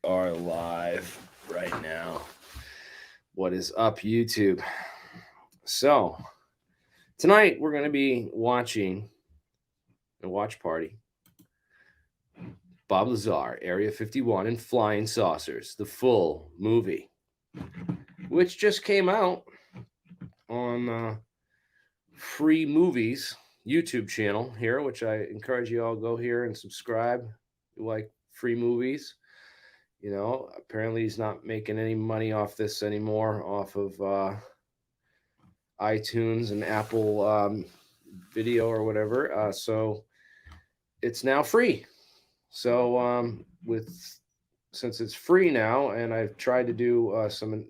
are live right now. What is up, YouTube? So, tonight we're going to be watching a watch party. Bob Lazar, Area 51 and Flying Saucers, the full movie, which just came out on Free Movies YouTube channel here, which I encourage you all to go here and subscribe. You like free movies. You know, apparently he's not making any money off this anymore, off of iTunes and Apple Video or whatever. So it's now free. So since it's free now, and I've tried to do some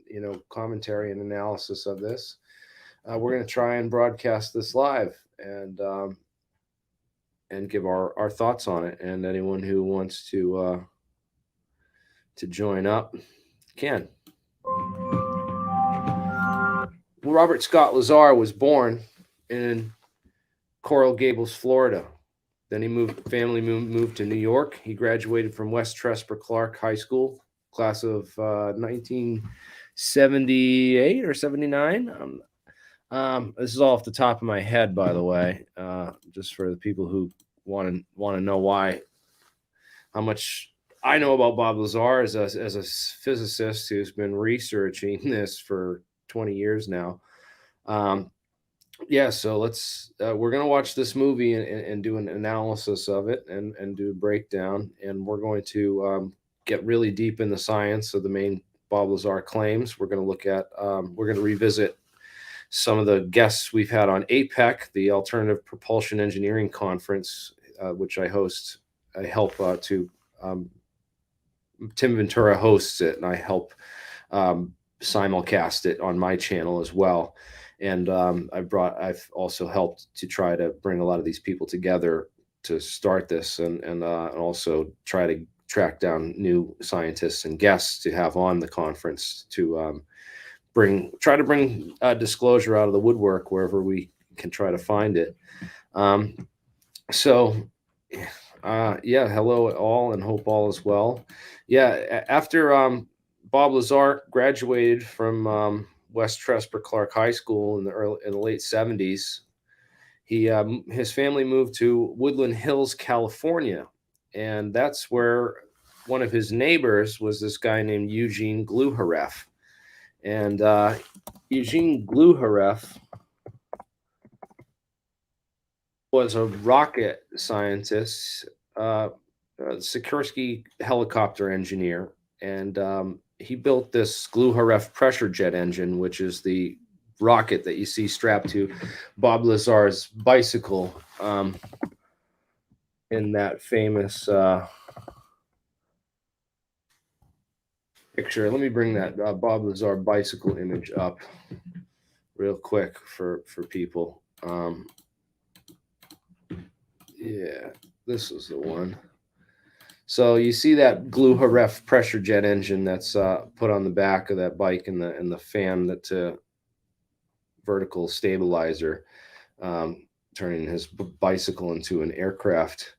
commentary and analysis of this, we're going to try and broadcast this live and give our thoughts on it. And anyone who wants to join up can. Robert Scott Lazar was born in Coral Gables, Florida. Then family moved to New York. He graduated from West Tresper Clark High School, class of 1978 or 79. This is all off the top of my head, by the way, just for the people who want to know how much I know about Bob Lazar as a physicist who's been researching this for 20 years now. So we're going to watch this movie and do an analysis of it and do a breakdown. And we're going to get really deep in the science of the main Bob Lazar claims. We're going to look at, we're going to revisit some of the guests we've had on APEC, the Alternative Propulsion Engineering Conference, which I help to Tim Ventura hosts it, and I help simulcast it on my channel as well. And I've also helped to try to bring a lot of these people together to start this, and also try to track down new scientists and guests to have on the conference to try to bring disclosure out of the woodwork wherever we can try to find it. Hello all, and hope all is well. After Bob Lazar graduated from West Tresper Clark High School in the late 70s, his family moved to Woodland Hills, California, and that's where one of his neighbors was this guy named Eugene Gluharef. And Eugene Gluharef was a rocket scientist, Sikorsky helicopter engineer, and he built this Gluharef pressure jet engine, which is the rocket that you see strapped to Bob Lazar's bicycle in that famous picture. Let me bring that Bob Lazar bicycle image up real quick for people. This is the one. So you see that Gluharef pressure jet engine that's put on the back of that bike, and the fan that vertical stabilizer, turning his bicycle into an aircraft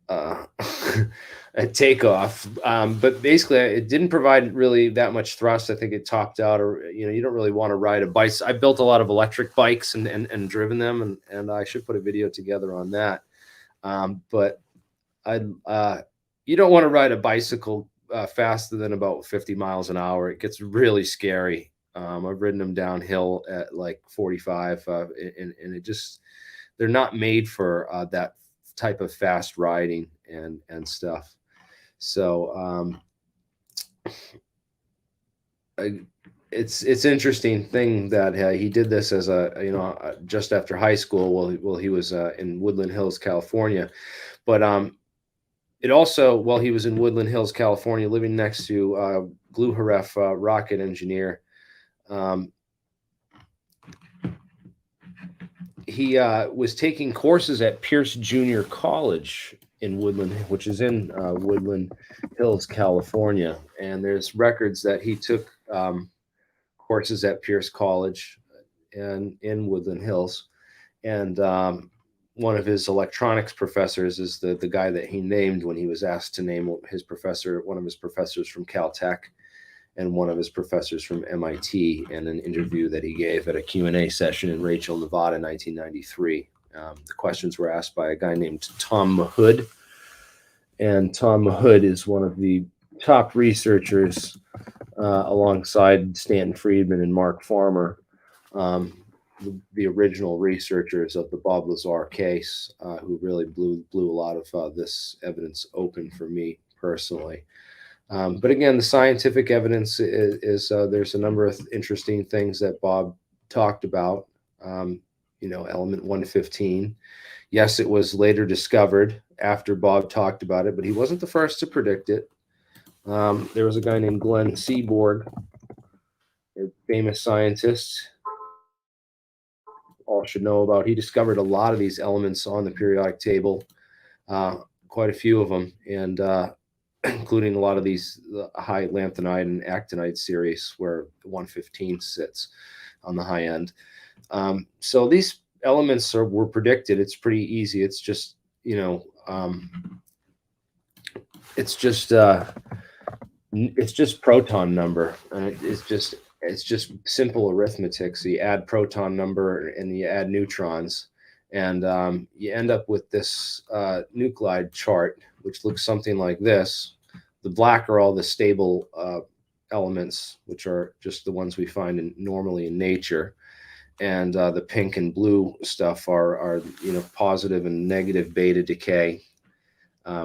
at takeoff. But basically, it didn't provide really that much thrust. I think it topped out, or you don't really want to ride a bike. I built a lot of electric bikes and driven them, and I should put a video together on that. But you don't want to ride a bicycle faster than about 50 miles an hour. It gets really scary. I've ridden them downhill at like 45, and it just, they're not made for that type of fast riding and stuff. So it's interesting thing that he did this as just after high school while he was in Woodland Hills, California. But it also, while he was in Woodland Hills, California, living next to Gluharef, rocket engineer, he was taking courses at Pierce Junior College in Woodland, which is in Woodland Hills, California. And there's records that he took courses at Pierce College and in Woodland Hills. And one of his electronics professors is the guy that he named when he was asked to name one of his professors from Caltech and one of his professors from MIT in an interview that he gave at a Q&A session in Rachel, Nevada, 1993. The questions were asked by a guy named Tom Mahood, and Tom Mahood is one of the top researchers alongside Stanton Friedman and Mark Farmer, the original researchers of the Bob Lazar case, who really blew a lot of this evidence open for me personally. But again, the scientific evidence is there's a number of interesting things that Bob talked about. Element 115. Yes, it was later discovered after Bob talked about it, but he wasn't the first to predict it. There was a guy named Glenn Seaborg, a famous scientist all should know about. He discovered a lot of these elements on the periodic table, quite a few of them, and including a lot of these high lanthanide and actinide series where 115 sits on the high end. So these elements were predicted. It's pretty easy. It's just, it's just proton number, and it's just simple arithmetic. So you add proton number and you add neutrons, and you end up with this nuclide chart, which looks something like this. The black are all the stable elements, which are just the ones we find normally in nature. And the pink and blue stuff are positive and negative beta decay,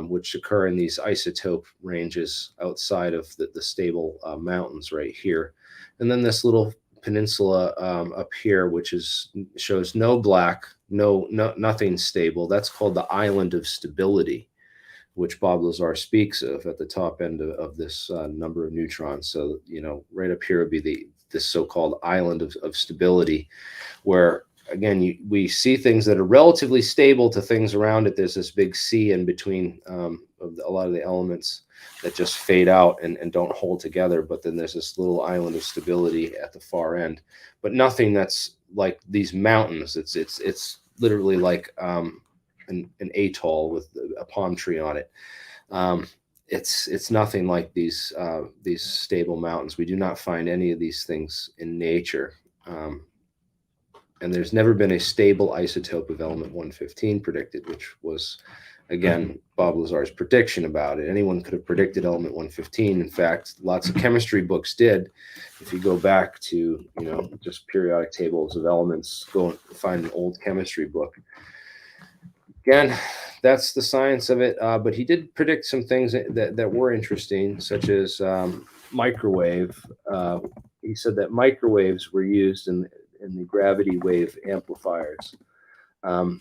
which occur in these isotope ranges outside of the stable mountains right here. And then this little peninsula up here, which shows no black, nothing stable. That's called the island of stability, which Bob Lazar speaks of at the top end of this number of neutrons. So, right up here would be this so-called island of stability, where, again, we see things that are relatively stable to things around it. There's this big sea in between of a lot of the elements that just fade out and don't hold together. But then there's this little island of stability at the far end, but nothing that's like these mountains. It's literally like an atoll with a palm tree on it. It's nothing like these stable mountains. We do not find any of these things in nature. And there's never been a stable isotope of element 115 predicted, which was, again, Bob Lazar's prediction about it. Anyone could have predicted element 115. In fact, lots of chemistry books did. If you go back to, just periodic tables of elements, go and find an old chemistry book. Again, that's the science of it. But he did predict some things that were interesting, such as microwave. He said that microwaves were used in the gravity wave amplifiers. And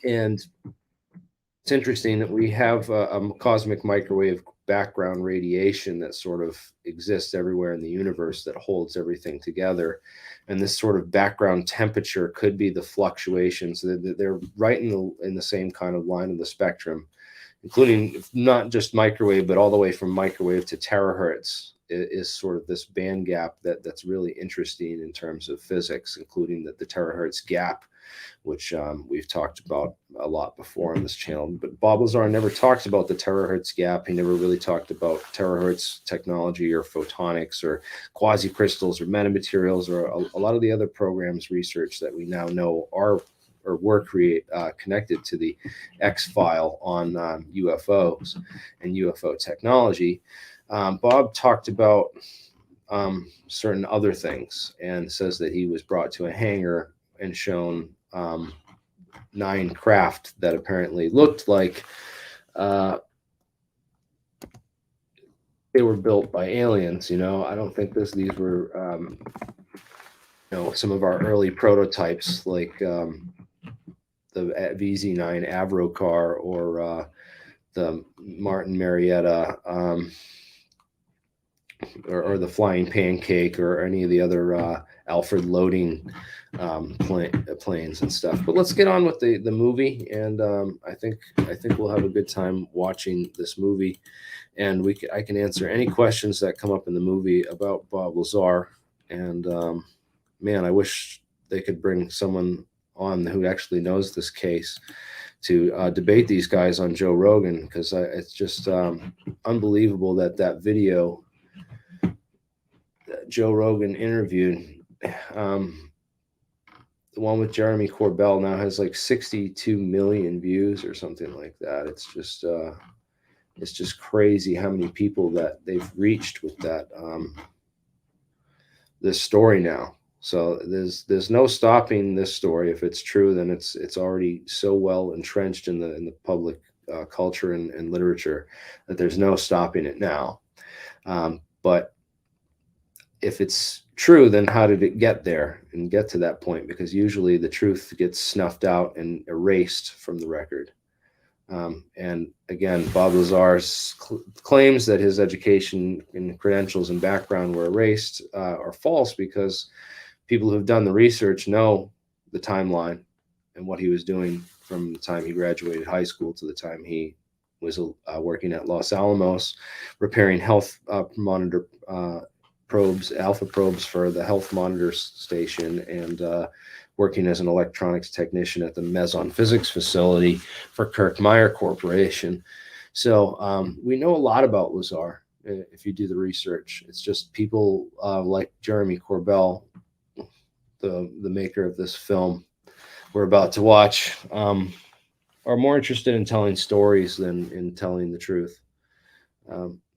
it's interesting that we have a cosmic microwave background radiation that sort of exists everywhere in the universe that holds everything together. And this sort of background temperature could be the fluctuations. They're right in the same kind of line of the spectrum, including not just microwave, but all the way from microwave to terahertz is sort of this band gap that's really interesting in terms of physics, including the terahertz gap, which we've talked about a lot before on this channel. But Bob Lazar never talked about the terahertz gap. He never really talked about terahertz technology or photonics or quasicrystals or metamaterials or a lot of the other programs research that we now know are or were connected to the X-file on UFOs and UFO technology. Bob talked about certain other things and says that he was brought to a hangar and shown 9 craft that apparently looked like they were built by aliens. I don't think these were some of our early prototypes like the VZ9 Avro car or the Martin Marietta or the Flying Pancake or any of the other Alfred loading planes and stuff. But let's get on with the movie, and I think we'll have a good time watching this movie, and I can answer any questions that come up in the movie about Bob Lazar. And man, I wish they could bring someone on who actually knows this case to debate these guys on Joe Rogan, because it's just unbelievable that that video that Joe Rogan interviewed, the one with Jeremy Corbell, now has like 62 million views or something like that. It's just crazy how many people that they've reached with that this story now. So there's no stopping this story. If it's true, then it's already so well entrenched in the public culture and literature that there's no stopping it now. But if it's true, then how did it get there and get to that point? Because usually the truth gets snuffed out and erased from the record. And again, Bob Lazar claims that his education and credentials and background were erased are false, because people who've done the research know the timeline and what he was doing from the time he graduated high school to the time he was working at Los Alamos, repairing health monitor probes, alpha probes for the health monitor station, and working as an electronics technician at the Meson Physics facility for Kirk Meyer Corporation. So we know a lot about Lazar if you do the research. It's just people like Jeremy Corbell, the maker of this film we're about to watch, are more interested in telling stories than in telling the truth.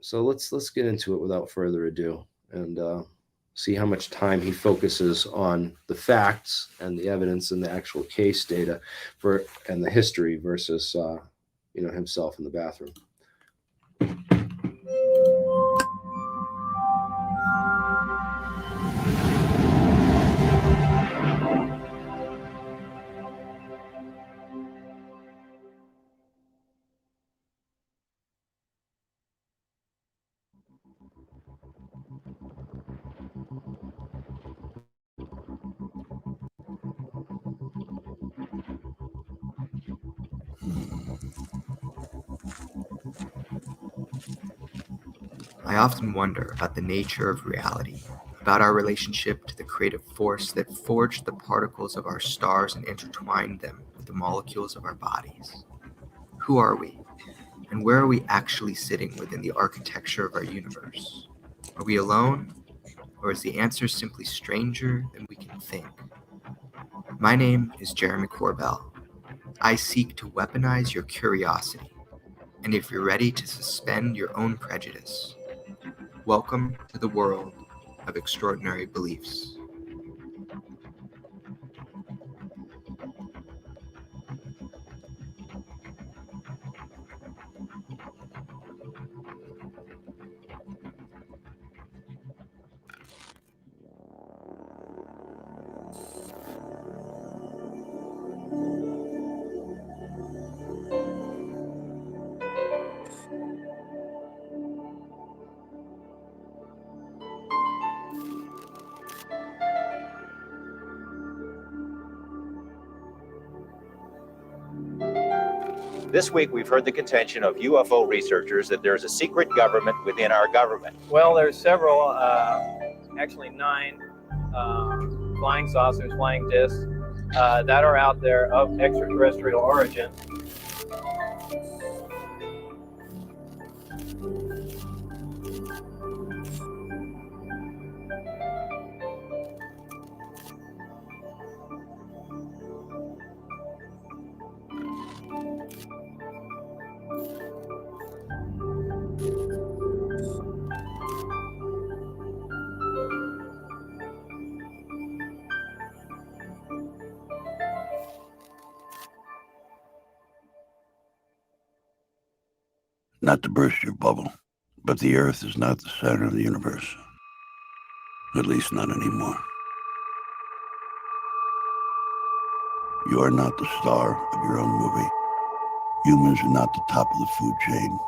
So let's get into it without further ado, and see how much time he focuses on the facts and the evidence and the actual case data and the history versus himself in the bathroom. I often wonder about the nature of reality, about our relationship to the creative force that forged the particles of our stars and intertwined them with the molecules of our bodies. Who are we? And where are we actually sitting within the architecture of our universe? Are we alone? Or is the answer simply stranger than we can think? My name is Jeremy Corbell. I seek to weaponize your curiosity. And if you're ready to suspend your own prejudice, welcome to the world of extraordinary beliefs. This week, we've heard the contention of UFO researchers that there's a secret government within our government. Well, there's several, actually 9 flying saucers, flying discs that are out there of extraterrestrial origin. Not to burst your bubble, but the Earth is not the center of the universe. At least not anymore. You are not the star of your own movie. Humans are not the top of the food chain.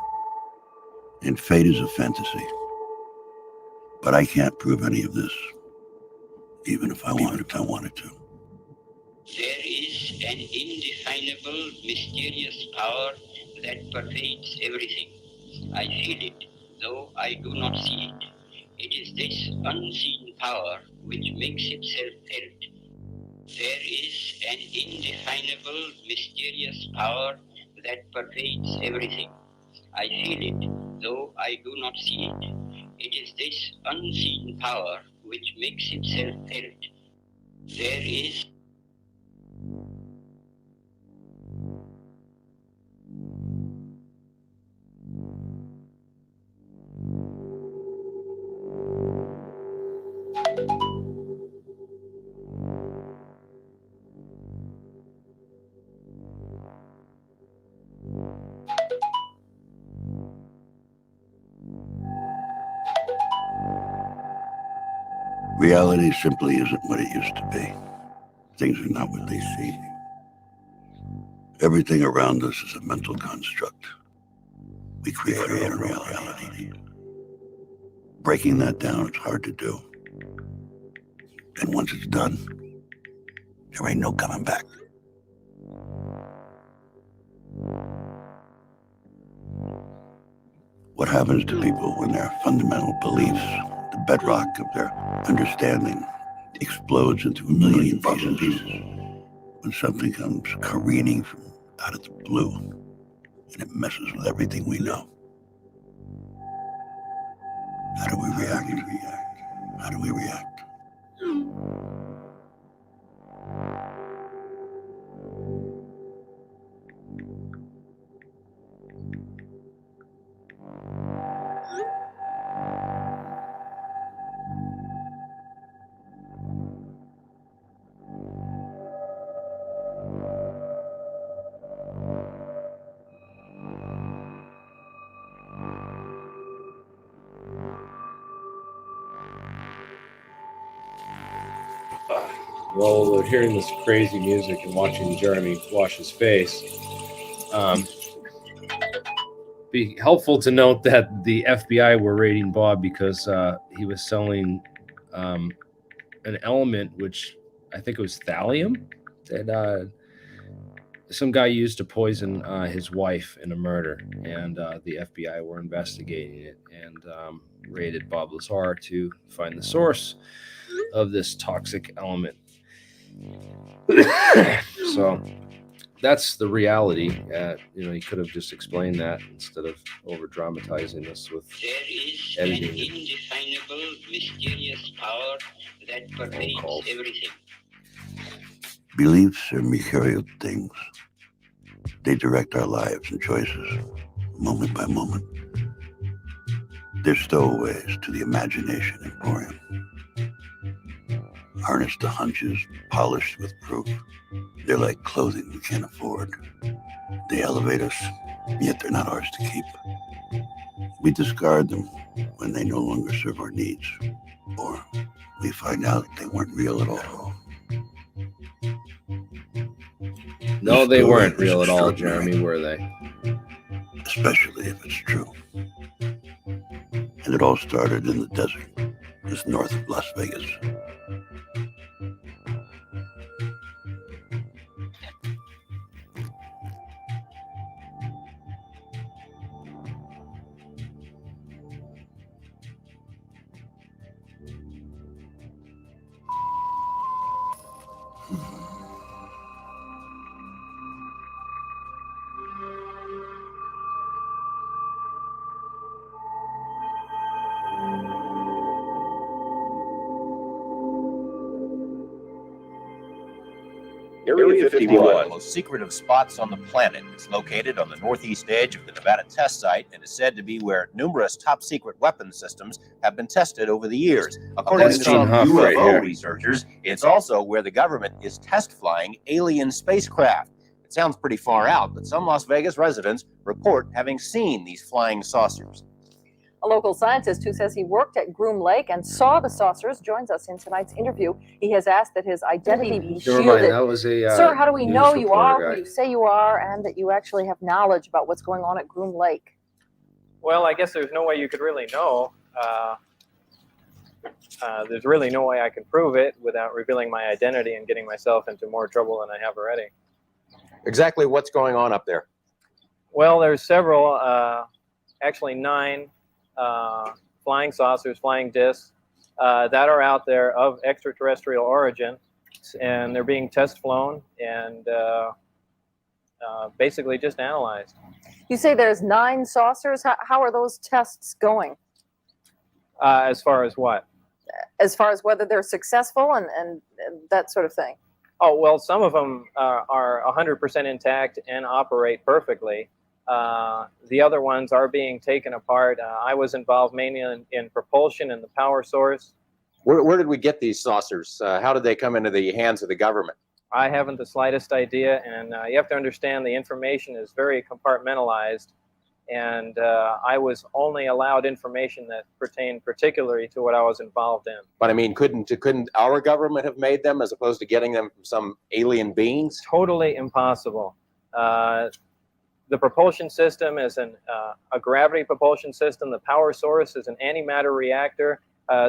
And fate is a fantasy. But I can't prove any of this, even if I wanted to. There is an indefinable, mysterious power that pervades everything. I feel it, though I do not see it. It is this unseen power which makes itself felt. There is an indefinable, mysterious power that pervades everything. I feel it, though I do not see it. It is this unseen power which makes itself felt. There is Reality simply isn't what it used to be. Things are not what they seem. Everything around us is a mental construct. We create our own reality. Breaking that down is hard to do. And once it's done, there ain't no coming back. What happens to people when their fundamental beliefs, the bedrock of their understanding, explodes into a million pieces? When something comes careening from out of the blue and it messes with everything we know. How do we react? How do we react? While we're hearing this crazy music and watching Jeremy wash his face, be helpful to note that the FBI were raiding Bob because he was selling an element, which I think it was thallium, that some guy used to poison his wife in a murder, and the FBI were investigating it and raided Bob Lazar to find the source of this toxic element. So that's the reality. He could have just explained that instead of over dramatizing this with editing. There is an indefinable, mysterious power that pervades everything. Beliefs are mercurial things. They direct our lives and choices, moment by moment. They're stowaways to the imagination emporium. Harnessed to hunches, polished with proof. They're like clothing we can't afford. They elevate us, yet they're not ours to keep. We discard them when they no longer serve our needs, or we find out they weren't real at all. No, they weren't real at all, Jeremy, were they? Especially if it's true. And it all started in the desert, just north of Las Vegas. Area 51, one of the most secretive spots on the planet. It's located on the northeast edge of the Nevada test site and is said to be where numerous top-secret weapons systems have been tested over the years. According to some UFO researchers, it's also where the government is test flying alien spacecraft. It sounds pretty far out, but some Las Vegas residents report having seen these flying saucers. A local scientist who says he worked at Groom Lake and saw the saucers joins us in tonight's interview. He has asked that his identity be shielded. Never mind, that was a Sir, how do we know you are guy. who you say you are and that you actually have knowledge about what's going on at Groom Lake? Well, I guess there's no way you could really know. There's really no way I can prove it without revealing my identity and getting myself into more trouble than I have already. Exactly what's going on up there? Well, there's several, actually 9 flying saucers, flying discs that are out there of extraterrestrial origin. tests, and they're being test flown and basically just analyzed. You say there's 9 saucers. How are those tests going? As far as what? As far as whether they're successful and that sort of thing. Oh, well, some of them are 100% intact and operate perfectly. The other ones are being taken apart. I was involved mainly in propulsion and the power source. Where did we get these saucers? How did they come into the hands of the government? I haven't the slightest idea, and you have to understand the information is very compartmentalized, and I was only allowed information that pertained particularly to what I was involved in. But I mean, couldn't our government have made them as opposed to getting them from some alien beings? Totally impossible. The propulsion system is a gravity propulsion system. The power source is an antimatter reactor.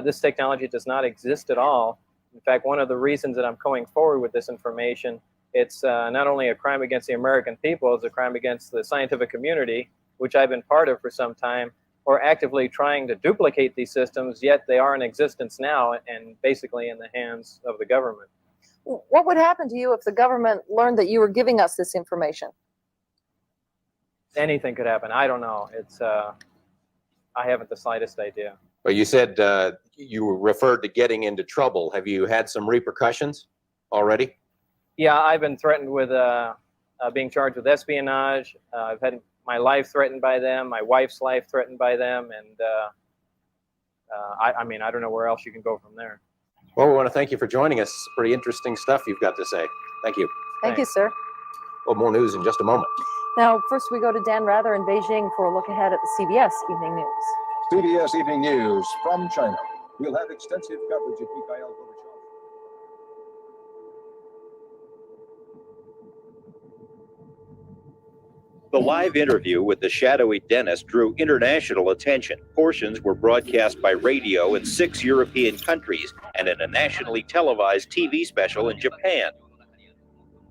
This technology does not exist at all. In fact, one of the reasons that I'm going forward with this information, it's not only a crime against the American people, it's a crime against the scientific community, which I've been part of for some time, or actively trying to duplicate these systems, yet they are in existence now and basically in the hands of the government. What would happen to you if the government learned that you were giving us this information? Anything could happen. I don't know. It's I haven't the slightest idea. Well, you said you referred to getting into trouble. Have you had some repercussions already? Yeah, I've been threatened with being charged with espionage. I've had my life threatened by them, my wife's life threatened by them, and I mean, I don't know where else you can go from there. Well, we want to thank you for joining us. Pretty interesting stuff you've got to say. Thank you. Thank you, sir. Well, more news in just a moment. Now, first we go to Dan Rather in Beijing for a look ahead at the CBS Evening News. CBS Evening News from China. We'll have extensive coverage of Mikhail Gorbachev. The live interview with the shadowy dentist drew international attention. Portions were broadcast by radio in 6 European countries and in a nationally televised TV special in Japan.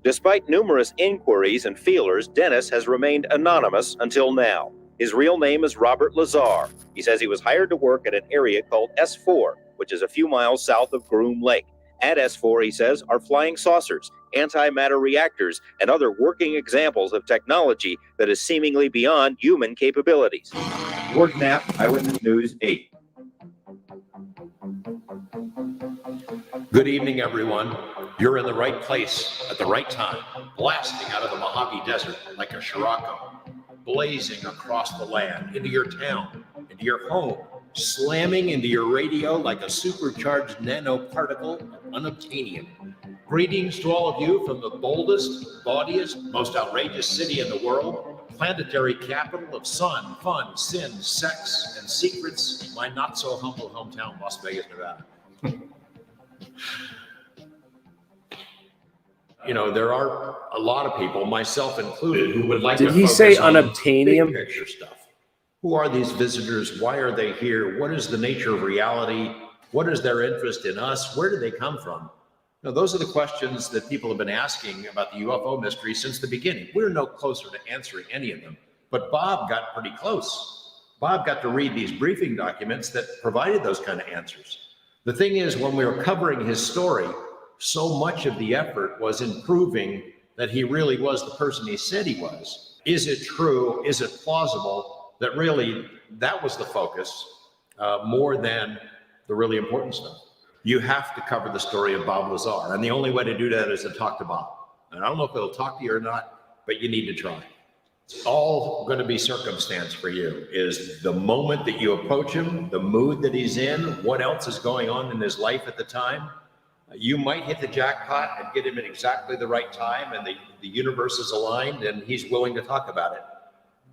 Despite numerous inquiries and feelers, Dennis has remained anonymous until now. His real name is Robert Lazar. He says he was hired to work at an area called S4, which is a few miles south of Groom Lake. At S4, he says, are flying saucers, antimatter reactors, and other working examples of technology that is seemingly beyond human capabilities. Ward Knapp, Eyewitness News 8. Good evening, everyone. You're in the right place at the right time, blasting out of the Mojave Desert like a Scirocco, blazing across the land, into your town, into your home, slamming into your radio like a supercharged nanoparticle of unobtainium. Greetings to all of you from the boldest, gaudiest, most outrageous city in the world, planetary capital of sun, fun, sin, sex, and secrets, my not-so-humble hometown, Las Vegas, Nevada. You know, there are a lot of people, myself included, who would like to Did he focus say on unobtainium? big picture stuff. Who are these visitors? Why are they here? What is the nature of reality? What is their interest in us? Where do they come from? Now, those are the questions that people have been asking about the UFO mystery since the beginning. We're no closer to answering any of them, but Bob got pretty close. Bob got to read these briefing documents that provided those kind of answers. The thing is, when we were covering his story, so much of the effort was in proving that he really was the person he said he was. Is it true? Is it plausible? That really, that was the focus more than the really important stuff. You have to cover the story of Bob Lazar. And the only way to do that is to talk to Bob. And I don't know if he'll talk to you or not, but you need to try. It's all going to be circumstance for you, is the moment that you approach him, the mood that he's in, what else is going on in his life at the time. You might hit the jackpot and get him at exactly the right time, and the universe is aligned and he's willing to talk about it.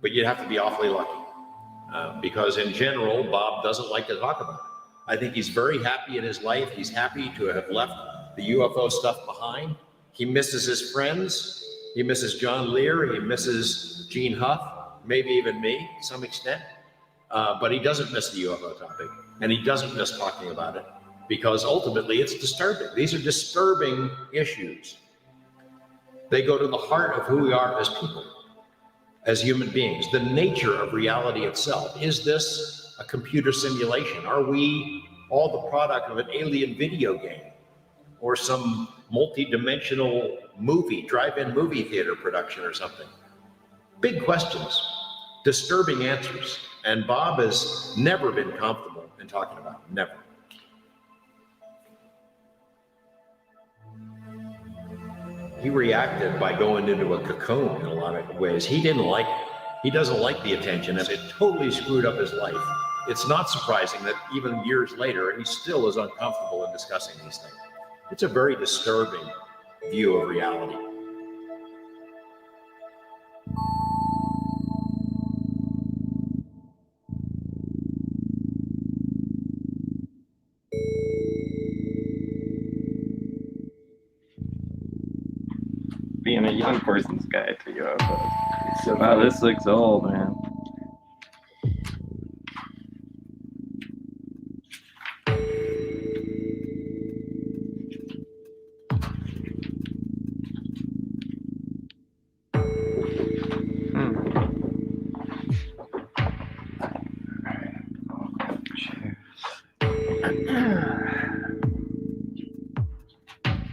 But you have to be awfully lucky because in general, Bob doesn't like to talk about it. I think he's very happy in his life. He's happy to have left the UFO stuff behind. He misses his friends. He misses John Lear. He misses Gene Huff, maybe even me to some extent. But he doesn't miss the UFO topic, and he doesn't miss talking about it because ultimately it's disturbing. These are disturbing issues. They go to the heart of who we are as people, as human beings, the nature of reality itself. Is this a computer simulation? Are we all the product of an alien video game or some multi-dimensional movie, drive-in movie theater production or something? Big questions, disturbing answers. And Bob has never been comfortable in talking about them, never. He reacted by going into a cocoon in a lot of ways. He didn't like it. He doesn't like the attention, and it totally screwed up his life. It's not surprising that even years later, he still is uncomfortable in discussing these things. It's a very disturbing view of reality. Being a young person's guide to UFOs. So wow, this looks old, man.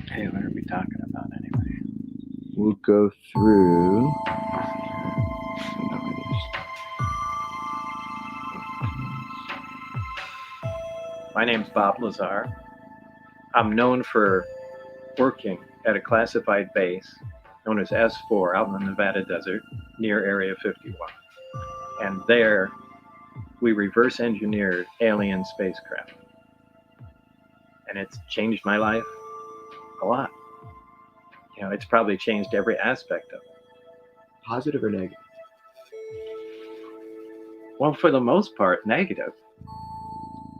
Hey, what are we talking about anyway? We'll go through. My name's Bob Lazar. I'm known for working at a classified base known as S4 out in the Nevada desert near Area 51. And there, we reverse engineered alien spacecraft. And it's changed my life a lot. You know, it's probably changed every aspect of it. Positive or negative? Well, for the most part, negative.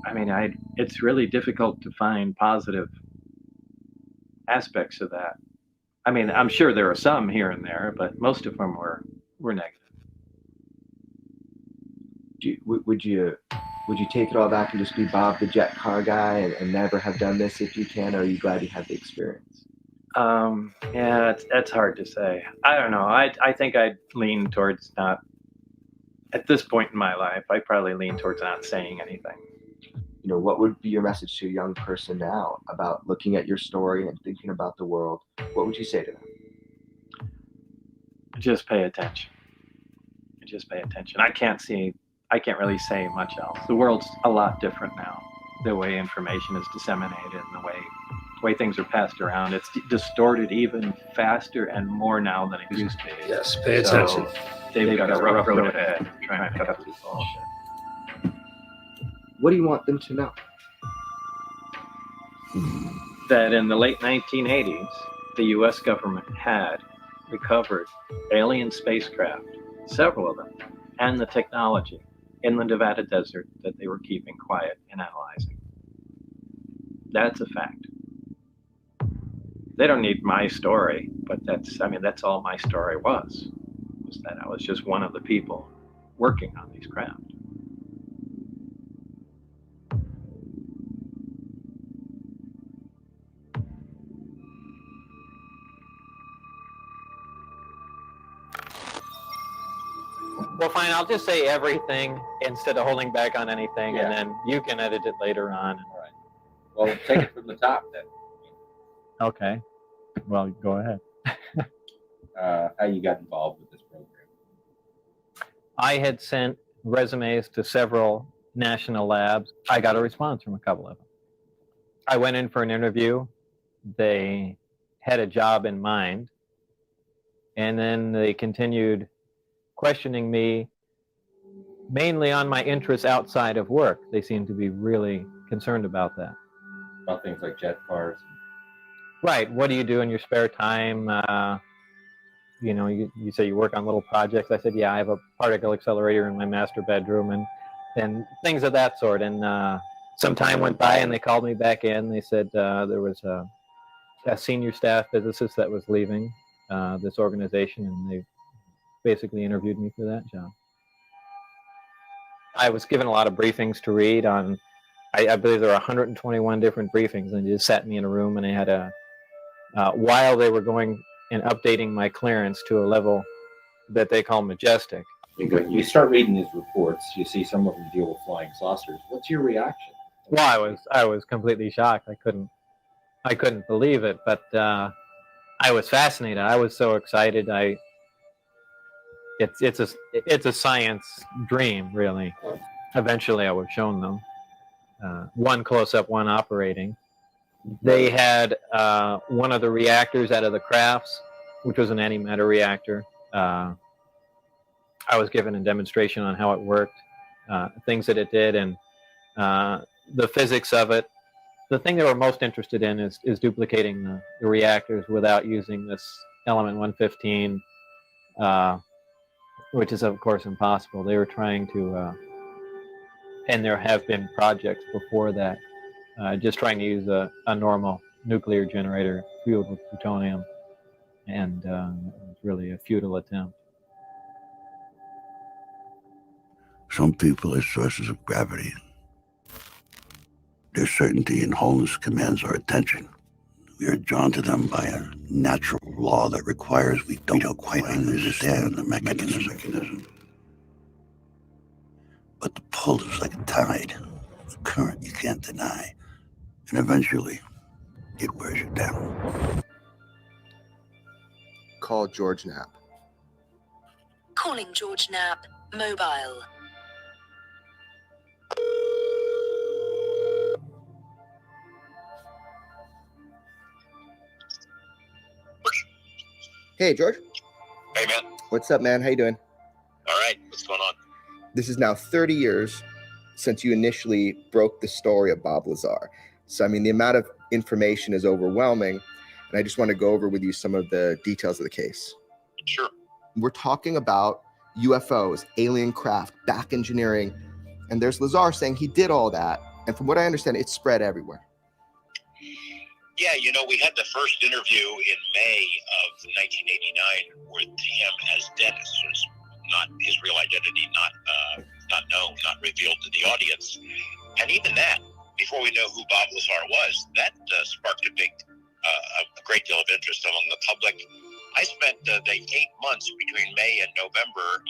I mean, it's really difficult to find positive aspects of that. I mean, I'm sure there are some here and there, but most of them were negative. Would you take it all back and just be Bob the jet car guy and never have done this if you can, or are you glad you had the experience? Yeah, that's hard to say. I don't know. I think I'd lean towards not, at this point in my life, I probably lean towards not saying anything. You know, what would be your message to a young person now about looking at your story and thinking about the world? What would you say to them? Just pay attention. Just pay attention. I can't really say much else. The world's a lot different now. The way information is disseminated and the way things are passed around, it's distorted even faster and more now than it used to be. Yes, pay attention. They've got a rough road ahead trying to cut through this bullshit. What do you want them to know? That in the late 1980s, the U.S. government had recovered alien spacecraft, several of them, and the technology in the Nevada desert that they were keeping quiet and analyzing. That's a fact. They don't need my story, but that's all my story was that I was just one of the people working on these craft. Well, fine. I'll just say everything instead of holding back on anything, and then you can edit it later on. All right. Well, take it from the top then. Okay. Well, go ahead. How you got involved with this program? I had sent resumes to several national labs. I got a response from a couple of them. I went in for an interview. They had a job in mind, and then they continued questioning me mainly on my interests outside of work. They seemed to be really concerned about that. About things like jet cars? Right. What do you do in your spare time? You say you work on little projects. I said, yeah, I have a particle accelerator in my master bedroom and things of that sort. And some time went by and they called me back in. They said there was a senior staff physicist that was leaving this organization, and they basically interviewed me for that job. I was given a lot of briefings to read on, I believe there were 121 different briefings, and they just sat me in a room and they had while they were going and updating my clearance to a level that they call majestic. You start reading these reports, you see some of them deal with flying saucers. What's your reaction? Well, I was completely shocked. I couldn't I couldn't believe it, but I was fascinated. I was so excited. It's a science dream, really. Eventually, I was shown them. One close-up, one operating. They had one of the reactors out of the crafts, which was an antimatter reactor. I was given a demonstration on how it worked, things that it did, and the physics of it. The thing they were most interested in is duplicating the reactors without using this element 115, which is, of course, impossible. They were trying to, and there have been projects before that, just trying to use a normal nuclear generator fueled with plutonium, and it was really a futile attempt. Some people are sources of gravity. Their certainty and wholeness commands our attention. We are drawn to them by a natural law that requires we don't quite understand the mechanism. But the pull is like a tide, a current you can't deny, and eventually it wears you down. Call George Knapp. Calling George Knapp, mobile. Hey, George. Hey, man. What's up, man? How you doing? All right. What's going on? This is now 30 years since you initially broke the story of Bob Lazar. So, I mean, the amount of information is overwhelming, and I just want to go over with you some of the details of the case. Sure. We're talking about UFOs, alien craft, back engineering, and there's Lazar saying he did all that, and from what I understand, it's spread everywhere. Yeah, you know, we had the first interview in May of 1989 with him as Dennis, who's not his real identity, not known, not revealed to the audience. And even that, before we know who Bob Lazar was, that sparked a great deal of interest among the public. I spent the 8 months between May and November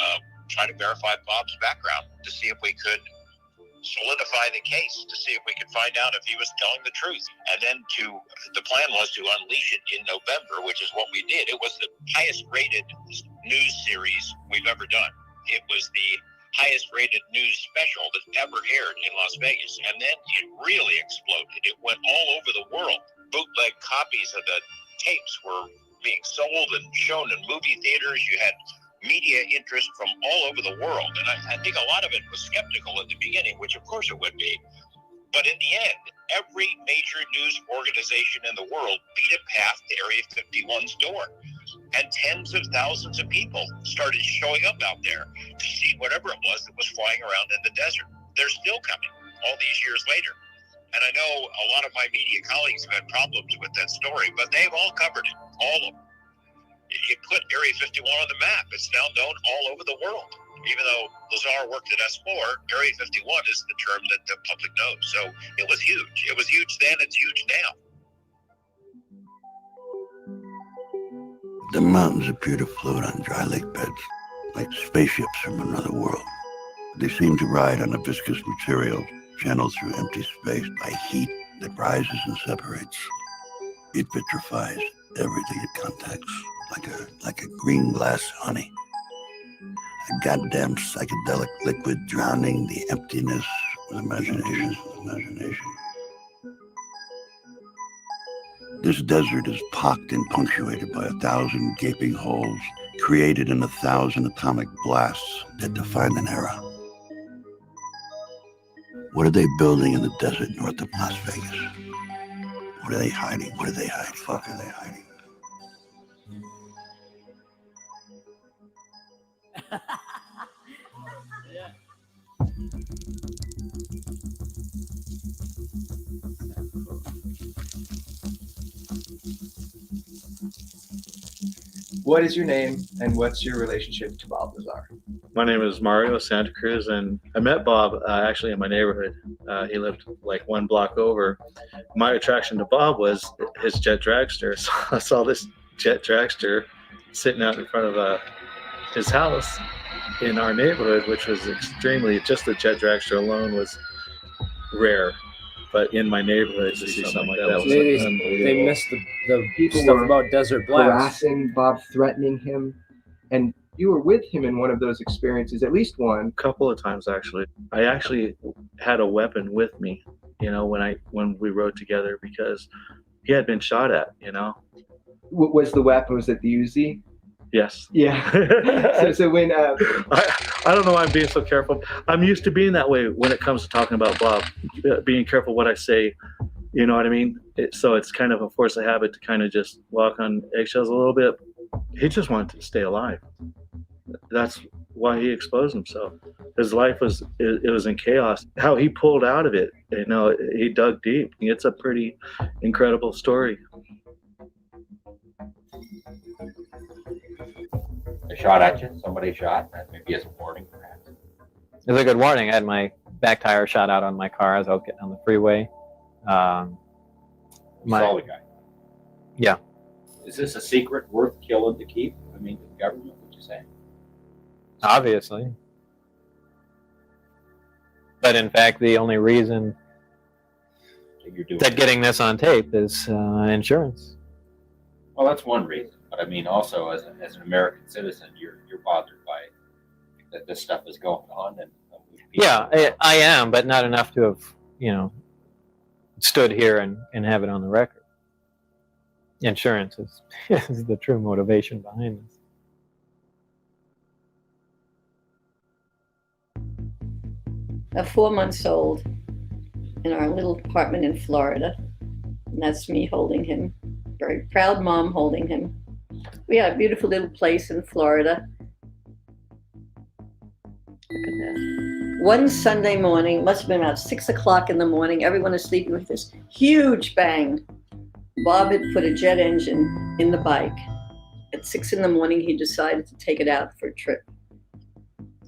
trying to verify Bob's background to see if we could solidify the case, to see if we could find out if he was telling the truth. And then the plan was to unleash it in November, which is what we did. It was the highest rated news series we've ever done. It was the highest rated news special that ever aired in Las Vegas. And then it really exploded. It went all over the world. Bootleg copies of the tapes were being sold and shown in movie theaters. You had media interest from all over the world. And I think a lot of it was skeptical at the beginning, which of course it would be. But in the end, every major news organization in the world beat a path to Area 51's door. And tens of thousands of people started showing up out there to see whatever it was that was flying around in the desert. They're still coming all these years later. And I know a lot of my media colleagues have had problems with that story, but they've all covered it, all of them. It put Area 51 on the map. It's now known all over the world. Even though Lazar worked at S4, Area 51 is the term that the public knows. So it was huge. It was huge then, it's huge now. The mountains appear to float on dry lake beds, like spaceships from another world. They seem to ride on a viscous material channeled through empty space by heat that rises and separates. It vitrifies everything it contacts, like a green glass honey. A goddamn psychedelic liquid drowning the emptiness with imagination. This desert is pocked and punctuated by 1,000 gaping holes created in 1,000 atomic blasts that define an era. What are they building in the desert north of Las Vegas? What are they hiding? What are they hiding? Fuck are they hiding? What is your name and what's your relationship to Bob Lazar? My name is Mario Santa Cruz, and I met Bob actually in my neighborhood. He lived like one block over. My attraction to Bob was his jet dragster. So I saw this jet dragster sitting out in front of his house in our neighborhood, which was extremely, just the jet dragster alone was rare. but in my neighborhood to see something like that was They unbelievable. missed the People stuff were about Desert Blast. harassing Bob, threatening him, and you were with him in one of those experiences, at least one. A couple of times actually. I actually had a weapon with me, you know, when we rode together, because he had been shot at, you know. What was the weapon? Was it the Uzi? Yes. Yeah. so when I don't know why I'm being so careful. I'm used to being that way when it comes to talking about Bob, being careful what I say. You know what I mean? So it's kind of a force of habit to kind of just walk on eggshells a little bit. He just wanted to stay alive. That's why he exposed himself. His life was in chaos. How he pulled out of it, you know, he dug deep. It's a pretty incredible story. They shot at you. Somebody shot. Maybe as a warning, perhaps. It was a good warning. I had my back tire shot out on my car as I was getting on the freeway. Saw the guy. Yeah. Is this a secret worth killing to keep? I mean, the government, would you say? Obviously. But in fact, the only reason that getting this on tape is insurance. Well, that's one reason. But I mean, also as an American citizen, you're bothered by that this stuff is going on. And yeah, I am, but not enough to have, you know, stood here and have it on the record. Insurance is the true motivation behind this. 4 months old in our little apartment in Florida. And that's me holding him. Very proud mom holding him. We had a beautiful little place in Florida. Look at that. One Sunday morning, must have been about 6 o'clock in the morning, everyone is sleeping, with this huge bang. Bob had put a jet engine in the bike. At 6 in the morning, he decided to take it out for a trip.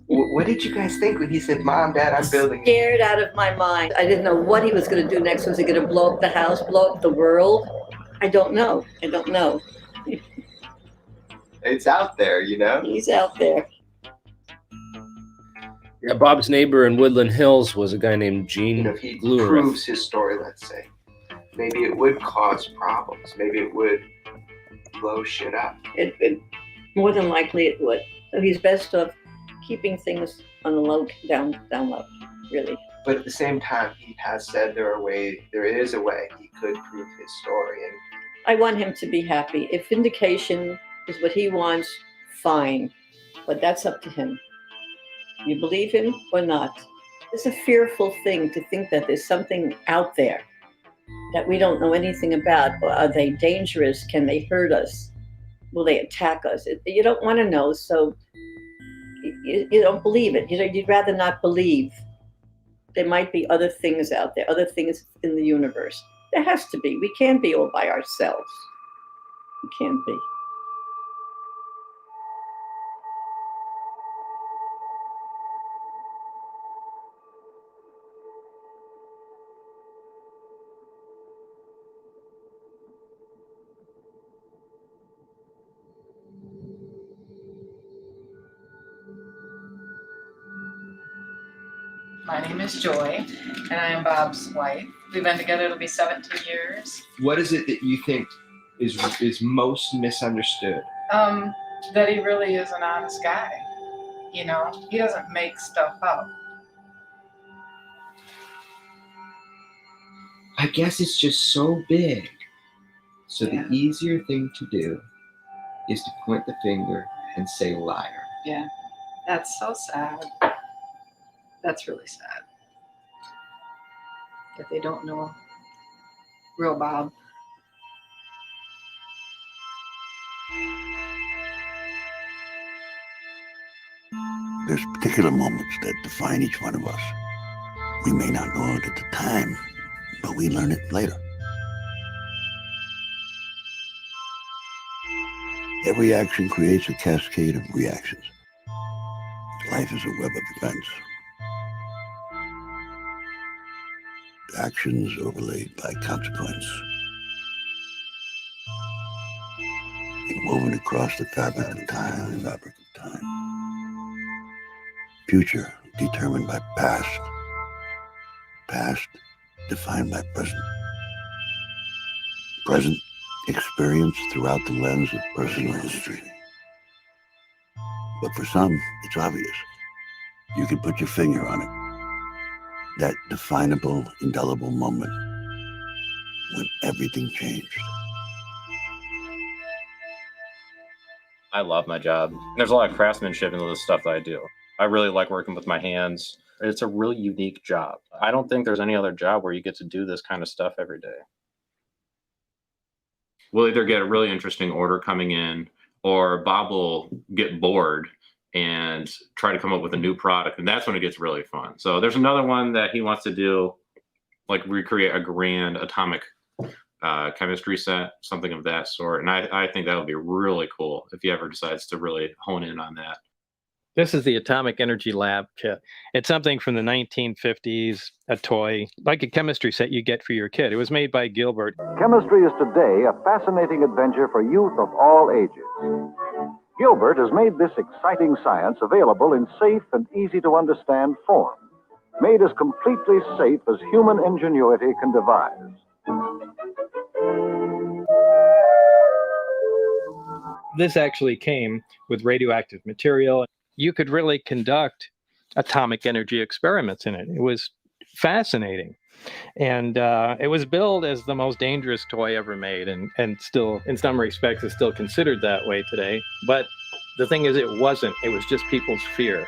What did you guys think when he said, "Mom, Dad, I'm building"? Scared out of my mind. I didn't know what he was going to do next. Was he going to blow up the house, blow up the world? I don't know. I don't know. It's out there, you know? He's out there. Yeah, Bob's neighbor in Woodland Hills was a guy named Gene If he Gluerith. proves his story, let's say, maybe it would cause problems. Maybe it would blow shit up. It more than likely it would. So he's best off keeping things on the low, down low, really. But at the same time, he has said there is a way he could prove his story. And I want him to be happy. If vindication is what he wants, fine. But that's up to him. You believe him or not? It's a fearful thing to think that there's something out there that we don't know anything about. Are they dangerous? Can they hurt us? Will they attack us? You don't want to know, so you don't believe it. You'd rather not believe. There might be other things out there, other things in the universe. There has to be. We can't be all by ourselves. We can't be. My name is Joy, and I am Bob's wife. We've been together, it'll be 17 years. what is it that you think is most misunderstood? That he really is an honest guy. You know, he doesn't make stuff up. I guess it's just so big. So the easier thing to do is to point the finger and say liar. Yeah, that's so sad. That's really sad. That they don't know real Bob. There's particular moments that define each one of us. We may not know it at the time, but we learn it later. Every action creates a cascade of reactions. Life is a web of events. Actions overlaid by consequence. And woven across the fabric of time, Future determined by past. Past defined by present. Present experience throughout the lens of personal history. But for some, it's obvious. You can put your finger on it. That definable, indelible moment when everything changed. I love my job. There's a lot of craftsmanship in the stuff that I do. I really like working with my hands. It's a really unique job. I don't think there's any other job where you get to do this kind of stuff every day. We'll either get a really interesting order coming in, or Bob will get bored and try to come up with a new product, and that's when it gets really fun. So there's another one that he wants to do, like recreate a grand atomic chemistry set, something of that sort. And I think that would be really cool if he ever decides to really hone in on that. This is the Atomic Energy Lab kit. It's something from the 1950s, a toy, like a chemistry set you get for your kid. It was made by Gilbert. Chemistry is today a fascinating adventure for youth of all ages. Gilbert has made this exciting science available in safe and easy-to-understand form, made as completely safe as human ingenuity can devise. This actually came with radioactive material. You could really conduct atomic energy experiments in it. It was fascinating. And it was billed as the most dangerous toy ever made, and still, in some respects, is still considered that way today. But the thing is, it wasn't. It was just people's fear.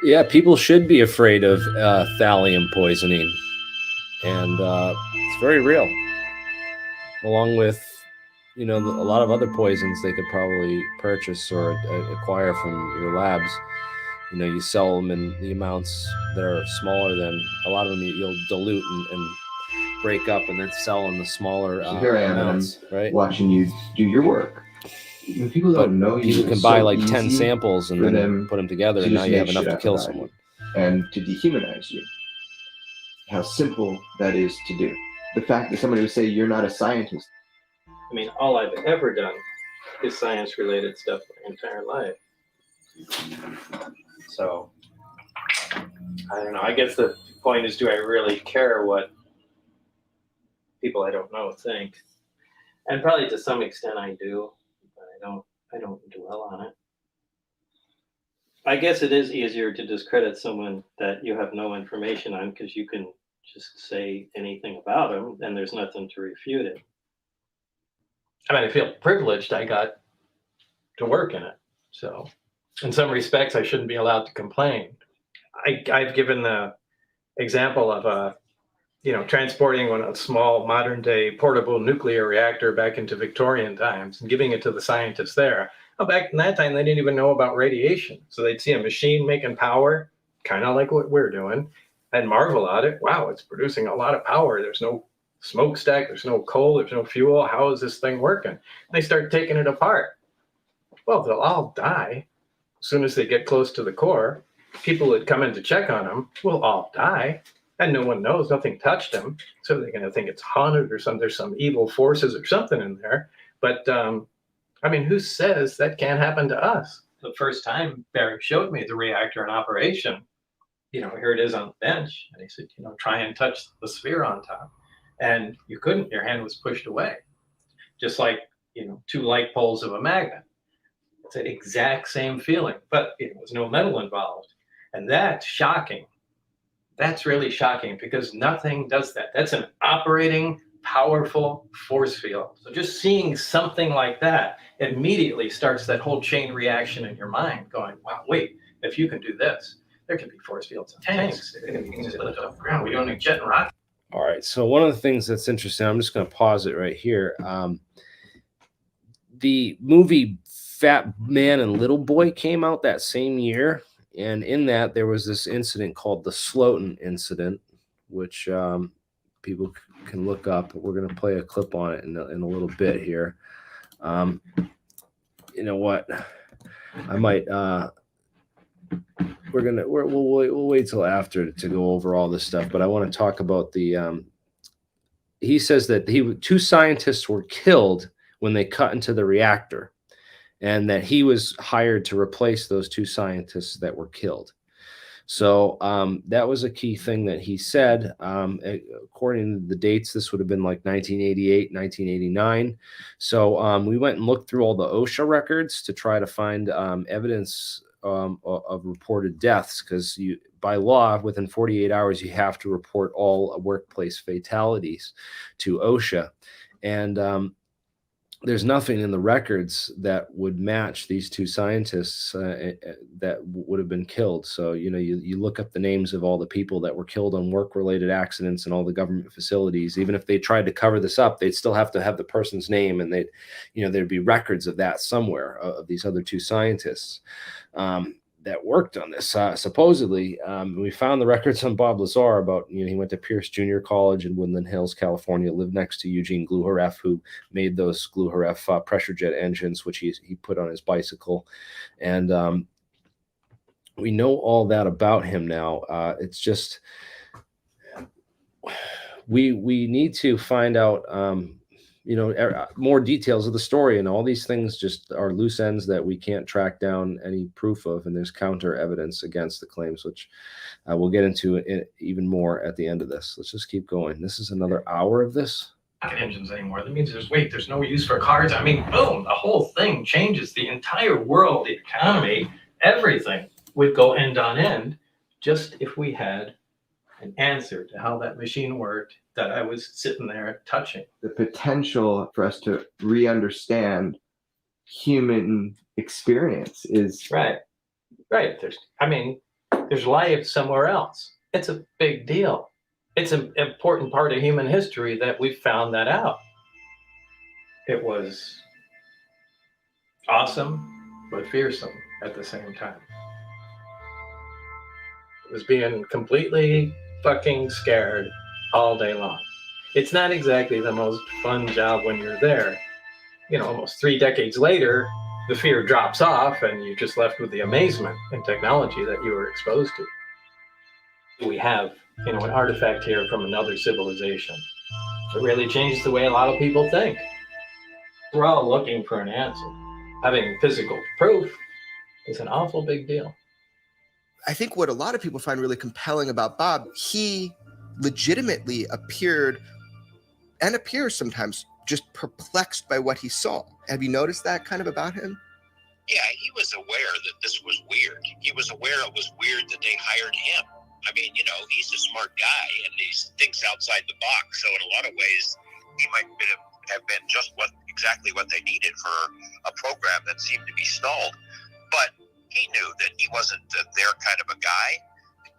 Yeah, people should be afraid of thallium poisoning, and it's very real. Along with, a lot of other poisons they could probably purchase or acquire from your labs. You sell them in the amounts that are smaller than a lot of them. You'll dilute and break up, and then sell in the smaller So here I am, amounts, right? Watching you do your work. When people don't know you, people can it's buy so like 10 easy samples and for then them put them together, to and now just you have make enough shit to up kill about someone. you and to dehumanize you. How simple that is to do. The fact that somebody would say you're not a scientist. I mean, all I've ever done is science-related stuff my entire life. So, I don't know. I guess the point is, do I really care what people I don't know think? And probably to some extent I do, but I don't dwell on it. I guess it is easier to discredit someone that you have no information on, because you can just say anything about them and there's nothing to refute it. I mean, I feel privileged I got to work in it. So in some respects, I shouldn't be allowed to complain. I've given the example of transporting a small modern day portable nuclear reactor back into Victorian times and giving it to the scientists there. Well, back in that time, they didn't even know about radiation. So they'd see a machine making power, kind of like what we're doing, and marvel at it. Wow, it's producing a lot of power. There's no smokestack, there's no coal, there's no fuel. How is this thing working? And they start taking it apart. Well, they'll all die as soon as they get close to the core. People that come in to check on them will all die. And no one knows, nothing touched them. So they're going to think it's haunted or there's some evil forces or something in there. But I mean, who says that can't happen to us? The first time Barry showed me the reactor in operation, here it is on the bench. And he said, try and touch the sphere on top. And you couldn't, your hand was pushed away. Just like, two light poles of a magnet. It's an exact same feeling, but there was no metal involved. And that's shocking. That's really shocking, because nothing does that. That's an operating, powerful force field. So just seeing something like that immediately starts that whole chain reaction in your mind going, wow, wait, if you can do this, there can be force fields in tanks. There can be things that lift off the ground. We don't need jet and rocket. All right. So one of the things that's interesting, I'm just going to pause it right here. The movie Fat Man and Little Boy came out that same year. And in that, there was this incident called the Slotin incident, which people can look up. We're going to play a clip on it in a little bit here. You know what? I might. We'll wait till after to go over all this stuff. But I want to talk about the. He says that two scientists were killed when they cut into the reactor. and that he was hired to replace those 2 scientists that were killed. So that was a key thing that he said. According to the dates, this would have been like 1988, 1989. So we went and looked through all the OSHA records to try to find evidence of reported deaths, because by law, within 48 hours, you have to report all workplace fatalities to OSHA. And there's nothing in the records that would match these 2 scientists that would have been killed. So, you look up the names of all the people that were killed on work-related accidents in all the government facilities. Even if they tried to cover this up, they'd still have to have the person's name, and there'd be records of that somewhere, of these other 2 scientists that worked on this. Supposedly, we found the records on Bob Lazar about, he went to Pierce Junior College in Woodland Hills, California, lived next to Eugene Gluhareff, who made those Gluhareff pressure jet engines, which he put on his bicycle. And we know all that about him now. It's just, we need to find out, more details of the story, and all these things just are loose ends that we can't track down any proof of, and there's counter evidence against the claims, which we'll get into even more at the end of this. Let's just keep going. This is another hour of this. Engines anymore. That means there's no use for cars. I mean, boom, the whole thing changes. The entire world, the economy, everything would go end on end, just if we had an answer to how that machine worked that I was sitting there touching. The potential for us to re-understand human experience is right. There's life somewhere else. It's a big deal. It's an important part of human history that we found that out. It was awesome, but fearsome at the same time. It was being completely fucking scared all day long. It's not exactly the most fun job when you're there. Almost 3 decades later, the fear drops off and you're just left with the amazement and technology that you were exposed to. We have, an artifact here from another civilization. It really changes the way a lot of people think. We're all looking for an answer. Having physical proof is an awful big deal. I think what a lot of people find really compelling about Bob, he legitimately appears sometimes just perplexed by what he saw. Have you noticed that kind of about him? Yeah, he was aware that this was weird. He was aware it was weird that they hired him. I mean, he's a smart guy and he thinks outside the box. So in a lot of ways, he might have been just exactly what they needed for a program that seemed to be stalled. But he knew that he wasn't their kind of a guy,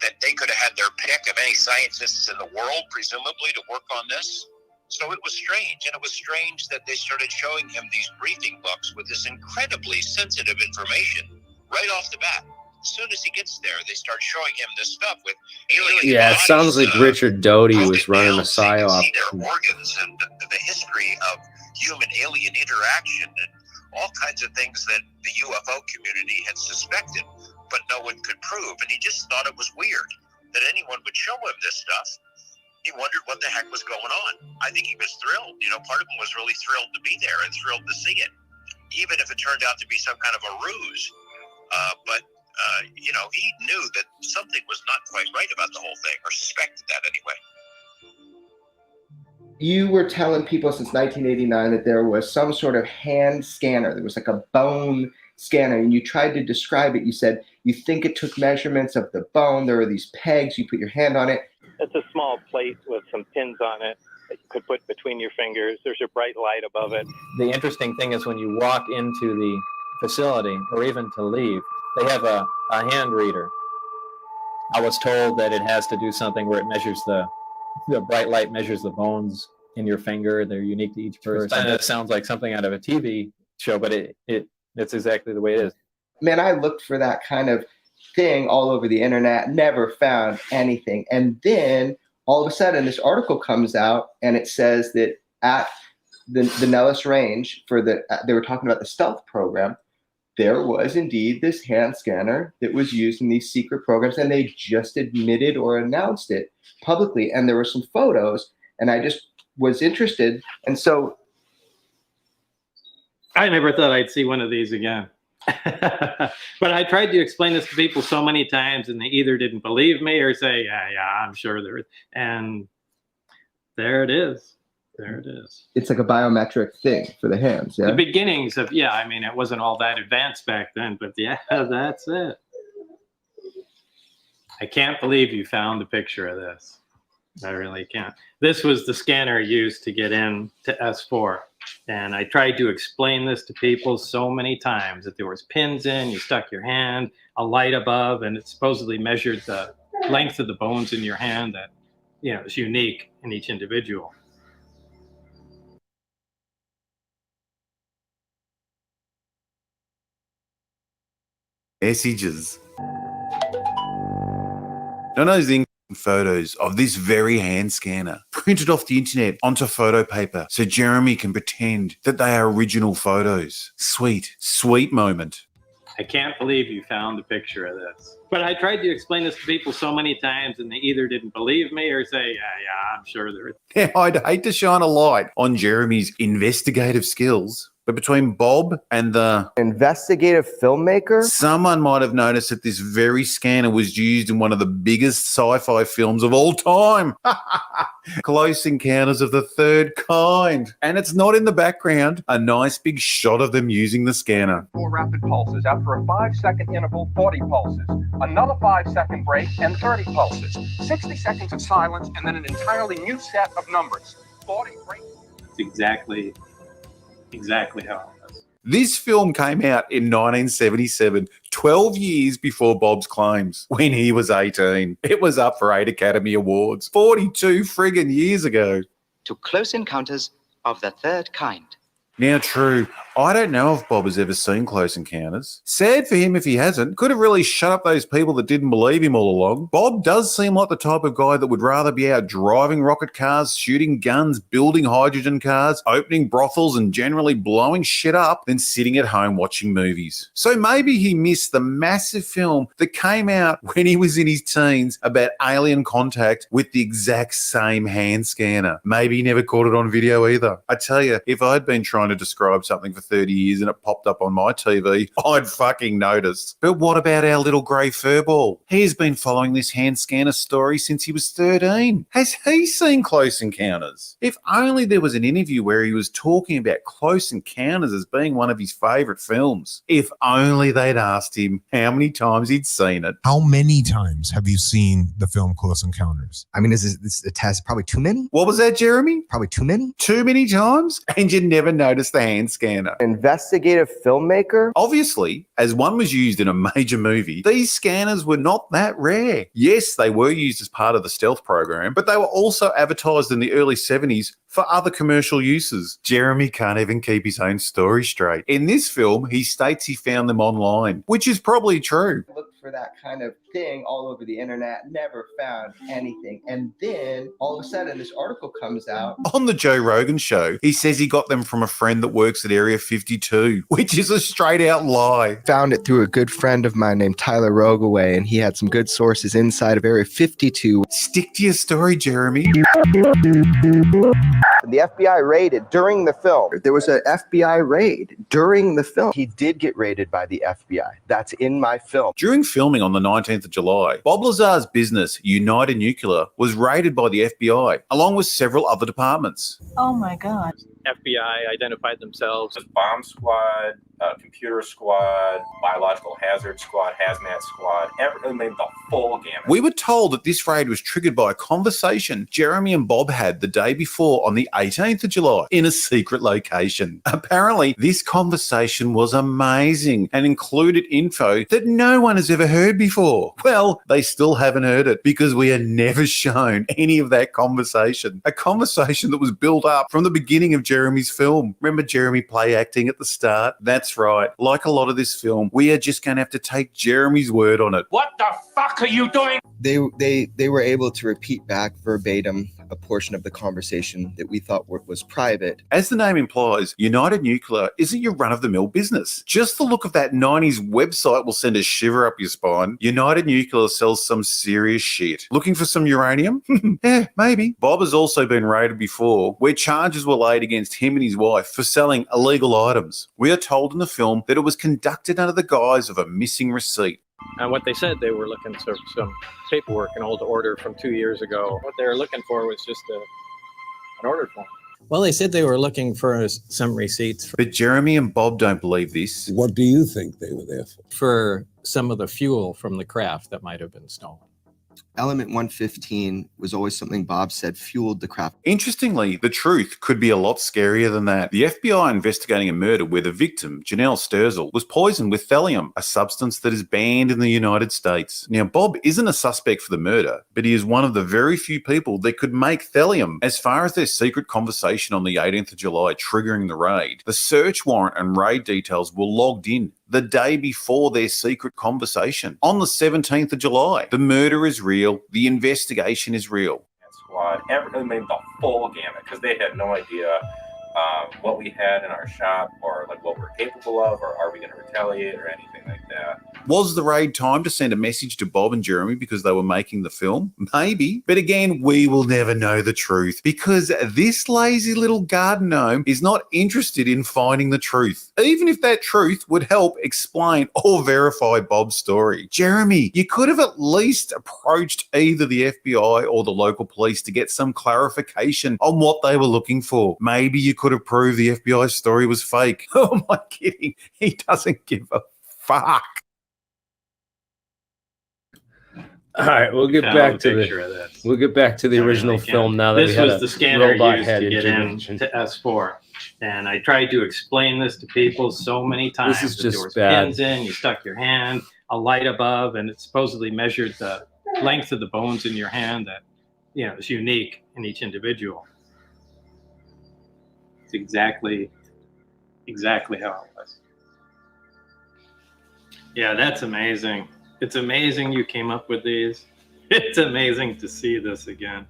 that they could have had their pick of any scientists in the world, presumably, to work on this. So it was strange. And it was strange that they started showing him these briefing books with this incredibly sensitive information right off the bat. As soon as he gets there, they start showing him this stuff with alien Yeah, it bodies, sounds like Richard Doty was running a psyop. see their organs and the history of human-alien interaction and all kinds of things that the UFO community had suspected, but no one could prove. And he just thought it was weird that anyone would show him this stuff. He wondered what the heck was going on. I think he was thrilled. Part of him was really thrilled to be there and thrilled to see it, even if it turned out to be some kind of a ruse. But he knew that something was not quite right about the whole thing, or suspected that anyway. You were telling people since 1989 that there was some sort of hand scanner. There was like a bone scanner, and you tried to describe it. You said you think it took measurements of the bone. There are these pegs. You put your hand on it. It's a small plate with some pins on it that you could put between your fingers. There's a bright light above it. The interesting thing is when you walk into the facility, or even to leave, they have a hand reader. I was told that it has to do something where it measures the bright light measures the bones in your finger. They're unique to each person. And it sounds like something out of a TV show, but it's exactly the way it is. Man, I looked for that kind of thing all over the internet, never found anything. And then all of a sudden this article comes out and it says that at the Nellis range they were talking about the stealth program, there was indeed this hand scanner that was used in these secret programs, and they just admitted or announced it publicly. And there were some photos, and I just was interested. And so I never thought I'd see one of these again. But I tried to explain this to people so many times, and they either didn't believe me or say, yeah, I'm sure there is. And there it is. There it is. It's like a biometric thing for the hands, yeah? The beginnings of, yeah, I mean, it wasn't all that advanced back then, but yeah, that's it. I can't believe you found the picture of this. I really can't. This was the scanner used to get in to S4. And I tried to explain this to people so many times, that there was pins in, you stuck your hand, a light above, and it supposedly measured the length of the bones in your hand that, you know, is unique in each individual. Messages. Not only photos of this very hand scanner printed off the internet onto photo paper so Jeremy can pretend that they are original photos. Sweet, sweet moment. I can't believe you found the picture of this. But I tried to explain this to people so many times, and they either didn't believe me or say, yeah, I'm sure there is. Now, I'd hate to shine a light on Jeremy's investigative skills, but between Bob and the investigative filmmaker, someone might have noticed that this very scanner was used in one of the biggest sci-fi films of all time. Close Encounters of the Third Kind. And it's not in the background. A nice big shot of them using the scanner. 4 rapid pulses. After a 5-second interval, 40 pulses. Another 5-second break and 30 pulses. 60 seconds of silence and then an entirely new set of numbers. 40 breaks. It's exactly how it was. This film came out in 1977, 12 years before Bob's claims, when he was 18. It was up for 8 Academy Awards, 42 friggin' years ago. To Close Encounters of the Third Kind. Now, true, I don't know if Bob has ever seen Close Encounters. Sad for him if he hasn't. Could have really shut up those people that didn't believe him all along. Bob does seem like the type of guy that would rather be out driving rocket cars, shooting guns, building hydrogen cars, opening brothels, and generally blowing shit up than sitting at home watching movies. So maybe he missed the massive film that came out when he was in his teens about alien contact with the exact same hand scanner. Maybe he never caught it on video either. I tell you, if I'd been trying to describe something for 30 years and it popped up on my TV, I'd fucking notice. But what about our little grey furball? He's been following this hand scanner story since he was 13. Has he seen Close Encounters? If only there was an interview where he was talking about Close Encounters as being one of his favourite films. If only they'd asked him how many times he'd seen it. How many times have you seen the film Close Encounters? I mean, is this a test? Probably too many? What was that, Jeremy? Probably too many? Too many times? And you never noticed the hand scanner. Investigative filmmaker? Obviously, as one was used in a major movie, these scanners were not that rare. Yes, they were used as part of the stealth program, but they were also advertised in the early 70s for other commercial uses. Jeremy can't even keep his own story straight. In this film, he states he found them online, which is probably true. Looked for that kind of thing all over the internet, never found anything. And then all of a sudden this article comes out. On the Joe Rogan show, he says he got them from a friend that works at Area 52, which is a straight out lie. Found it through a good friend of mine named Tyler Rogaway, and he had some good sources inside of Area 52. Stick to your story, Jeremy. The FBI raided during the film. There was an FBI raid during the film. He did get raided by the FBI. That's in my film. During filming on the 19th of July, Bob Lazar's business, United Nuclear, was raided by the FBI, along with several other departments. Oh my God. FBI identified themselves as bomb squad, computer squad, biological hazard squad, hazmat squad, everything, the full gamut. We were told that this raid was triggered by a conversation Jeremy and Bob had the day before on the 18th of July in a secret location. Apparently, this conversation was amazing and included info that no one has ever heard before. Well, they still haven't heard it because we are never shown any of that conversation. A conversation that was built up from the beginning of Jeremy's film. Remember Jeremy play acting at the start? That's right. Like a lot of this film, we are just going to have to take Jeremy's word on it. What the fuck are you doing? They were able to repeat back verbatim a portion of the conversation that we thought was private. As the name implies, United Nuclear isn't your run-of-the-mill business. Just the look of that 90s website will send a shiver up your spine. United Nuclear sells some serious shit. Looking for some uranium? Yeah, maybe. Bob has also been raided before, where charges were laid against him and his wife for selling illegal items. We are told in the film that it was conducted under the guise of a missing receipt. And what they said, they were looking for some paperwork, an old order from 2 years ago. What they were looking for was just an order form. Well, they said they were looking for some receipts. But Jeremy and Bob don't believe this. What do you think they were there for? For some of the fuel from the craft that might have been stolen. Element 115 was always something Bob said fueled the craft. Interestingly, the truth could be a lot scarier than that. The FBI investigating a murder where the victim, Janelle Sturzel, was poisoned with thallium, a substance that is banned in the United States. Now, Bob isn't a suspect for the murder, but he is one of the very few people that could make thallium. As far as their secret conversation on the 18th of July triggering the raid, the search warrant and raid details were logged in the day before their secret conversation. On the 17th of July, the murder is real, the investigation is real. Squad, I mean, the full gamut, because they had no idea what we had in our shop or like what we're capable of, or are we going to retaliate or anything like that. Was the raid time to send a message to Bob and Jeremy because they were making the film? Maybe. But again, we will never know the truth because this lazy little garden gnome is not interested in finding the truth, even if that truth would help explain or verify Bob's story. Jeremy, you could have at least approached either the FBI or the local police to get some clarification on what they were looking for. Maybe you could have proved the FBI story was fake. Oh, am I kidding? He doesn't give a fuck. All right, we'll get back to the original film now that this we had was the scanner robot used head to get integration. into S4, and I tried to explain this to people so many times. This is that just there was bad. pins in, you stuck your hand, a light above, and it supposedly measured the length of the bones in your hand that, you know, is unique in each individual. It's exactly how it was. Yeah, that's amazing. It's amazing you came up with these. It's amazing to see this again.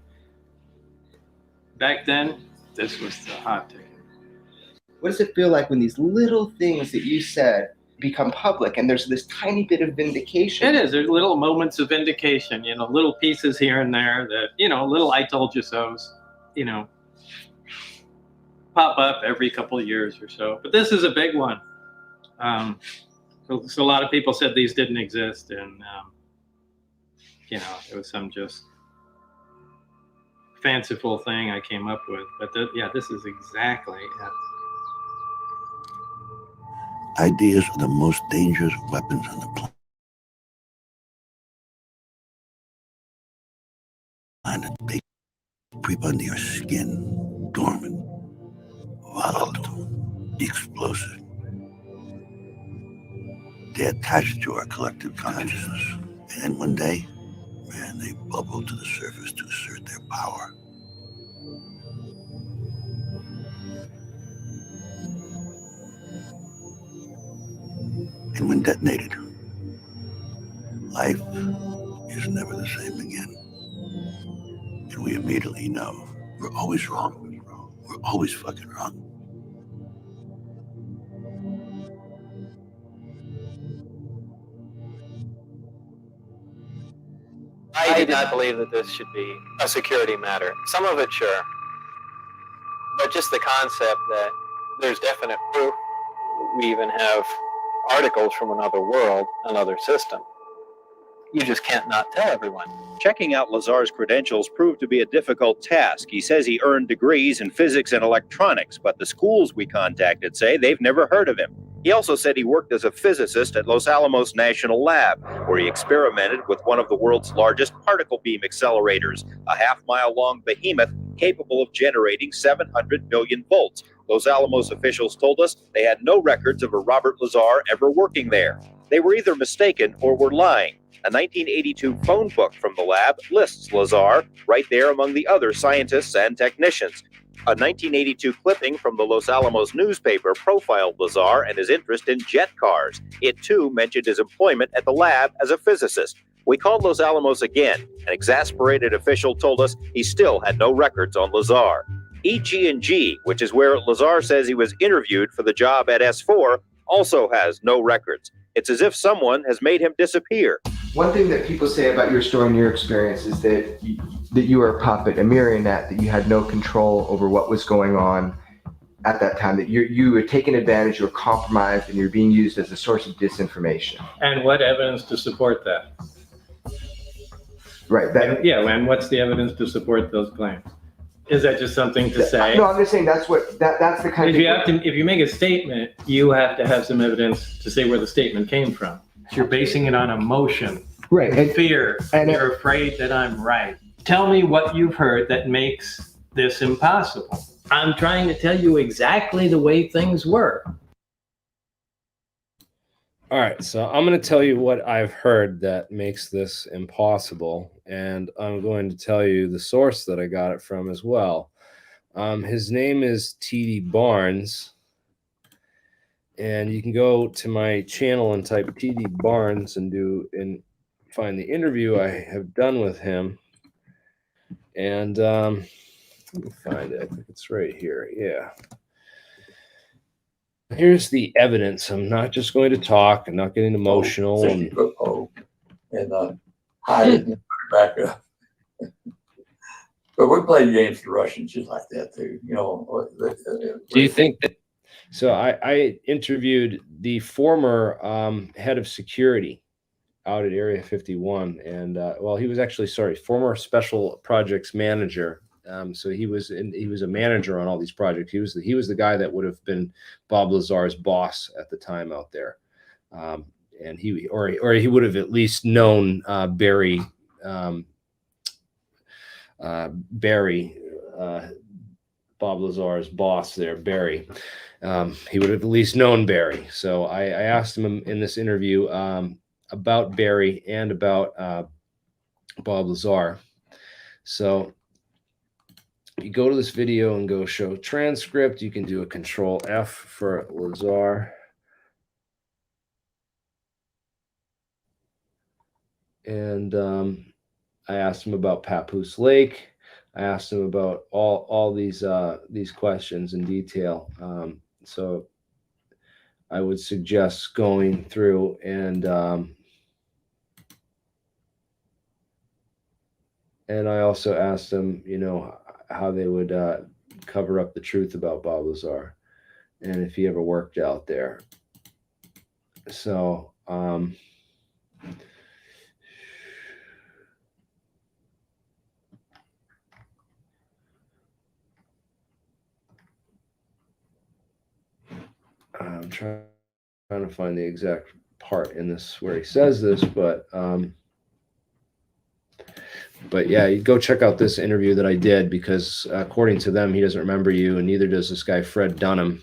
Back then, this was the hot ticket. What does it feel like when these little things that you said become public and there's this tiny bit of vindication? It is. There's little moments of vindication, you know, little pieces here and there that, you know, little I told you so's, you know, pop up every couple of years or so. But this is a big one. So a lot of people said these didn't exist, and you know, it was some just fanciful thing I came up with. But yeah, this is exactly it. Ideas are the most dangerous weapons on the planet. They creep under your skin, dormant, volatile, explosive. They attach to our collective consciousness. And then one day, man, they bubble to the surface to assert their power. And when detonated, life is never the same again. And we immediately know we're always wrong. We're always fucking wrong. I did not believe that this should be a security matter. Some of it, sure. But just the concept that there's definite proof. We even have articles from another world, another system. You just can't not tell everyone. Checking out Lazar's credentials proved to be a difficult task. He says he earned degrees in physics and electronics, but the schools we contacted say they've never heard of him. He also said he worked as a physicist at Los Alamos National Lab, where he experimented with one of the world's largest particle beam accelerators, a half-mile-long behemoth capable of generating 700 million volts. Los Alamos officials told us they had no records of a Robert Lazar ever working there. They were either mistaken or were lying. A 1982 phone book from the lab lists Lazar right there among the other scientists and technicians. A 1982 clipping from the Los Alamos newspaper profiled Lazar and his interest in jet cars. It, too, mentioned his employment at the lab as a physicist. We called Los Alamos again. An exasperated official told us he still had no records on Lazar. EG&G, which is where Lazar says he was interviewed for the job at S4, also has no records. It's as if someone has made him disappear. One thing that people say about your story and your experience is that you were a puppet, a marionette, that you had no control over what was going on at that time, that you were taken advantage, you were compromised, and you're being used as a source of disinformation. And what evidence to support that? Right. And what's the evidence to support those claims? Is that just something to say? No, I'm just saying that's the kind of thing. If you make a statement, you have to have some evidence to say where the statement came from. You're basing it on emotion, right? And fear. And you're afraid that I'm right. Tell me what you've heard that makes this impossible. I'm trying to tell you exactly the way things were. All right, so I'm going to tell you what I've heard that makes this impossible, and I'm going to tell you the source that I got it from as well. His name is T.D. Barnes, and you can go to my channel and type T.D. Barnes and find the interview I have done with him. And let me find it. I think it's right here. Yeah. Here's the evidence. I'm not just going to talk. I'm not getting emotional. And hide it back up. But we played games to Russians just like that too. You know. Do you think that? So I interviewed the former head of security out at Area 51, and well, he was actually former special projects manager. So he was a manager on all these projects. He was the guy that would have been Bob Lazar's boss at the time out there, and he would have at least known Barry, Bob Lazar's boss there, Barry. He would have at least known Barry. So I asked him in this interview about Barry and about Bob Lazar. So you go to this video and go show transcript. You can do a Control F for Lazar. And I asked him about Papoose Lake. I asked him about all these questions in detail. So I would suggest going through and I also asked him, how they would cover up the truth about Bob Lazar and if he ever worked out there. So I'm trying to find the exact part in this where he says this, but yeah, you go check out this interview that I did, because according to them, he doesn't remember you, and neither does this guy Fred Dunham,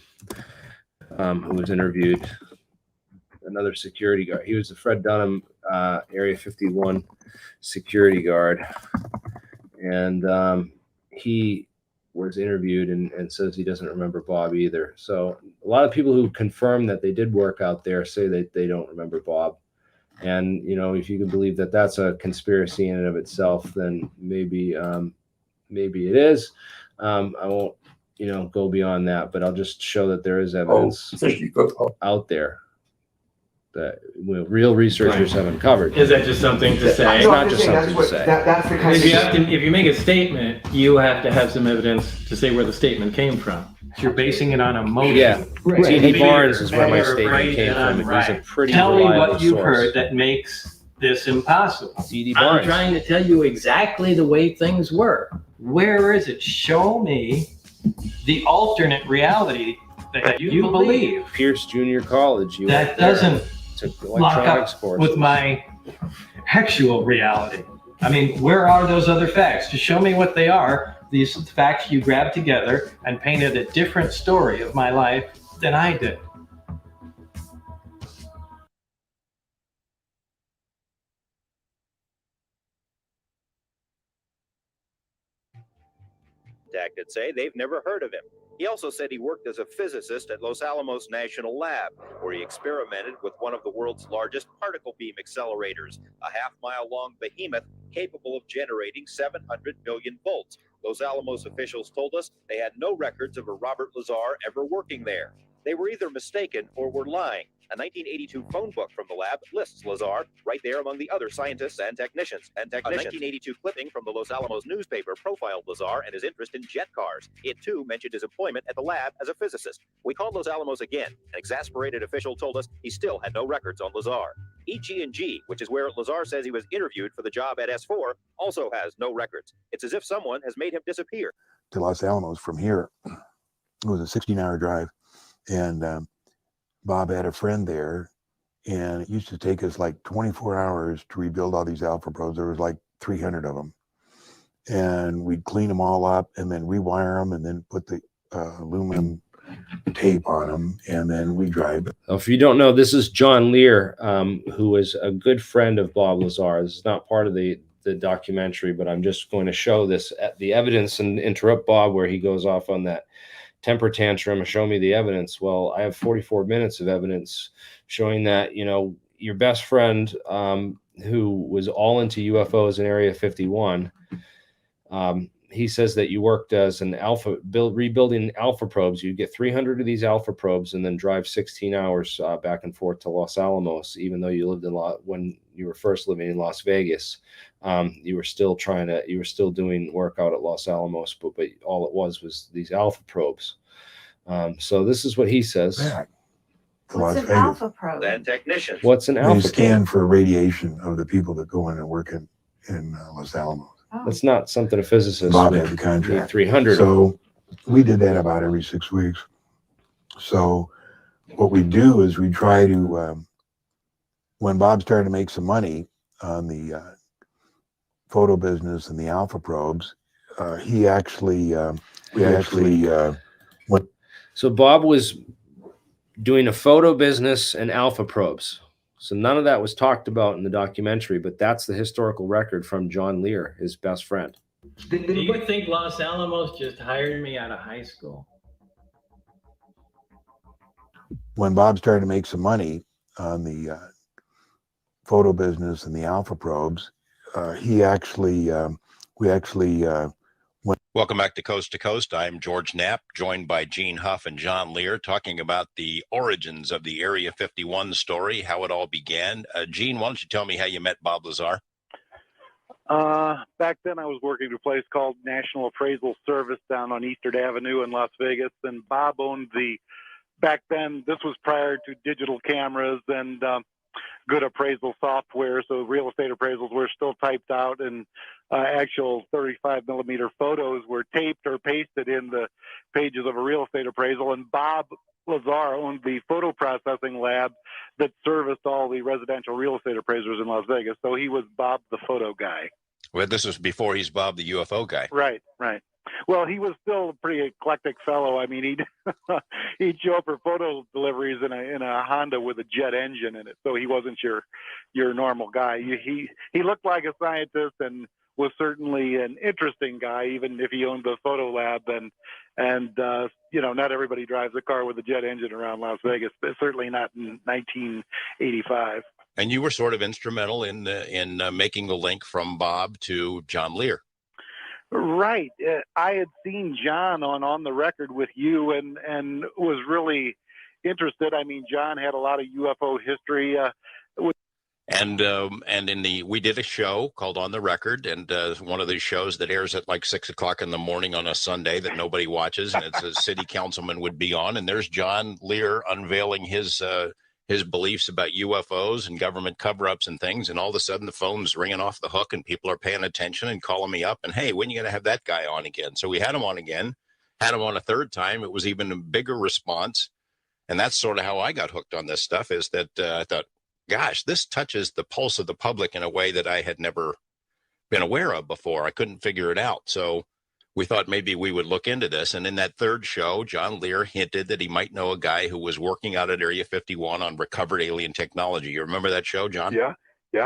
who was interviewed, another security guard. He was the Fred Dunham Area 51 security guard, and he was interviewed and says he doesn't remember Bob either. So a lot of people who confirm that they did work out there say that they don't remember Bob. And, if you can believe that that's a conspiracy in and of itself, then maybe it is. I won't, go beyond that, but I'll just show that there is evidence out there that real researchers have uncovered. Is that just something to say? It's not just something to say. That's the kind If you make a statement, you have to have some evidence to say where the statement came from. You're basing it on emotion. Yeah, right. T.D. Barnes is where my statement came from. He's a pretty Tell me reliable what you've source. heard that makes this impossible. T.D. I'm Barnes. trying to tell you exactly the way things were. Where is it? Show me the alternate reality that you believe. Pierce Junior College. That doesn't took lock electronics up courses. with my actual reality. I mean, where are those other facts? Just show me what they are. These facts you grabbed together and painted a different story of my life than I did. contacted say they've never heard of him. He also said he worked as a physicist at Los Alamos National Lab, where he experimented with one of the world's largest particle beam accelerators, a half-mile-long behemoth capable of generating 700 million volts. Los Alamos officials told us they had no records of a Robert Lazar ever working there. They were either mistaken or were lying. A 1982 phone book from the lab lists Lazar right there among the other scientists and technicians. A 1982 clipping from the Los Alamos newspaper profiled Lazar and his interest in jet cars. It, too, mentioned his employment at the lab as a physicist. We called Los Alamos again. An exasperated official told us he still had no records on Lazar. EG&G, which is where Lazar says he was interviewed for the job at S4, also has no records. It's as if someone has made him disappear. To Los Alamos from here, it was a 16-hour drive. And Bob had a friend there, and it used to take us like 24 hours to rebuild all these alpha probes. There was like 300 of them. And we'd clean them all up and then rewire them and then put the aluminum tape on them, and then we drive. If you don't know, this is John Lear, who is a good friend of Bob Lazar. This is not part of the documentary, but I'm just going to show this the evidence and interrupt Bob where he goes off on that temper tantrum, show me the evidence. Well, I have 44 minutes of evidence showing that, you know, your best friend, who was all into UFOs in Area 51, he says that you worked as an rebuilding alpha probes. You get 300 of these alpha probes and then drive 16 hours back and forth to Los Alamos, even though you lived when you were first living in Las Vegas. You were still doing work out at Los Alamos, but all it was these alpha probes. So this is what he says. What's an alpha probe? And technicians. What's an They alpha scan probe? for radiation of the people that go in and work in Los Alamos. That's not something a physicist Bob would had the contract. need 300 of. So we did that about every 6 weeks. So what we do is we try to, when Bob started to make some money on the photo business and the alpha probes, he actually, went. So Bob was doing a photo business and alpha probes. So none of that was talked about in the documentary, but that's the historical record from John Lear, his best friend. Do you think Los Alamos just hired me out of high school? When Bob started to make some money on the photo business and the alpha probes, he actually, Welcome back to Coast. I'm George Knapp, joined by Gene Huff and John Lear, talking about the origins of the Area 51 story, how it all began. Gene, why don't you tell me how you met Bob Lazar? Back then I was working at a place called National Appraisal Service down on Eastern Avenue in Las Vegas, and Bob owned back then, this was prior to digital cameras and good appraisal software, so real estate appraisals were still typed out, and actual 35 millimeter photos were taped or pasted in the pages of a real estate appraisal. And Bob Lazar owned the photo processing lab that serviced all the residential real estate appraisers in Las Vegas. So he was Bob the photo guy. Well, this was before he's Bob the UFO guy. Right. Well, he was still a pretty eclectic fellow. I mean, he'd show up for photo deliveries in a Honda with a jet engine in it. So he wasn't your normal guy. He looked like a scientist and was certainly an interesting guy, even if he owned the photo lab. And you know, not everybody drives a car with a jet engine around Las Vegas, but certainly not in 1985. And you were sort of instrumental in making the link from Bob to John Lear. Right. I had seen John on the record with you and was really interested. I mean, John had a lot of UFO history. We did a show called On the Record, and one of these shows that airs at like 6 o'clock in the morning on a Sunday that nobody watches, and it's a city councilman would be on, and there's John Lear unveiling his beliefs about UFOs and government cover-ups and things, and all of a sudden the phone's ringing off the hook and people are paying attention and calling me up and, hey, when are you going to have that guy on again? So we had him on again, had him on a third time. It was even a bigger response, and that's sort of how I got hooked on this stuff, is that I thought, gosh, this touches the pulse of the public in a way that I had never been aware of before. I couldn't figure it out. So we thought maybe we would look into this. And in that third show, John Lear hinted that he might know a guy who was working out at Area 51 on recovered alien technology. You remember that show, John? Yeah.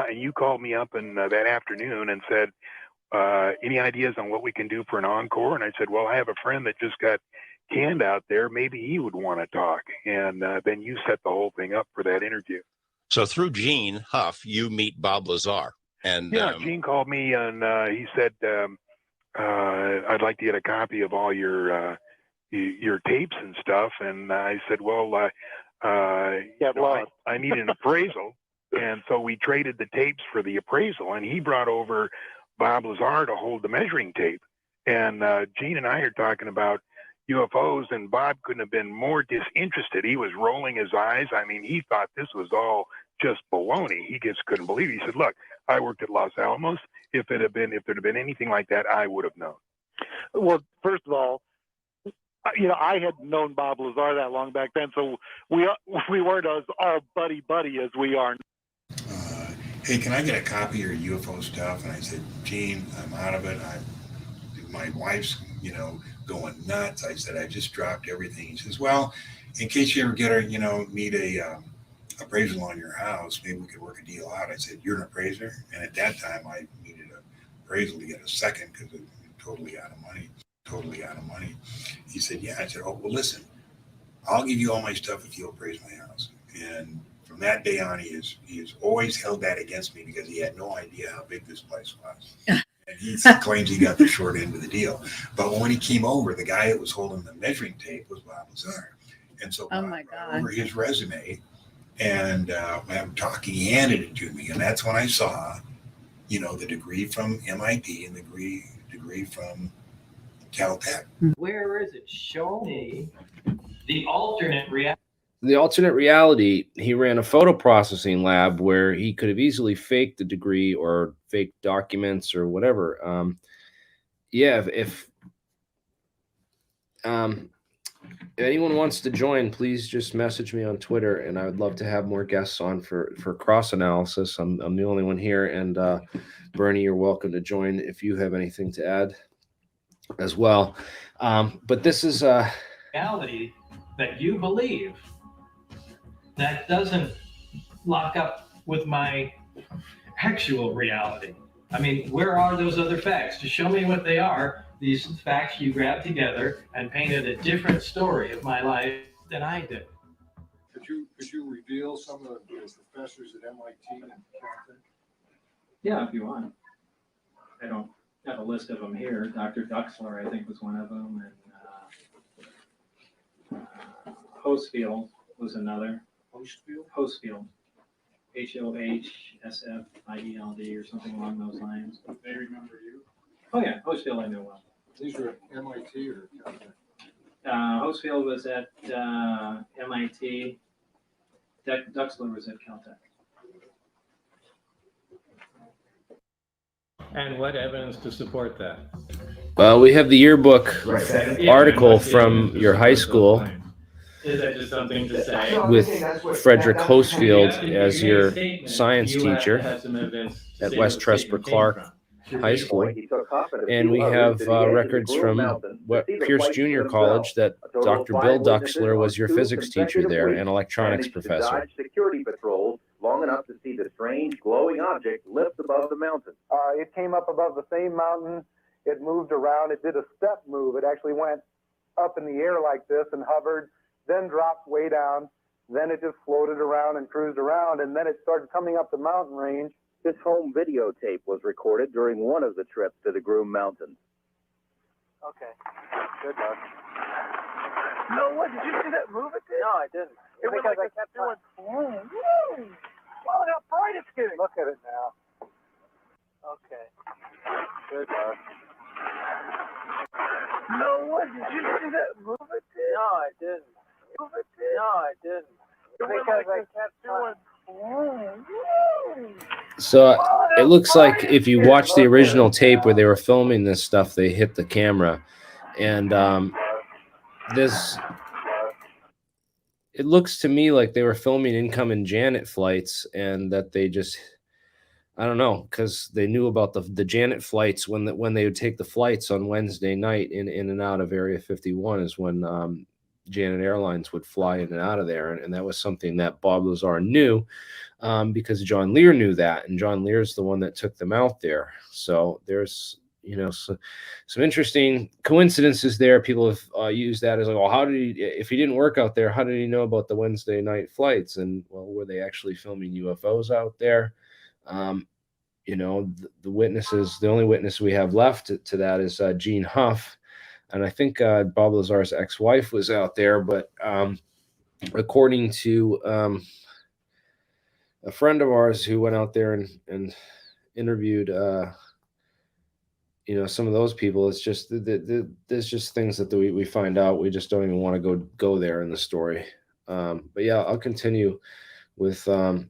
And you called me up that afternoon and said, any ideas on what we can do for an encore? And I said, well, I have a friend that just got canned out there. Maybe he would want to talk. And then you set the whole thing up for that interview. So through Gene Huff, you meet Bob Lazar. And yeah, Gene called me and he said, I'd like to get a copy of all your tapes and stuff. And I said, well, I need an appraisal. And so we traded the tapes for the appraisal, and he brought over Bob Lazar to hold the measuring tape. And Gene and I are talking about UFOs, and Bob couldn't have been more disinterested. He was rolling his eyes. I mean, he thought this was all just baloney. He just couldn't believe it. He said, look, I worked at Los Alamos. If there'd have been anything like that, I would have known. Well, first of all, you know, I had known Bob Lazar that long back then, so we weren't as all buddy as we are. Hey, can I get a copy of your UFO stuff? And I said, Gene, I'm out of it. My wife's, you know, going nuts. I said, I just dropped everything. He says, well, in case you ever need a appraisal on your house, maybe we could work a deal out. I said, you're an appraiser? And at that time, I needed an appraisal to get a second because it was totally out of money. He said, yeah. I said, oh, well, listen, I'll give you all my stuff if you appraise my house. And from that day on, he has always held that against me because he had no idea how big this place was. And he claims he got the short end of the deal. But when he came over, the guy that was holding the measuring tape was Bob Lazar. And so Bob brought over his resume, and I'm talking, he handed it to me. And that's when I saw, you know, the degree from MIT and the degree from Caltech. Where is it? Show me the alternate reality. The alternate reality, he ran a photo processing lab where he could have easily faked the degree or faked documents or whatever. If anyone wants to join, please just message me on Twitter, and I would love to have more guests on for cross analysis. I'm the only one here, and Bernie, you're welcome to join if you have anything to add as well. But this is reality that you believe that doesn't lock up with my actual reality. I mean, where are those other facts? Just show me what they are. These facts you grabbed together and painted a different story of my life than I did. Could you reveal some of the professors at MIT and Caltech? Yeah, if you want. I don't have a list of them here. Dr. Duxler, I think, was one of them, and Hochsfield was another. Hochsfield. Hochsfield or something along those lines. They remember you? Oh yeah, Hochsfield I know well. These were at MIT or Caltech? Hochsfield was at MIT. Duxler was at Caltech. And what evidence to support that? Well, we have the yearbook article from your high school. Is that just something to say? With Frederick Hochsfield as your science teacher at West Tresper Clark High School. And we have records from Pierce Junior College that Dr. Bill Duxler was your physics teacher there and electronics professor. Security patrols long enough to see the strange glowing object lift above the mountain. It came up above the same mountain. It moved around. It did a step move. It actually went up in the air like this and hovered, then dropped way down. Then it just floated around and cruised around, and then it started coming up the mountain range. This home videotape was recorded during one of the trips to the Groom Mountains. Okay. Good luck. No, what? Did you see that move it did? No, I didn't. It was like I kept doing, wow, how bright it's getting. Look at it now. Okay. Good luck. No, what? Did you see that move it did? No, I didn't. Move it did? No, I didn't. Because I kept doing, So it looks like if you watch the original tape where they were filming this stuff, they hit the camera. And it looks to me like they were filming incoming Janet flights, and that they just, I don't know, because they knew about the Janet flights when they would take the flights on Wednesday night in and out of Area 51 is when Janet Airlines would fly in and out of there. And that was something that Bob Lazar knew because John Lear knew that. And John Lear is the one that took them out there. So there's some interesting coincidences there. People have used that as like, well, how did he, if he didn't work out there, how did he know about the Wednesday night flights? And well, were they actually filming UFOs out there? The witnesses, the only witness we have left to that is Gene Huff. And I think Bob Lazar's ex-wife was out there, but according to a friend of ours who went out there and interviewed some of those people, it's just there's just things that we find out. We just don't even want to go there in the story. But yeah, I'll continue with the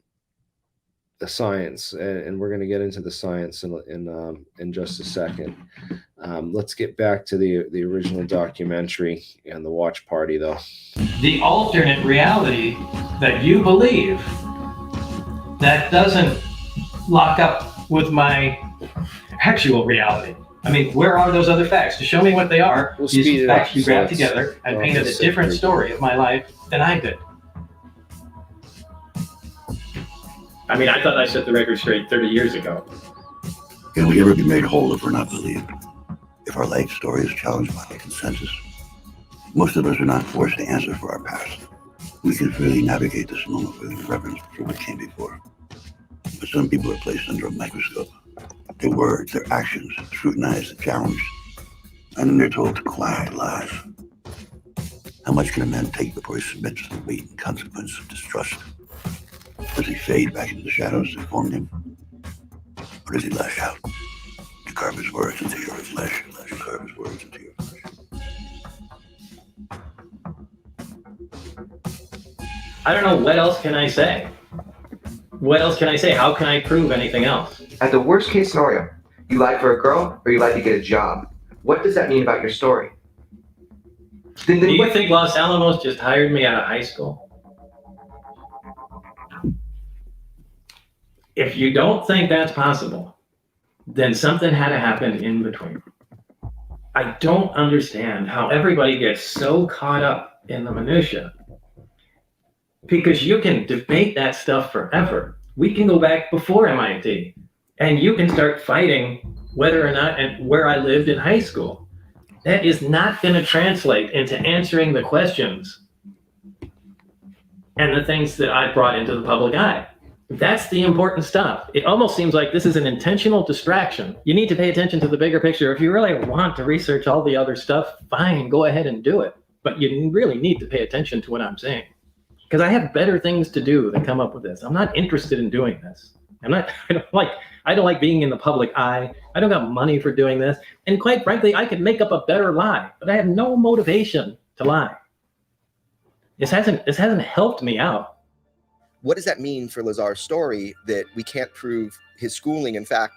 science, and we're going to get into the science in just a second. Let's get back to the original documentary and the watch party, though. The alternate reality that you believe that doesn't lock up with my actual reality. I mean, where are those other facts? To show me what they are, these facts you grabbed together and painted a different story of my life than I did. I mean, I thought I set the record straight 30 years ago. Can we ever be made whole if we're not believed? If our life story is challenged by the consensus? Most of us are not forced to answer for our past. We can freely navigate this moment with reverence for what came before. But some people are placed under a microscope. Their words, their actions, scrutinized and challenged. And then they're told to quiet lies. How much can a man take before he submits to the weight and consequence of distrust? Does he fade back into the shadows that formed him? Or does he lash out to carve his words into your flesh, carve his words into your flesh? I don't know, what else can I say? What else can I say? How can I prove anything else? At the worst case scenario, you lied for a girl or you lied to get a job. What does that mean about your story? Do you think Los Alamos just hired me out of high school? If you don't think that's possible, then something had to happen in between. I don't understand how everybody gets so caught up in the minutia, because you can debate that stuff forever. We can go back before MIT and you can start fighting whether or not and where I lived in high school. That is not going to translate into answering the questions and the things that I brought into the public eye. That's the important stuff. It almost seems like this is an intentional distraction. You need to pay attention to the bigger picture. If you really want to research all the other stuff, fine, go ahead and do it. But you really need to pay attention to what I'm saying, because I have better things to do than come up with this. I'm not interested in doing this. I don't like being in the public eye. I don't got money for doing this. And quite frankly, I could make up a better lie, but I have no motivation to lie. This hasn't helped me out. What does that mean for Lazar's story that we can't prove his schooling? In fact,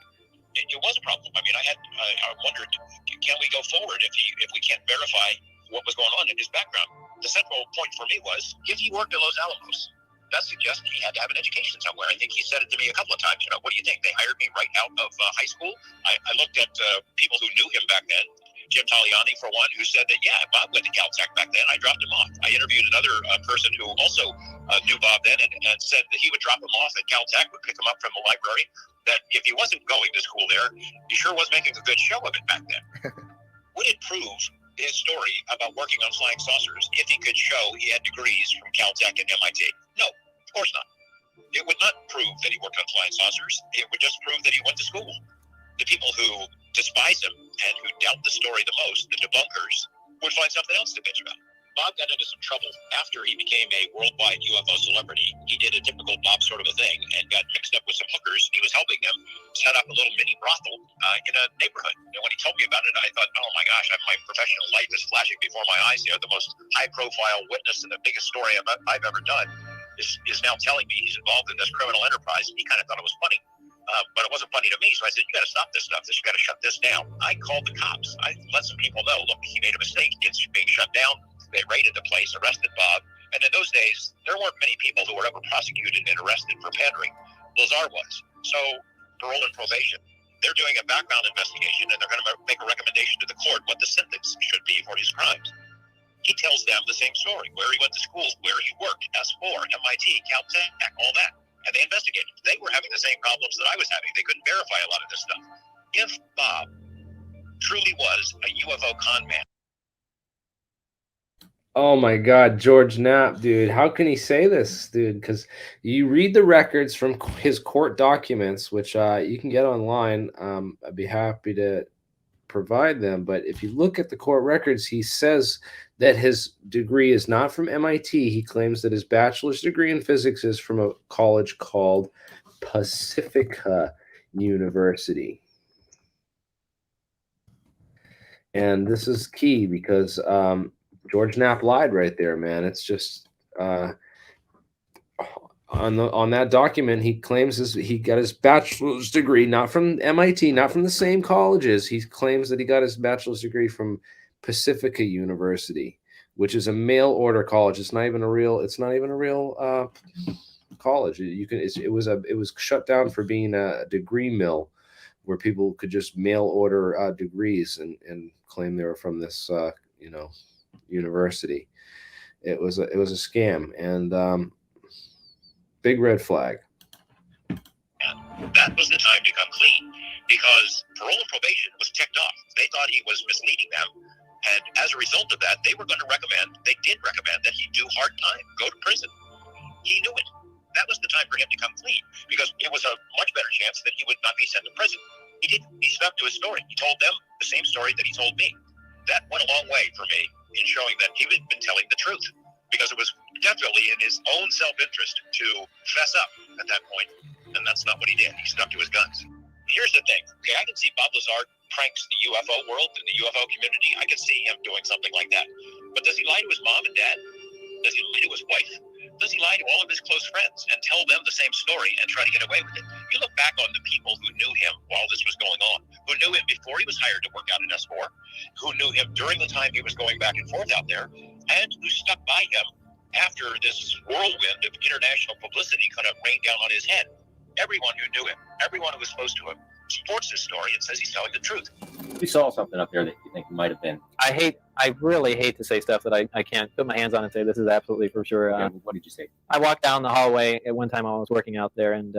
it was a problem. I mean, I wondered, can we go forward if we can't verify what was going on in his background? The central point for me was, if he worked at Los Alamos, that suggests he had to have an education somewhere. I think he said it to me a couple of times. What do you think? They hired me right out of high school? I looked at people who knew him back then. Jim Taliani, for one, who said that, yeah, Bob went to Caltech back then. I dropped him off. I interviewed another person who also knew Bob then and said that he would drop him off at Caltech, would pick him up from the library, that if he wasn't going to school there, he sure was making a good show of it back then. Would it prove his story about working on flying saucers if he could show he had degrees from Caltech and MIT? No, of course not. It would not prove that he worked on flying saucers. It would just prove that he went to school. The people who despise him and who doubt the story the most, the debunkers, would find something else to bitch about. Bob got into some trouble after he became a worldwide UFO celebrity. He did a typical Bob sort of a thing and got mixed up with some hookers. He was helping them set up a little mini brothel in a neighborhood. And when he told me about it, I thought, oh my gosh, my professional life is flashing before my eyes here. The most high-profile witness in the biggest story I've ever done is now telling me he's involved in this criminal enterprise. He kind of thought it was funny. But it wasn't funny to me, so I said, you got to stop this stuff. You got to shut this down. I called the cops. I let some people know, look, he made a mistake. It's being shut down. They raided the place, arrested Bob. And in those days, there weren't many people who were ever prosecuted and arrested for pandering. Lazar was. So parole and probation, they're doing a background investigation, and they're going to make a recommendation to the court what the sentence should be for his crimes. He tells them the same story, where he went to school, where he worked, S4, MIT, Caltech, all that. And they investigated. They were having the same problems that I was having. They couldn't verify a lot of this stuff. If Bob truly was a UFO con man. Oh my God, George Knapp, dude. How can he say this, dude? Because you read the records from his court documents, which you can get online. I'd be happy to provide them. But if you look at the court records, he says that his degree is not from MIT. He claims that his bachelor's degree in physics is from a college called Pacifica University. And this is key because George Knapp lied right there, man. It's just on that document, he claims he got his bachelor's degree not from MIT, not from the same colleges. He claims that he got his bachelor's degree from Pacifica University, which is a mail order college. It's not even a real college. It was shut down for being a degree mill where people could just mail order degrees and claim they were from this university. It was a scam and big red flag. And that was the time to come clean because parole and probation was ticked off. They thought he was misleading them. And as a result of that, they did recommend that he do hard time, go to prison. He knew it. That was the time for him to come clean because it was a much better chance that he would not be sent to prison. He didn't. He stuck to his story. He told them the same story that he told me. That went a long way for me in showing that he had been telling the truth because it was definitely in his own self-interest to fess up at that point, and that's not what he did. He stuck to his guns. Here's the thing. Okay, I can see Bob Lazar pranks the UFO world and the UFO community. I can see him doing something like that. But does he lie to his mom and dad? Does he lie to his wife? Does he lie to all of his close friends and tell them the same story and try to get away with it? You look back on the people who knew him while this was going on, who knew him before he was hired to work out at S4, who knew him during the time he was going back and forth out there, and who stuck by him after this whirlwind of international publicity kind of rained down on his head. Everyone who knew him, everyone who was close to him, supports his story and says he's telling the truth. You saw something up there that you think might have been. I really hate to say stuff that I can't put my hands on and say this is absolutely for sure. What did you say? I walked down the hallway at one time I was working out there, and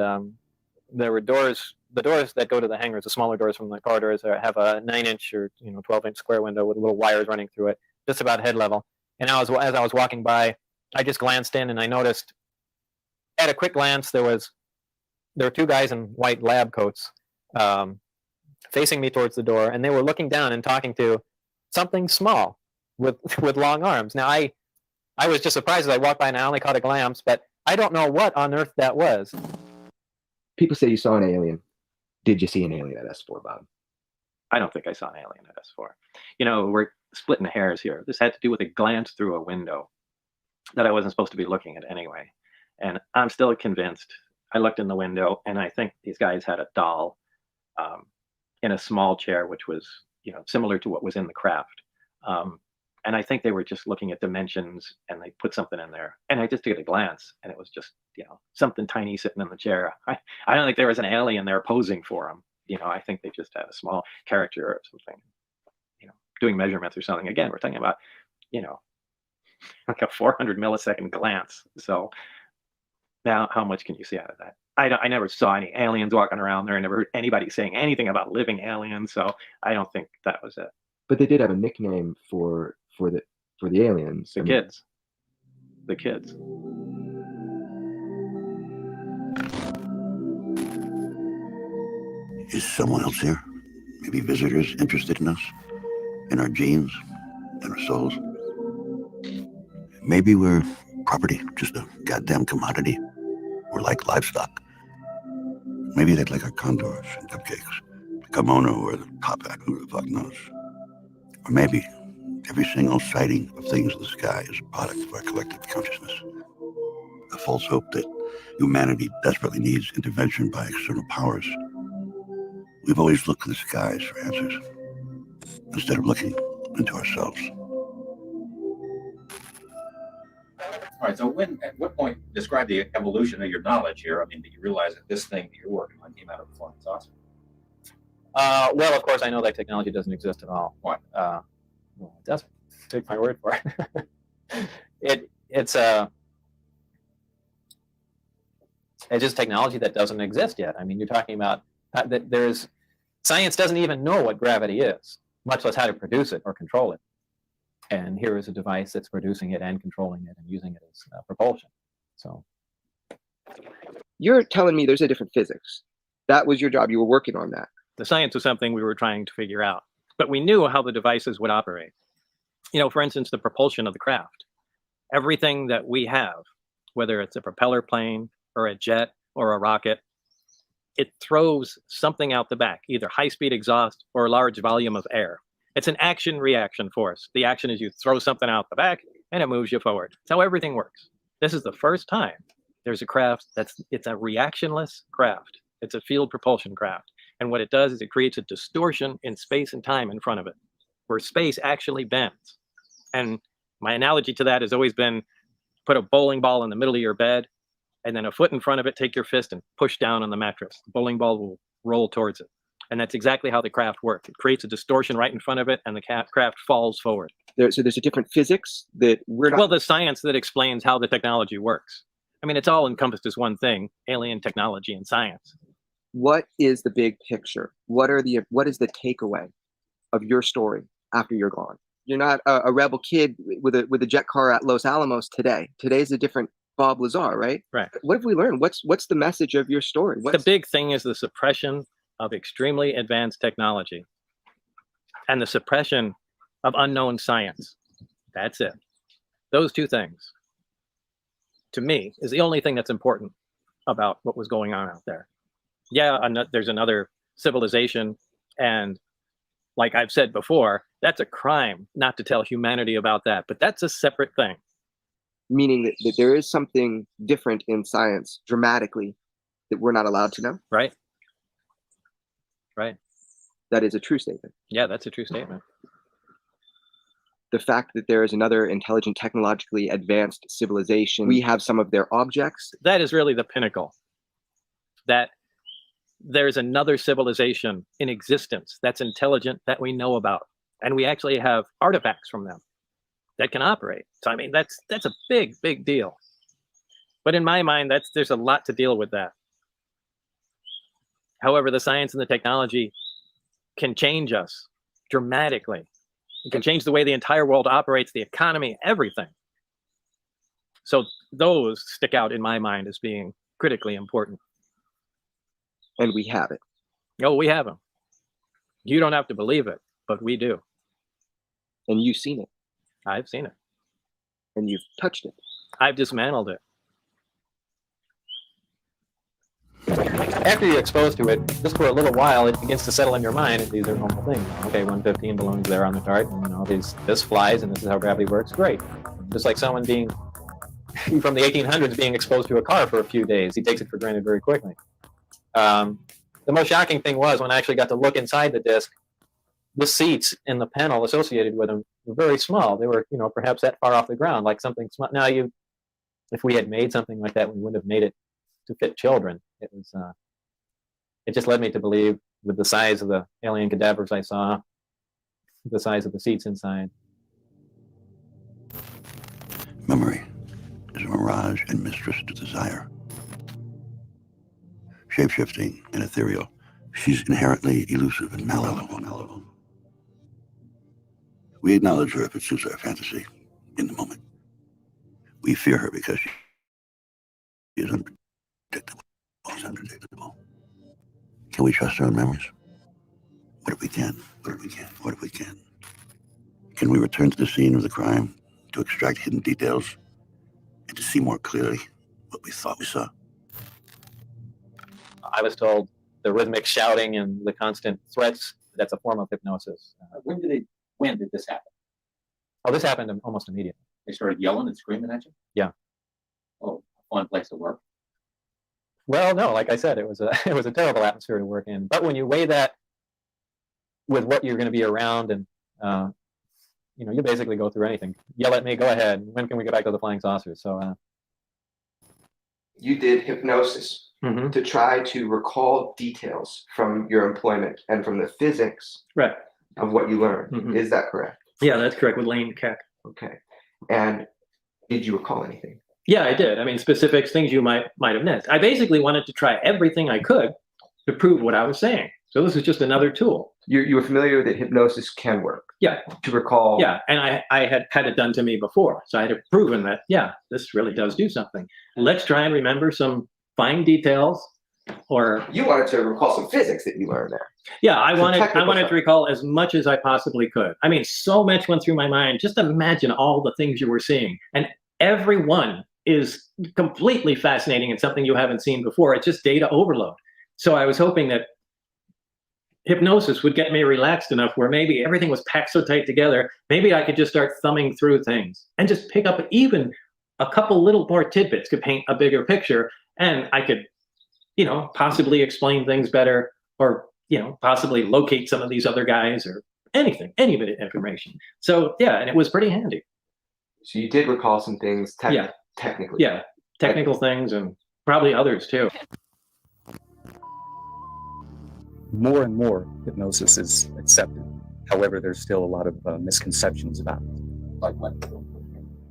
there were doors. The doors that go to the hangars, the smaller doors from the corridors, have a 9-inch or 12-inch square window with little wires running through it, just about head level. And as I was walking by, I just glanced in and I noticed, at a quick glance, there were two guys in white lab coats facing me towards the door, and they were looking down and talking to something small with long arms. Now I was just surprised as I walked by and I only caught a glance, but I don't know what on earth that was. People say you saw an alien. Did you see an alien at S4, Bob? I don't think I saw an alien at S4. We're splitting hairs here. This had to do with a glance through a window that I wasn't supposed to be looking at anyway. And I'm still convinced. I looked in the window and I think these guys had a doll in a small chair, which was, similar to what was in the craft. And I think they were just looking at dimensions and they put something in there. And I just took a glance and it was just, something tiny sitting in the chair. I don't think there was an alien there posing for them. I think they just had a small character or something, doing measurements or something. Again, we're talking about, like a 400 millisecond glance. So now how much can you see out of that? I never saw any aliens walking around there. I never heard anybody saying anything about living aliens. So I don't think that was it. But they did have a nickname for the aliens. The kids. The kids. Is someone else here? Maybe visitors interested in us, in our genes, in our souls? Maybe we're property, just a goddamn commodity. We're like livestock. Maybe they'd like our condors and cupcakes, the kimono or the top hat, who the fuck knows? Or maybe every single sighting of things in the sky is a product of our collective consciousness. A false hope that humanity desperately needs intervention by external powers. We've always looked to the skies for answers, instead of looking into ourselves. All right, so at what point, describe the evolution of your knowledge here? I mean, did you realize that this thing that you're working on came out of a flying saucer? Well, of course, I know that technology doesn't exist at all. What? Well, it doesn't. Take my word for it. It's just technology that doesn't exist yet. I mean, you're talking about that science doesn't even know what gravity is. much less how to produce it or control it. And here is a device that's producing it and controlling it and using it as propulsion. So you're telling me there's a different physics. That was your job. You were working on that. the science was something we were trying to figure out, but we knew how the devices would operate. You know, for instance, the propulsion of the craft. Everything that we have, whether it's a propeller plane or a jet or a rocket, it throws something out the back, either high-speed exhaust or a large volume of air. It's an action-reaction force. The action is you throw something out the back and it moves you forward. That's how everything works. This is the first time there's a craft it's a reactionless craft. It's a field propulsion craft. And what it does is it creates a distortion in space and time in front of it, where space actually bends. And my analogy to that has always been, put a bowling ball in the middle of your bed, and then a foot in front of it, take your fist and push down on the mattress. The bowling ball will roll towards it. And that's exactly how the craft works. It creates a distortion right in front of it, and the craft falls forward. So there's a different physics that we're not... Well, the science that explains how the technology works. I mean, it's all encompassed as one thing, alien technology and science. What is the big picture? What is the takeaway of your story after you're gone? You're not a rebel kid with a jet car at Los Alamos today. Today's a different Bob Lazar, right? Right. What have we learned? What's the message of your story? The big thing is the suppression of extremely advanced technology and the suppression of unknown science. That's it. Those two things, to me, is the only thing that's important about what was going on out there. Yeah, there's another civilization, and like I've said before, that's a crime not to tell humanity about that, but that's a separate thing. Meaning that there is something different in science dramatically that we're not allowed to know? Right. Right. That is a true statement. Yeah, that's a true statement. The fact that there is another intelligent, technologically advanced civilization, we have some of their objects. That is really the pinnacle. That there's another civilization in existence that's intelligent that we know about. And we actually have artifacts from them that can operate. So, I mean, that's a big, big deal. But in my mind, there's a lot to deal with that. However, the science and the technology can change us dramatically. It can change the way the entire world operates, the economy, everything. So those stick out in my mind as being critically important. And we have it. Oh, we have them. You don't have to believe it, but we do. And you've seen it. I've seen it. And you've touched it. I've dismantled it. After you're exposed to it, just for a little while, it begins to settle in your mind that these are normal things. Okay, 115 belongs there on the chart, and you know, this flies, and this is how gravity works. Great. Just like someone being from the 1800s being exposed to a car for a few days, he takes it for granted very quickly. The most shocking thing was when I actually got to look inside the disk, the seats in the panel associated with them were very small. They were, you know, perhaps that far off the ground, like something small. Now, if we had made something like that, we wouldn't have made it to fit children. It was, it just led me to believe, with the size of the alien cadavers I saw, the size of the seats inside. Memory is a mirage and mistress to desire. Shape-shifting and ethereal, she's inherently elusive and malleable. We acknowledge her if it suits our fantasy in the moment. We fear her because she is unpredictable. She's unpredictable. Can we trust our own memories? What if we can? What if we can? What if we can? Can we return to the scene of the crime to extract hidden details and to see more clearly what we thought we saw? I was told the rhythmic shouting and the constant threats, that's a form of hypnosis. When did this happen? Oh, this happened almost immediately. They started yelling and screaming at you? Yeah. Oh, a fun place to work. Well, no, like I said, it was a terrible atmosphere to work in. But when you weigh that with what you're going to be around, and you know, you basically go through anything. Yell at me, go ahead. When can we get back to the flying saucers? So you did hypnosis to try to recall details from your employment and from the physics of what you learned. Is that correct? Yeah, that's correct, with Lane Keck. Okay. And did you recall anything? Yeah, I did. I mean, specifics, things you might have missed. I basically wanted to try everything I could to prove what I was saying. So this is just another tool. You were familiar that hypnosis can work. Yeah. To recall. Yeah, and I had it done to me before, so I had proven that, yeah, this really does do something. Let's try and remember some fine details. Or you wanted to recall some physics that you learned there. Yeah, I wanted to recall as much as I possibly could. I mean, so much went through my mind. Just imagine all the things you were seeing, and every one is completely fascinating and something you haven't seen before. It's just data overload. So I was hoping that hypnosis would get me relaxed enough where maybe everything was packed so tight together, maybe I could just start thumbing through things and just pick up even a couple little more tidbits, could paint a bigger picture, and I could, possibly explain things better, or, possibly locate some of these other guys, or anything, any bit of information. So yeah, and it was pretty handy. So you did recall some things technically. Yeah, technical things, and probably others too. More and more hypnosis is accepted. However, there's still a lot of misconceptions about it. Like what?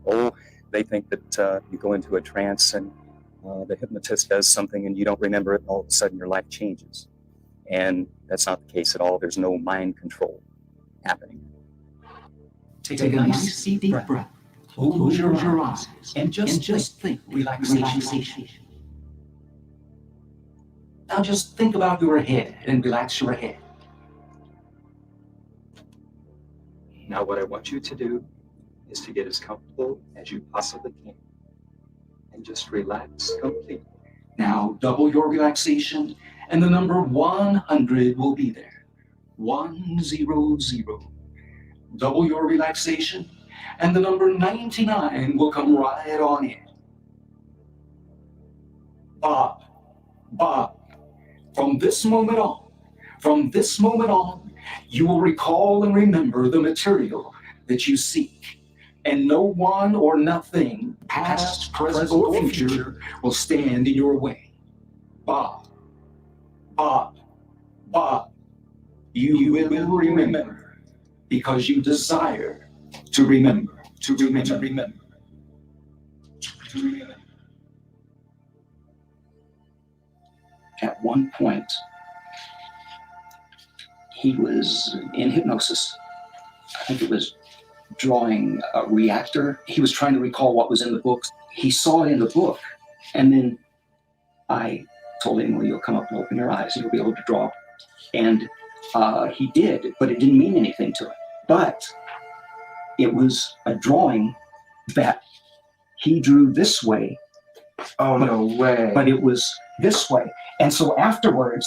Oh, they think that you go into a trance and the hypnotist does something and you don't remember it, and all of a sudden your life changes. And that's not the case at all. There's no mind control happening. Take a nice deep breath. Close your eyes and just think relaxation. Now just think about your head and relax your head. Now what I want you to do is to get as comfortable as you possibly can. And just relax completely. Now double your relaxation and the number 100 will be there. 100. Double your relaxation and the number 99 will come right on in. Bob, from this moment on, you will recall and remember the material that you seek, and no one or nothing, past, present, or future, will stand in your way. Bob, you will remember, because you desire to remember. At one point, he was in hypnosis. I think it was drawing a reactor. He was trying to recall what was in the books. He saw it in the book, and then I told him, well, you'll come up and open your eyes and you'll be able to draw. And he did, but it didn't mean anything to him. But it was a drawing that he drew this way. Oh, no way. But it was this way. And so afterwards,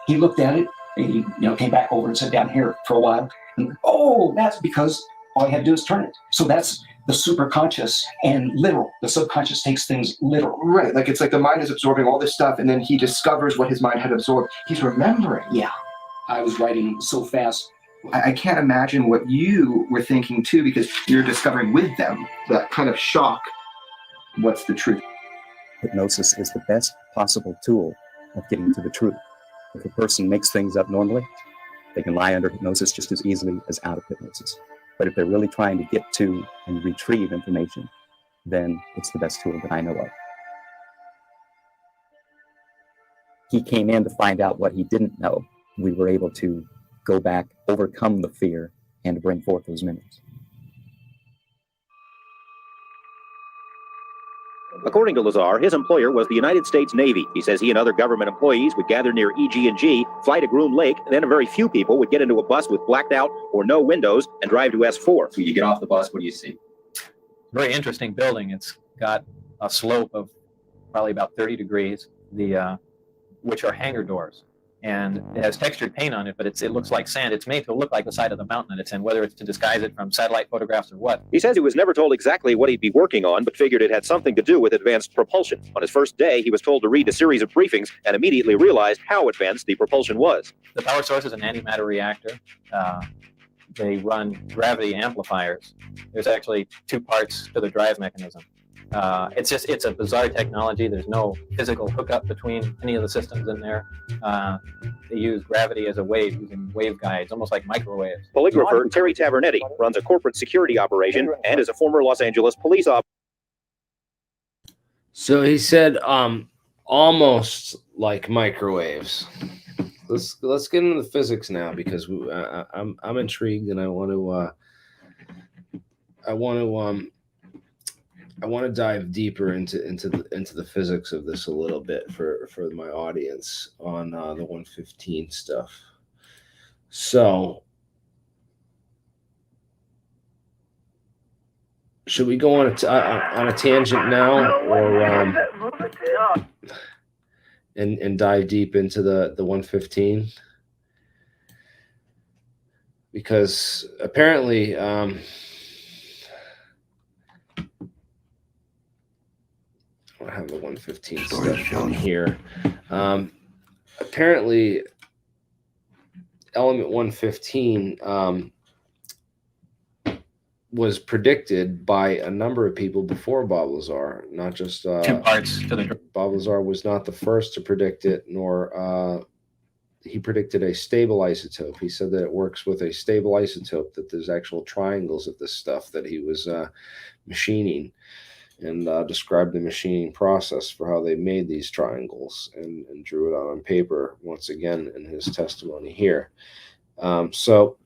he looked at it, and he came back over and sat down here for a while. And, oh, that's because all you had to do is turn it. So that's the superconscious and literal. The subconscious takes things literal. Right, like it's like the mind is absorbing all this stuff, and then he discovers what his mind had absorbed. He's remembering. Yeah, I was writing so fast. I can't imagine what you were thinking too, because you're discovering with them that kind of shock. What's the truth? Hypnosis is the best possible tool of getting to the truth. If a person makes things up normally, they can lie under hypnosis just as easily as out of hypnosis. But if they're really trying to get to and retrieve information, then it's the best tool that I know of. He came in to find out what he didn't know. We were able to go back, overcome the fear, and bring forth those memories. According to Lazar, his employer was the United States Navy. He says he and other government employees would gather near EG&G, fly to Groom Lake, and then a very few people would get into a bus with blacked out or no windows and drive to S4. So you get off the bus, what do you see? Very interesting building. It's got a slope of probably about 30 degrees, which are hangar doors. And it has textured paint on it, but it looks like sand. It's made to look like the side of the mountain that it's in, whether it's to disguise it from satellite photographs or what. He says he was never told exactly what he'd be working on, but figured it had something to do with advanced propulsion. On his first day, he was told to read a series of briefings and immediately realized how advanced the propulsion was. The power source is an antimatter reactor. They run gravity amplifiers. There's actually two parts to the drive mechanism. It's a bizarre technology. There's no physical hookup between any of the systems in there. They use gravity as a wave, using waveguides, almost like microwaves. Polygrapher Terry Tavernetti runs a corporate security operation and is a former Los Angeles police officer. So he said, almost like microwaves. Let's get into the physics now, because I'm intrigued, and I want to dive deeper into the physics of this a little bit for my audience on the 115 stuff. So, should we go on a tangent now, or and dive deep into the 115? Because apparently, I have the 115 stuff on here. Apparently, element 115 was predicted by a number of people before Bob Lazar, not just Two parts to the Bob Lazar was not the first to predict it, nor he predicted a stable isotope. He said that it works with a stable isotope, that there's actual triangles of this stuff that he was machining, and described the machining process for how they made these triangles, and drew it out on paper once again in his testimony here. So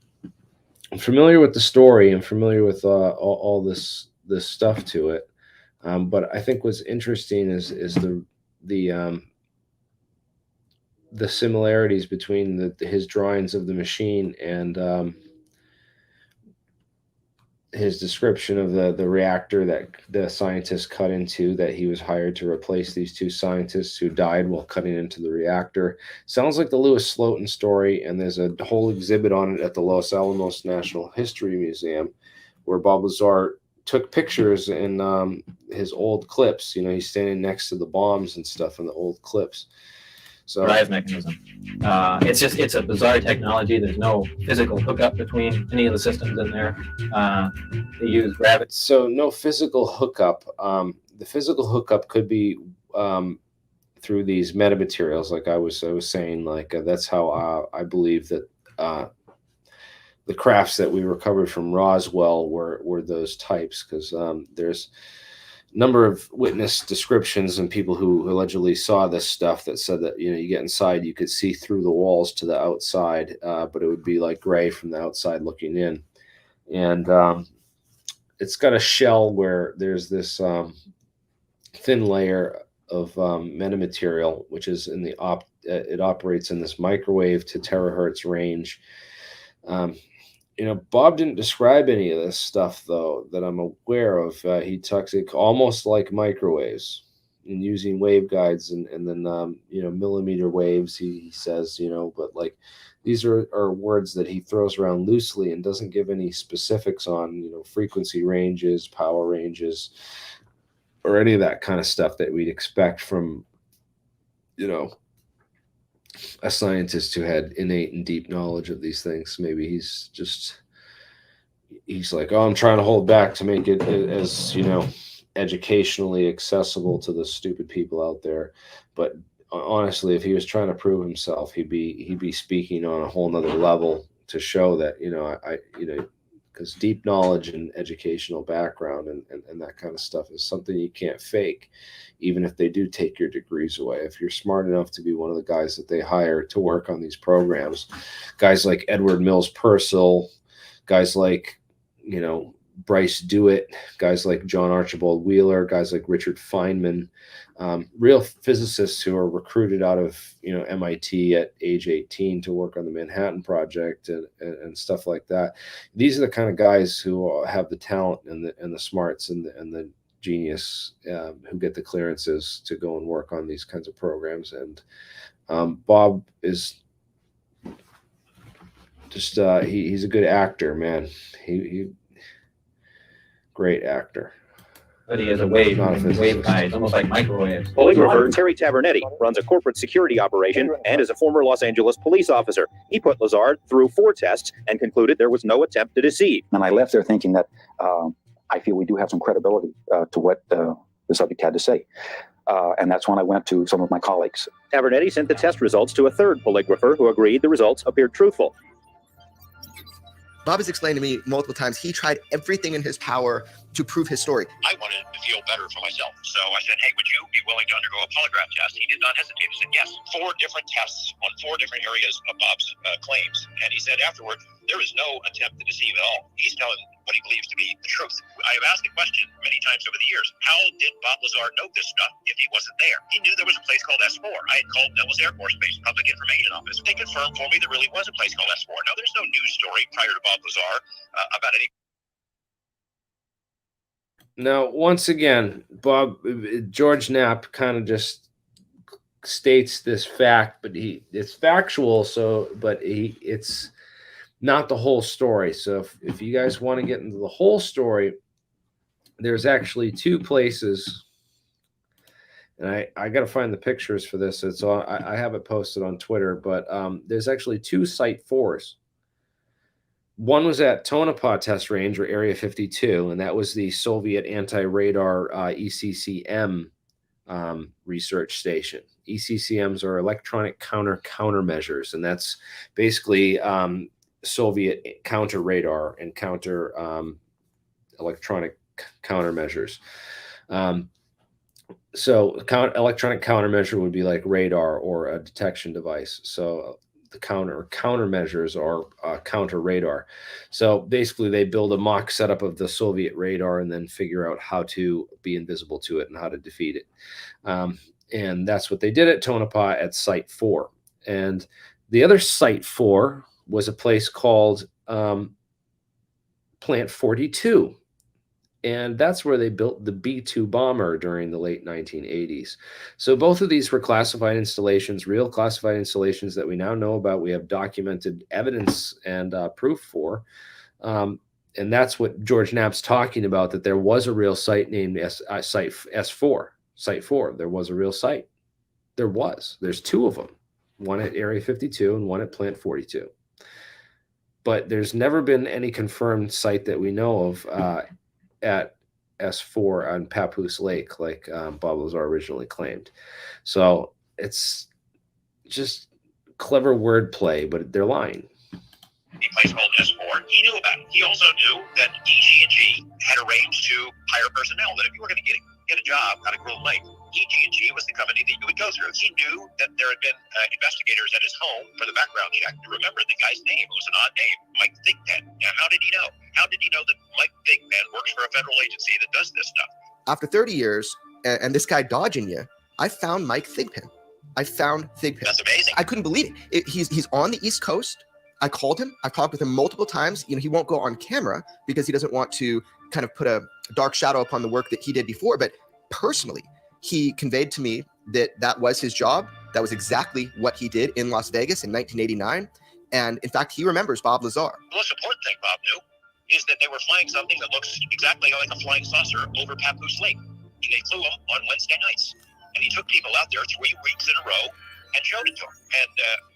I'm familiar with the story. I'm familiar with all this stuff to it. But I think what's interesting is the similarities between his drawings of the machine and his description of the reactor that the scientists cut into, that he was hired to replace these two scientists who died while cutting into the reactor. Sounds like the Louis Slotin story, and there's a whole exhibit on it at the Los Alamos National History Museum, where Bob Lazar took pictures in his old clips. You know, he's standing next to the bombs and stuff in the old clips. So drive mechanism. It's a bizarre technology. There's no physical hookup between any of the systems in there. They use gravity. So no physical hookup. The physical hookup could be through these metamaterials, like I was saying. Like that's how I believe that the crafts that we recovered from Roswell were those types, because there's number of witness descriptions and people who allegedly saw this stuff that said that, you know, you get inside, you could see through the walls to the outside, but it would be like gray from the outside looking in. And it's got a shell where there's this thin layer of metamaterial, which is in the it operates in this microwave to terahertz range. You know, Bob didn't describe any of this stuff, though, that I'm aware of. He talks almost like microwaves, and using waveguides and then, you know, millimeter waves, he says, you know, but like these are words that he throws around loosely and doesn't give any specifics on, you know, frequency ranges, power ranges, or any of that kind of stuff that we'd expect from, you know, a scientist who had innate and deep knowledge of these things. Maybe he's like, oh, I'm trying to hold back to make it as, you know, educationally accessible to the stupid people out there. But honestly, if he was trying to prove himself, he'd be speaking on a whole nother level to show that, you know, you know, because deep knowledge and educational background and that kind of stuff is something you can't fake, even if they do take your degrees away. If you're smart enough to be one of the guys that they hire to work on these programs, guys like Edward Mills Purcell, guys like, you know, Bryce Dewitt, guys like John Archibald Wheeler, guys like Richard Feynman, real physicists who are recruited out of, you know, MIT at age 18 to work on the Manhattan Project and stuff like that. These are the kind of guys who have the talent and the smarts and the genius, who get the clearances to go and work on these kinds of programs. And Bob is just he's a good actor, man. He great actor. But he has a wave guide, almost like microwaves. Polygrapher Terry Tavernetti runs a corporate security operation and is a former Los Angeles police officer. He put Lazar through 4 tests and concluded there was no attempt to deceive. And I left there thinking that I feel we do have some credibility to what the subject had to say. And that's when I went to some of my colleagues. Tavernetti sent the test results to a third polygrapher who agreed the results appeared truthful. Bob has explained to me multiple times he tried everything in his power to prove his story. I wanted to feel better for myself. So I said, hey, would you be willing to undergo a polygraph test? He did not hesitate. He said, yes. 4 different tests on 4 different areas of Bob's claims. And he said afterward, there is no attempt to deceive at all. He's telling what he believes to be the truth. I have asked the question many times over the years, how did Bob Lazar know this stuff if he wasn't there? He knew there was a place called S4. I had called Nellis Air Force Base Public Information Office. They confirmed for me there really was a place called S4. Now, there's no news story prior to Bob Lazar about any. Now, once again, George Knapp kind of just states this fact, but it's factual. It's not the whole story. So if you guys want to get into the whole story, there's actually 2 places, and I got to find the pictures for this. It's on. I have it posted on Twitter, but there's actually 2 Site 4s. One was at Tonopah Test Range, or Area 52, and that was the Soviet anti-radar ECCM research station. ECCMs are electronic countermeasures, and that's basically Soviet counter radar and counter electronic countermeasures. So electronic countermeasure would be like radar or a detection device. So the countermeasures are counter radar. So basically they build a mock setup of the Soviet radar and then figure out how to be invisible to it and how to defeat it. And that's what they did at Tonopah at Site 4. And the other Site 4 was a place called Plant 42. And that's where they built the B-2 bomber during the late 1980s. So both of these were classified installations, real classified installations that we now know about. We have documented evidence and proof for. And that's what George Knapp's talking about, that there was a real site named Site S4. Site 4. There was a real site. There's 2 of them. One at Area 52 and one at Plant 42. But there's never been any confirmed site that we know of at S4 on Papoose Lake, like Bob Lazar originally claimed. So it's just clever wordplay, but they're lying. A place called S4. He knew about it. He also knew that EG&G had arranged to hire personnel, that if you were going to get a job out of Groom Lake, EG&G was the company that you would go through. He knew that there had been investigators at his home for the background check. Remember the guy's name. It was an odd name, Mike Thigpen. Now, how did he know? How did he know that Mike Thigpen works for a federal agency that does this stuff? After 30 years, and this guy dodging you, I found Mike Thigpen. That's amazing. I couldn't believe it. He's on the East Coast. I called him. I've talked with him multiple times. He won't go on camera because he doesn't want to kind of put a dark shadow upon the work that he did before. But personally, he conveyed to me that was his job. That was exactly what he did in Las Vegas in 1989. And in fact, he remembers Bob Lazar. The most important thing Bob knew is that they were flying something that looks exactly like a flying saucer over Papoose Lake. And they flew them on Wednesday nights. And he took people out there 3 weeks in a row and showed it to them. And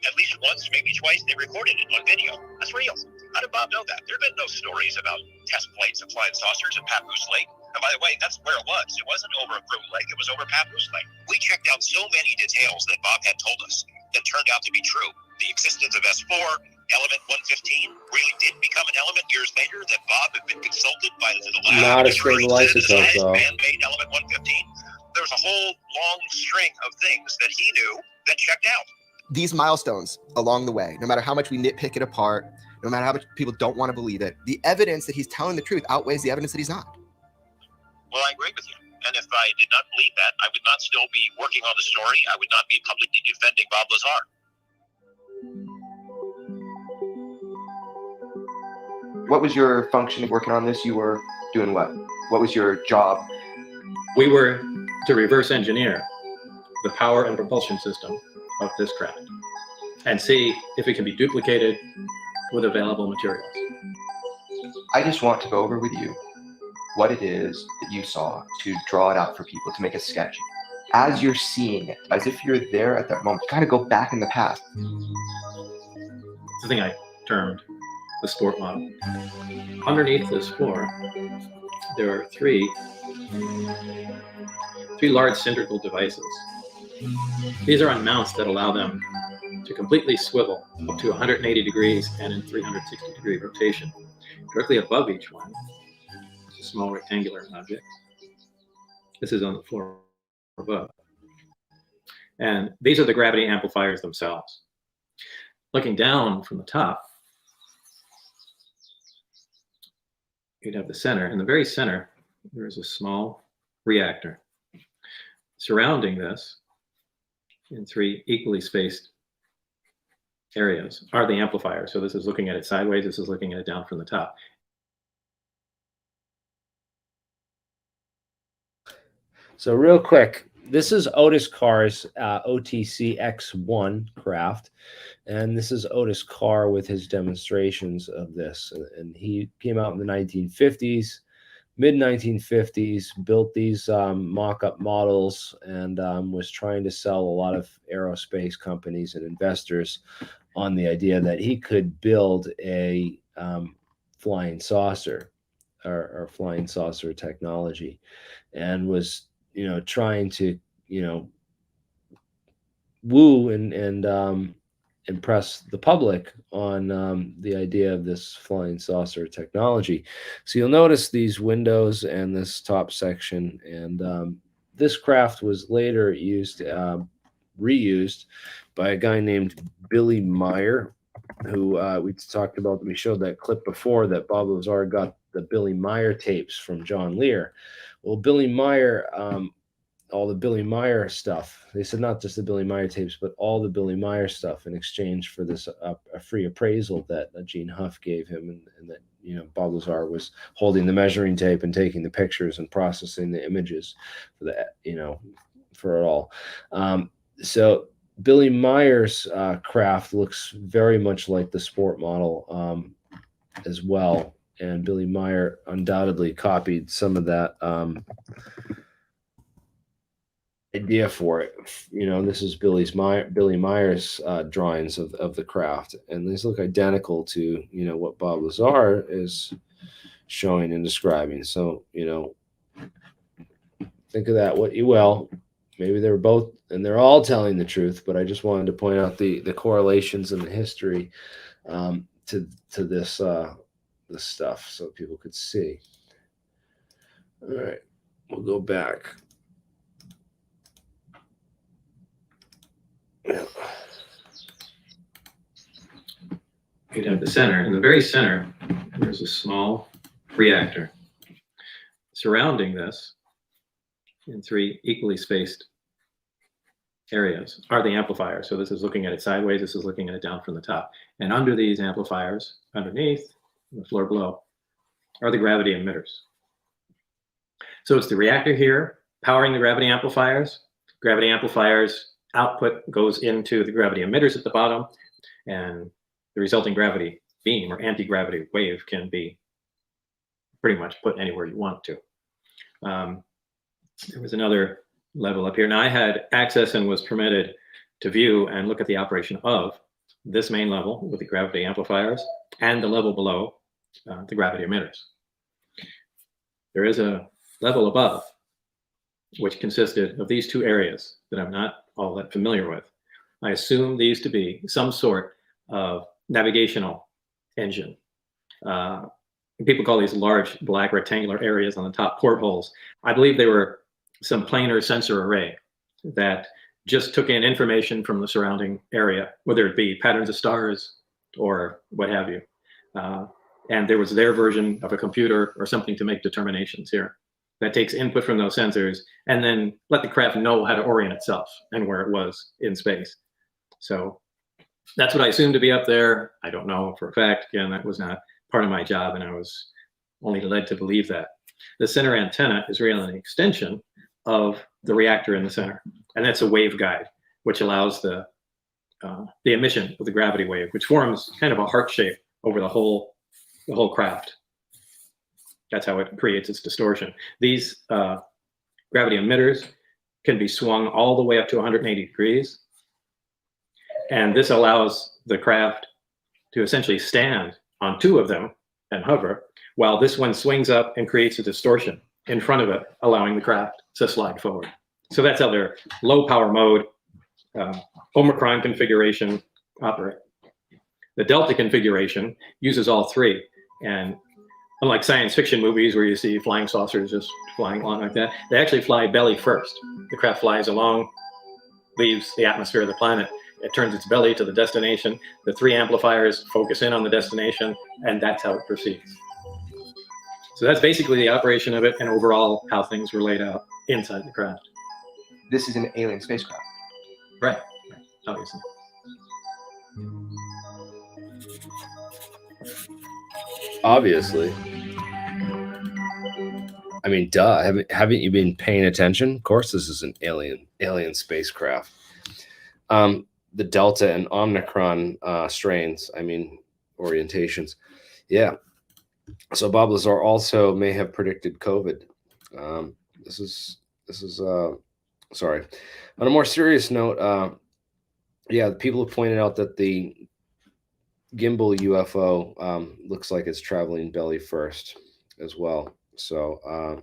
at least once, maybe twice, they recorded it on video. That's real. How did Bob know that? There have been no stories about test flights of flying saucers at Papoose Lake. And by the way, that's where it was. It wasn't over Groom Lake. It was over Papoose Lake. We checked out so many details that Bob had told us that turned out to be true. The existence of S4, element 115, really did become an element years later, that Bob had been consulted by the lab. Not a stable isotope, though. Man-made element 115. There was a whole long string of things that he knew that checked out. These milestones along the way, no matter how much we nitpick it apart, no matter how much people don't want to believe it, the evidence that he's telling the truth outweighs the evidence that he's not. Well, I agree with you. And if I did not believe that, I would not still be working on the story. I would not be publicly defending Bob Lazar. What was your function working on this? You were doing what? What was your job? We were to reverse engineer the power and propulsion system of this craft and see if it can be duplicated with available materials. I just want to go over with you what it is that you saw, to draw it out for people, to make a sketch. As you're seeing it, as if you're there at that moment, kind of go back in the past. It's the thing I termed the sport model. Underneath this floor, there are three large cylindrical devices. These are on mounts that allow them to completely swivel up to 180 degrees and in 360 degree rotation. Directly above each one is a small rectangular object. This is on the floor above. And these are the gravity amplifiers themselves. Looking down from the top, you'd have the center. In the very center, there's a small reactor. Surrounding this, in 3 equally spaced areas, are the amplifiers. So this is looking at it sideways, this is looking at it down from the top. So real quick, this is Otis Carr's OTC X1 craft, and this is Otis Carr with his demonstrations of this. And he came out in the 1950s, mid-1950s, built these mock-up models, and was trying to sell a lot of aerospace companies and investors on the idea that he could build a flying saucer or flying saucer technology, and was trying to woo and impress the public on the idea of this flying saucer technology. So you'll notice these windows and this top section, and this craft was later reused by a guy named Billy Meyer, who we talked about. We showed that clip before that Bob Lazar got the Billy Meyer tapes from John Lear. Well, Billy Meyer, all the Billy Meyer stuff, they said not just the Billy Meyer tapes, but all the Billy Meyer stuff in exchange for this a free appraisal that Gene Huff gave him, and that Bob Lazar was holding the measuring tape and taking the pictures and processing the images for the for it all. So Billy Meyer's craft looks very much like the sport model as well. And Billy Meyer undoubtedly copied some of that idea for it. This is Billy Meyer's drawings of the craft, and these look identical to what Bob Lazar is showing and describing. So think of that what you will. Maybe they're both, and they're all telling the truth, but I just wanted to point out the correlations in the history to this this stuff so people could see. All right, we'll go back. You'd have the center. In the very center, there's a small reactor. Surrounding this, in 3 equally spaced areas, are the amplifiers. So this is looking at it sideways, this is looking at it down from the top. And under these amplifiers, underneath, the floor below, are the gravity emitters. So it's the reactor here powering the gravity amplifiers. Gravity amplifiers output goes into the gravity emitters at the bottom, and the resulting gravity beam or anti-gravity wave can be pretty much put anywhere you want to. There was another level up here. Now I had access and was permitted to view and look at the operation of this main level with the gravity amplifiers and the level below the gravity emitters. There is a level above which consisted of these 2 areas that I'm not all that familiar with. I assume these to be some sort of navigational engine. People call these large black rectangular areas on the top portholes. I believe they were some planar sensor array that just took in information from the surrounding area, whether it be patterns of stars or what have you. And there was their version of a computer or something to make determinations here that takes input from those sensors and then let the craft know how to orient itself and where it was in space. So that's what I assumed to be up there. I don't know for a fact. Again, that was not part of my job, and I was only led to believe that. The center antenna is really an extension of the reactor in the center, and that's a waveguide, which allows the emission of the gravity wave, which forms kind of a heart shape over the whole craft. That's how it creates its distortion. These gravity emitters can be swung all the way up to 180 degrees. And this allows the craft to essentially stand on 2 of them and hover, while this one swings up and creates a distortion in front of it, allowing the craft to slide forward. So that's how their low power mode, Omicron configuration operate. The Delta configuration uses all 3. And Unlike science fiction movies where you see flying saucers just flying along like that, they actually fly belly first. The craft flies along, leaves the atmosphere of the planet. It turns its belly to the destination. The 3 amplifiers focus in on the destination, and that's how it proceeds. So that's basically the operation of it and overall how things were laid out inside the craft. This is an alien spacecraft. Right, obviously. Obviously. I mean, duh. Haven't you been paying attention? Of course, this is an alien spacecraft. The Delta and Omicron strains, I mean, orientations. Yeah. So Bob Lazar also may have predicted COVID. This is sorry. On a more serious note, yeah, people have pointed out that the gimbal UFO looks like it's traveling belly first as well. So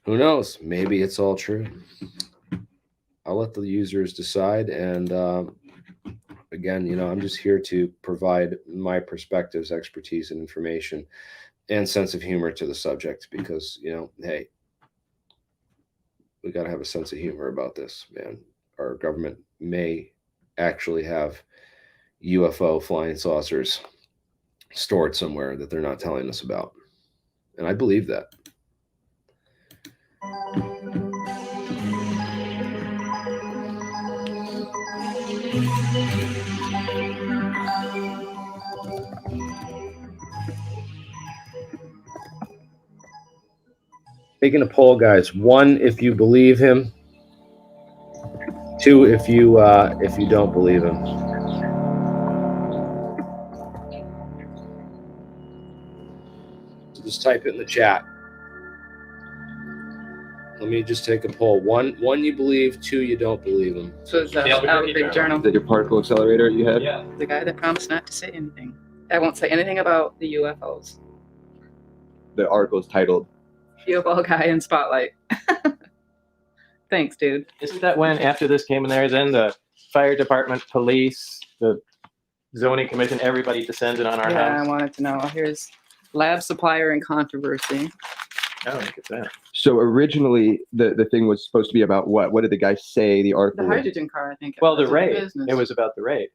who knows? Maybe it's all true. I'll let the users decide. And again, you know, I'm just here to provide my perspectives, expertise, and information and sense of humor to the subject because, you know, hey, we got to have a sense of humor about this, man. Our government may actually have UFO flying saucers stored somewhere that they're not telling us about. And I believe that. Taking a poll, guys. 1, if you believe him. 2, if you don't believe him. So just type it in the chat. Let me just take a poll. 1, you believe. 2, you don't believe him. So it's a big journal. Is that your particle accelerator you had? Yeah. The guy that promised not to say anything. I won't say anything about the UFOs. The article is titled UFO guy in spotlight. Thanks, dude. Isn't that when, after this came in there, then the fire department, police, the zoning commission, everybody descended on our Yeah, house? I wanted to know. Here's lab supplier and controversy. I don't think it's that. So originally, the thing was supposed to be about what? What did the guy say? The article. The hydrogen car, I think. Well, the was, raid. business. It was about the raid.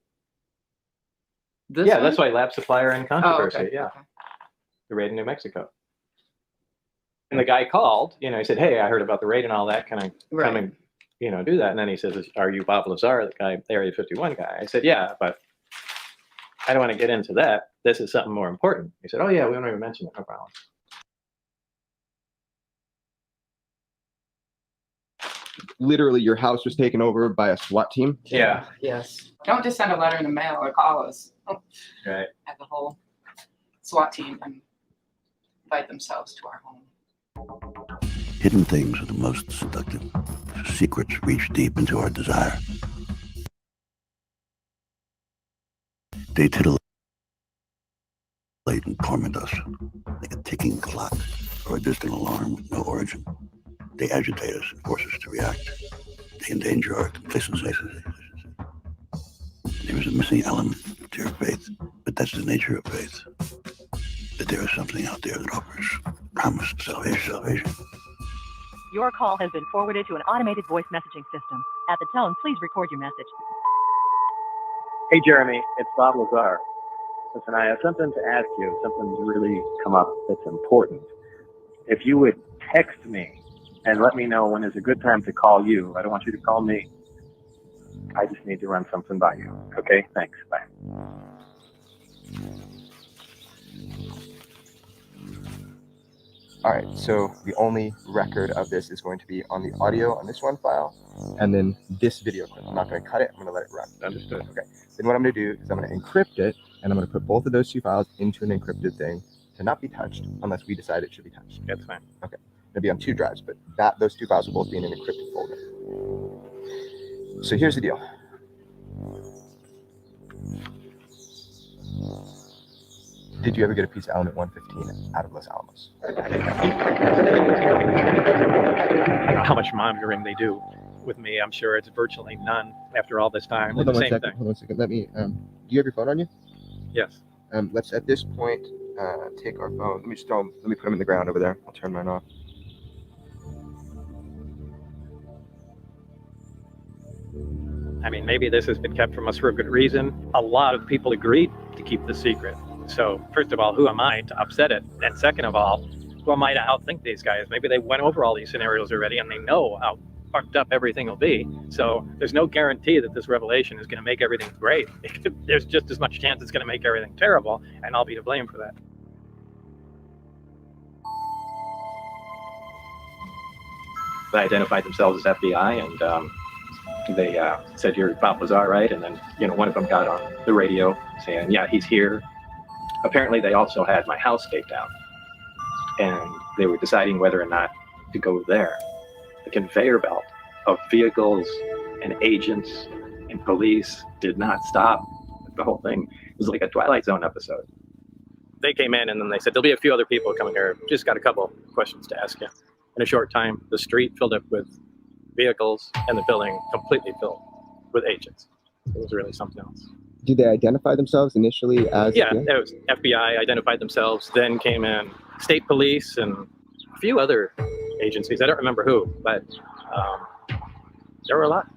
This Yeah, one? that's why lab supplier and controversy. Oh, okay. Yeah, the raid in New Mexico. And the guy called. You know, he said, "Hey, I heard about the raid and all that. Can I come and do that?" And then he says, "Are you Bob Lazar, the guy, the Area 51 guy?" I said, "Yeah, but I don't want to get into that. This is something more important." He said, "Oh yeah, we don't even mention it. No problem." Literally, your house was taken over by a SWAT team. Yeah. Yes. Don't just send a letter in the mail or call us. Right. Have the whole SWAT team and invite themselves to our home. Hidden things are the most seductive. Secrets reach deep into our desire. They titillate and torment us like a ticking clock or a distant alarm with no origin. They agitate us and force us to react. They endanger our complacency. There is a missing element to your faith, but that's the nature of faith. That there is something out there that offers promise of salvation. Your call has been forwarded to an automated voice messaging system. At the tone, please record your message. Hey, Jeremy, it's Bob Lazar. Listen, I have something to ask you. Something's really come up that's important. If you would text me and let me know when is a good time to call you. I don't want you to call me. I just need to run something by you. Okay, thanks. Bye. All right, so the only record of this is going to be on the audio on this one file, and then this video clip. I'm not going to cut it. I'm going to let it run. Understood. Okay. Then what I'm going to do is I'm going to encrypt it, and I'm going to put both of those 2 files into an encrypted thing to not be touched unless we decide it should be touched. That's fine. Okay. It'll be on 2 drives, but those 2 files will both be in an encrypted folder. So here's the deal. Did you ever get a piece of element 115 out of Los Alamos? I don't know how much monitoring they do with me. I'm sure it's virtually none after all this time. Hold on one second. Let me. Do you have your phone on you? Yes. Let's at this point take our phone. Let me just throw them. Let me put them in the ground over there. I'll turn mine off. I mean, maybe this has been kept from us for a good reason. A lot of people agreed to keep the secret. So first of all, who am I to upset it? And second of all, who am I to outthink these guys? Maybe they went over all these scenarios already and they know how fucked up everything will be. So there's no guarantee that this revelation is going to make everything great. There's just as much chance it's going to make everything terrible, and I'll be to blame for that. They identified themselves as FBI, and they said, "You're Bob Lazar, right?" And then, one of them got on the radio saying, "Yeah, he's here." Apparently, they also had my house staked down, and they were deciding whether or not to go there. The conveyor belt of vehicles and agents and police did not stop. The whole thing was like a Twilight Zone episode. They came in and then they said, there'll be a few other people coming here. Just got a couple questions to ask you. In a short time, the street filled up with vehicles and the building completely filled with agents. It was really something else. Did they identify themselves initially as? Yeah, it was FBI identified themselves, then came in state police and a few other agencies. I don't remember who, but there were a lot,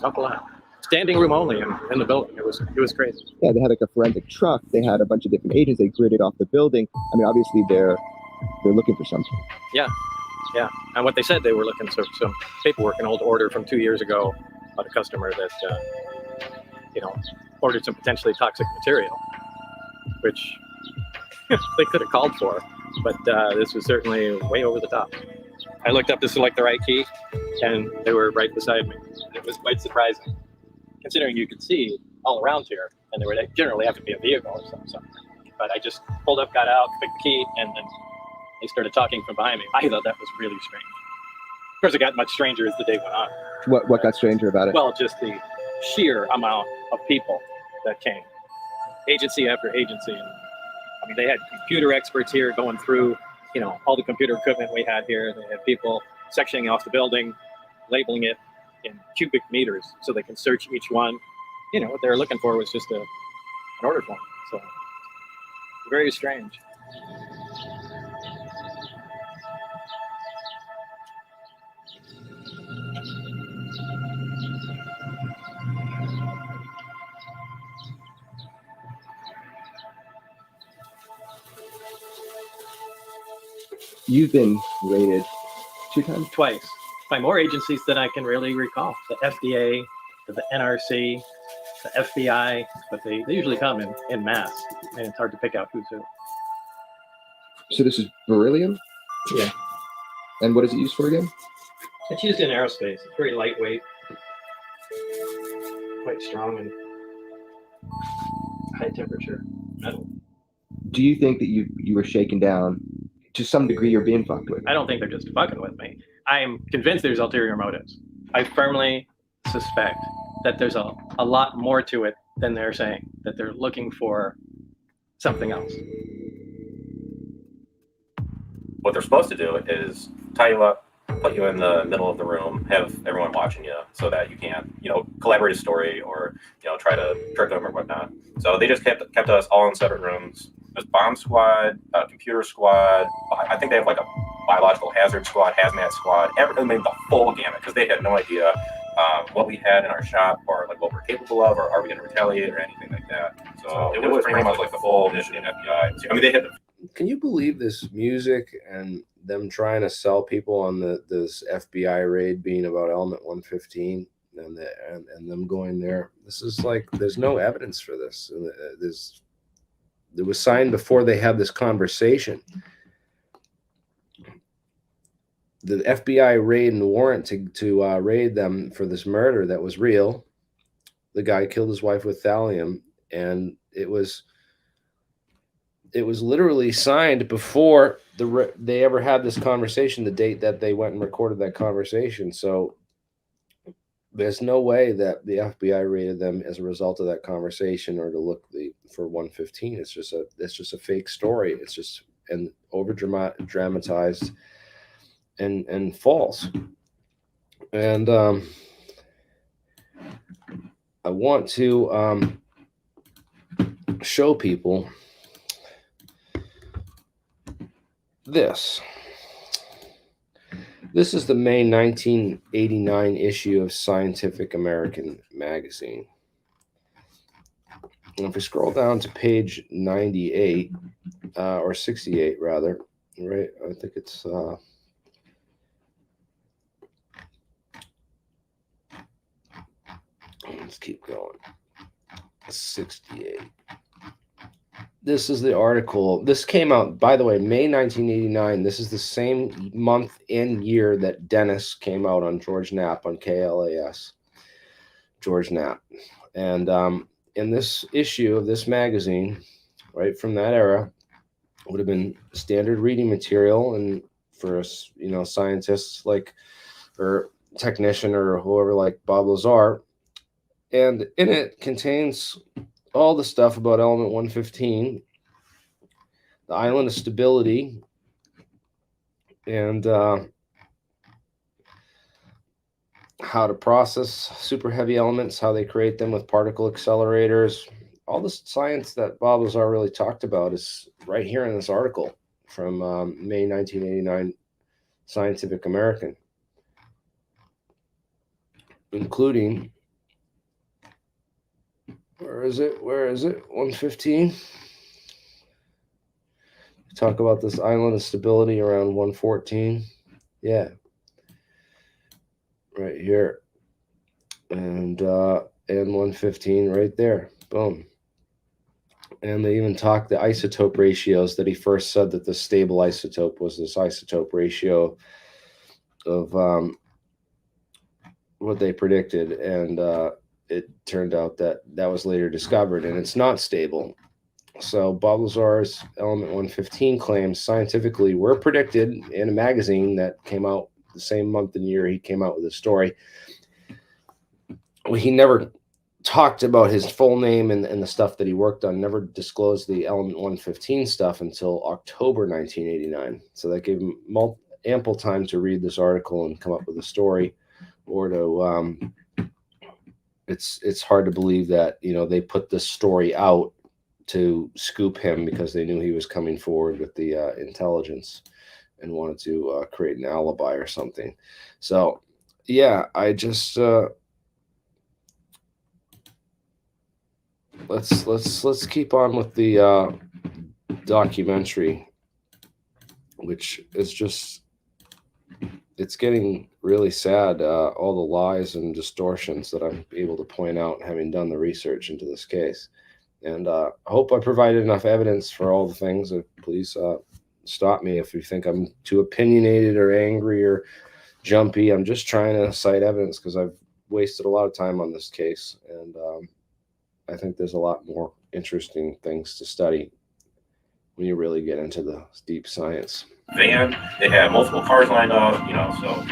a lot. Standing room only in the building. It was crazy. Yeah, they had like a forensic truck. They had a bunch of different agents. They gridded off the building. I mean, obviously they're looking for something. Yeah. And what they said, they were looking for some paperwork, an old order from 2 years ago about a customer that ordered some potentially toxic material, which they could have called for, but this was certainly way over the top. I looked up to select the right key, and they were right beside me. It was quite surprising, considering you could see all around here, and there would generally have to be a vehicle or something. But I just pulled up, got out, picked the key, and then they started talking from behind me. I thought that was really strange. Of course, it got much stranger as the day went on. What got stranger about it? Well, just the sheer amount of people that came, agency after agency. And, I mean, they had computer experts here going through, all the computer equipment we had here. They had people sectioning off the building, labeling it in cubic meters so they can search each one. What they were looking for was just an order form. So very strange. You've been raided 2 times? Twice, by more agencies than I can really recall. The FDA, the NRC, the FBI, but they usually come in mass, and it's hard to pick out who's who. So this is beryllium? Yeah. And what is it used for again? It's used in aerospace. It's very lightweight, quite strong, and high temperature metal. Do you think that you were shaken down? To some degree, you're being fucked with. I don't think they're just fucking with me. I am convinced there's ulterior motives. I firmly suspect that there's a lot more to it than they're saying, that they're looking for something else. What they're supposed to do is tie you up, put you in the middle of the room, have everyone watching you so that you can't, collaborate a story or, try to trick them or whatnot. So they just kept us all in separate rooms. There's bomb squad, computer squad. I think they have like a biological hazard squad, hazmat squad. Everything, the full gamut, because they had no idea what we had in our shop or like what we're capable of, or are we going to retaliate or anything like that. So it was pretty much like the full mission in FBI. I mean, they had. Can you believe this music and them trying to sell people on this FBI raid being about Element 115 and them going there? This is like, there's no evidence for this. It was signed before they had this conversation. The FBI raid and warrant to raid them for this murder that was real. The guy killed his wife with thallium, and it was literally signed before they ever had this conversation, the date that they went and recorded that conversation. So there's no way that the FBI raided them as a result of that conversation or to look for 115. It's just a fake story. It's just an over dramatized and false. And I want to show people this. This is the May 1989 issue of Scientific American magazine. And if we scroll down to page 98, or 68 rather, right? I think it's let's keep going. 68. This is the article. This came out, by the way, May 1989. This is the same month and year that Dennis came out on George Knapp on KLAS. George Knapp. And in this issue of this magazine, right from that era, would have been standard reading material, and for us, you know, scientists like, or technician or whoever like Bob Lazar. And in it contains all the stuff about element 115, the island of stability, and how to process super heavy elements, how they create them with particle accelerators. All the science that Bob Lazar really talked about is right here in this article from May 1989 Scientific American, including, where is it? 115. Talk about this island of stability around 114. Yeah. Right here. And 115 right there. Boom. And they even talk the isotope ratios that he first said that the stable isotope was this isotope ratio of what they predicted. And it turned out that that was later discovered, and it's not stable. So Bob Lazar's element 115 claims scientifically were predicted in a magazine that came out the same month and year he came out with his story. Well, he never talked about his full name and the stuff that he worked on, never disclosed the element 115 stuff until October 1989. So that gave him ample time to read this article and come up with a story, or to it's hard to believe that, you know, they put this story out to scoop him because they knew he was coming forward with the intelligence and wanted to create an alibi or something. So yeah, I just let's keep on with the documentary, which is just, it's getting really sad, all the lies and distortions that I'm able to point out having done the research into this case. And I hope I provided enough evidence for all the things. Please stop me if you think I'm too opinionated or angry or jumpy. I'm just trying to cite evidence because I've wasted a lot of time on this case. And I think there's a lot more interesting things to study when you really get into the deep science. Van, they had multiple cars lined up, you know, so.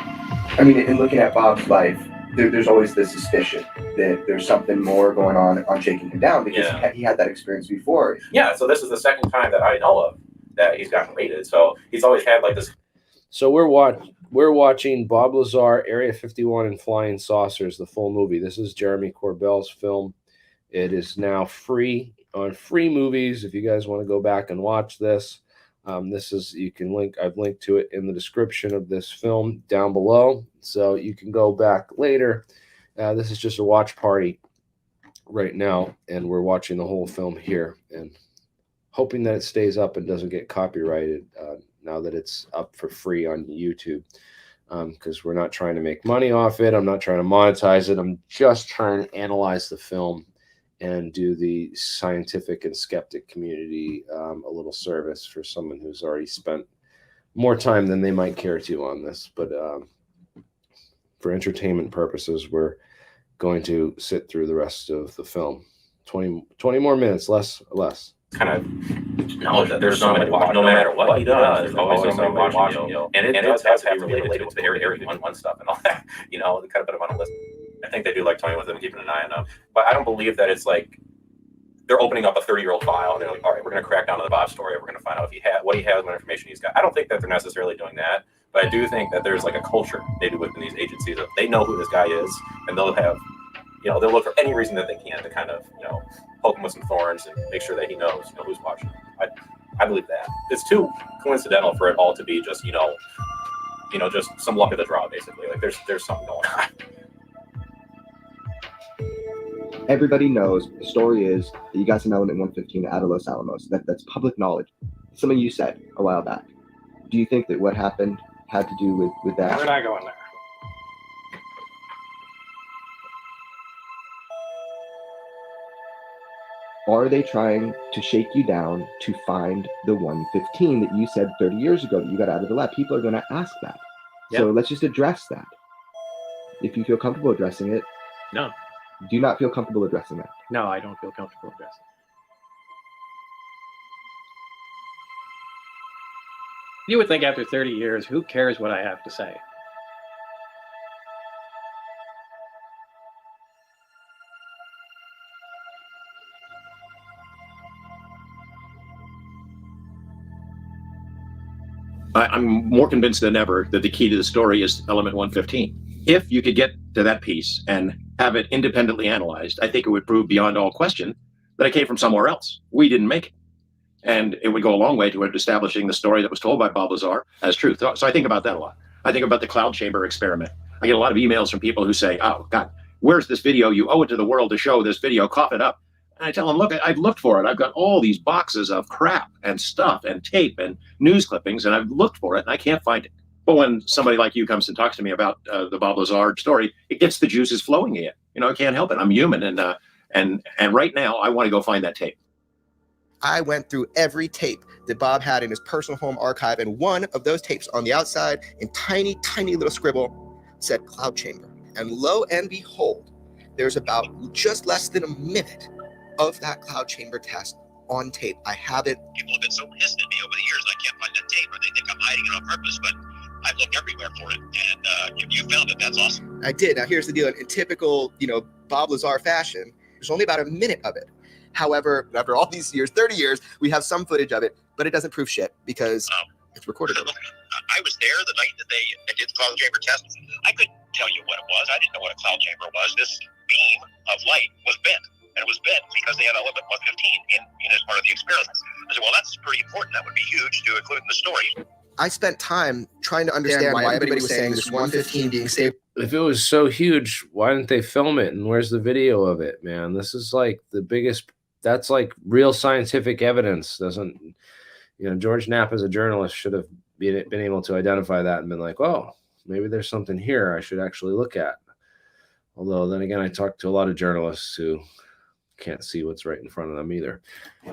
I mean, in looking at Bob's life, there's always the suspicion that there's something more going on shaking him down, because he had that experience before. Yeah, so this is the second time that I know of that he's gotten raided. So he's always had like this. So we're watching Bob Lazar, Area 51 and Flying Saucers, the full movie. This is Jeremy Corbell's film. It is now free on Free Movies if you guys want to go back and watch this. This is, you can link, I've linked to it in the description of this film down below, so you can go back later. This is just a watch party right now, and we're watching the whole film here and hoping that it stays up and doesn't get copyrighted now that it's up for free on YouTube, because we're not trying to make money off it. I'm not trying to monetize it. I'm just trying to analyze the film and do the scientific and skeptic community a little service for someone who's already spent more time than they might care to on this. But for entertainment purposes, we're going to sit through the rest of the film. 20 more minutes, less. Kind of knowledge that there's somebody watching, no matter what he does, there's always somebody watching, you know, and it does have to be related to the Area 51 stuff and all that, you know, kind of put them on a list. I think they do like toying with them, keeping an eye on them, but I don't believe that it's like they're opening up a 30-year-old file and they're like, all right, we're going to crack down to the Bob story. We're going to find out if he had what he has, what information he's got. I don't think that they're necessarily doing that, but I do think that there's like a culture maybe within these agencies of they know who this guy is, and they'll have, you know, they'll look for any reason that they can to kind of, you know, poke him with some thorns and make sure that he knows, you know, who's watching. I believe that. It's too coincidental for it all to be just, just some luck of the draw, basically. Like there's something going on. Everybody knows the story is that you got some element 115 out of Los Alamos. That's public knowledge. Something you said a while back. Do you think that what happened had to do with that? We're not going there. Are they trying to shake you down to find the 115 that you said 30 years ago that you got out of the lab? People are going to ask that. Yep. So let's just address that. If you feel comfortable addressing it. No. Do you not feel comfortable addressing that? No, I don't feel comfortable addressing it. You would think after 30 years, who cares what I have to say? I'm more convinced than ever that the key to the story is element 115. If you could get to that piece and have it independently analyzed, I think it would prove beyond all question that it came from somewhere else. We didn't make it. And it would go a long way toward establishing the story that was told by Bob Lazar as truth. So I think about that a lot. I think about the cloud chamber experiment. I get a lot of emails from people who say, oh, God, where's this video? You owe it to the world to show this video. Cough it up. And I tell them, look, I've looked for it. I've got all these boxes of crap and stuff and tape and news clippings, and I've looked for it, and I can't find it. But when somebody like you comes and talks to me about the Bob Lazar story, it gets the juices flowing again. I can't help it. I'm human, and right now I want to go find that tape. I went through every tape that Bob had in his personal home archive, and one of those tapes on the outside in tiny, tiny little scribble said cloud chamber. And lo and behold, there's about just less than a minute of that cloud chamber test on tape. I have it. People have been so pissed at me over the years, I can't find that tape, or they think I'm hiding it on purpose, but I've looked everywhere for it, and you found it. That's awesome. I did. Now here's the deal. In typical, Bob Lazar fashion, there's only about a minute of it. However, after all these years, 30 years, we have some footage of it, but it doesn't prove shit because it's recorded. I was there the night that they did the cloud chamber test. I couldn't tell you what it was. I didn't know what a cloud chamber was. This beam of light was bent. And it was bent because they had element 115 in as part of the experiment. I said, well, that's pretty important. That would be huge to include in the story. I spent time trying to understand why everybody was saying this 115 being stable. If it was so huge, why didn't they film it? And where's the video of it, man? This is like the biggest, that's like real scientific evidence. George Knapp as a journalist should have been able to identify that and been like, oh, maybe there's something here I should actually look at. Although then again, I talked to a lot of journalists who can't see what's right in front of them either.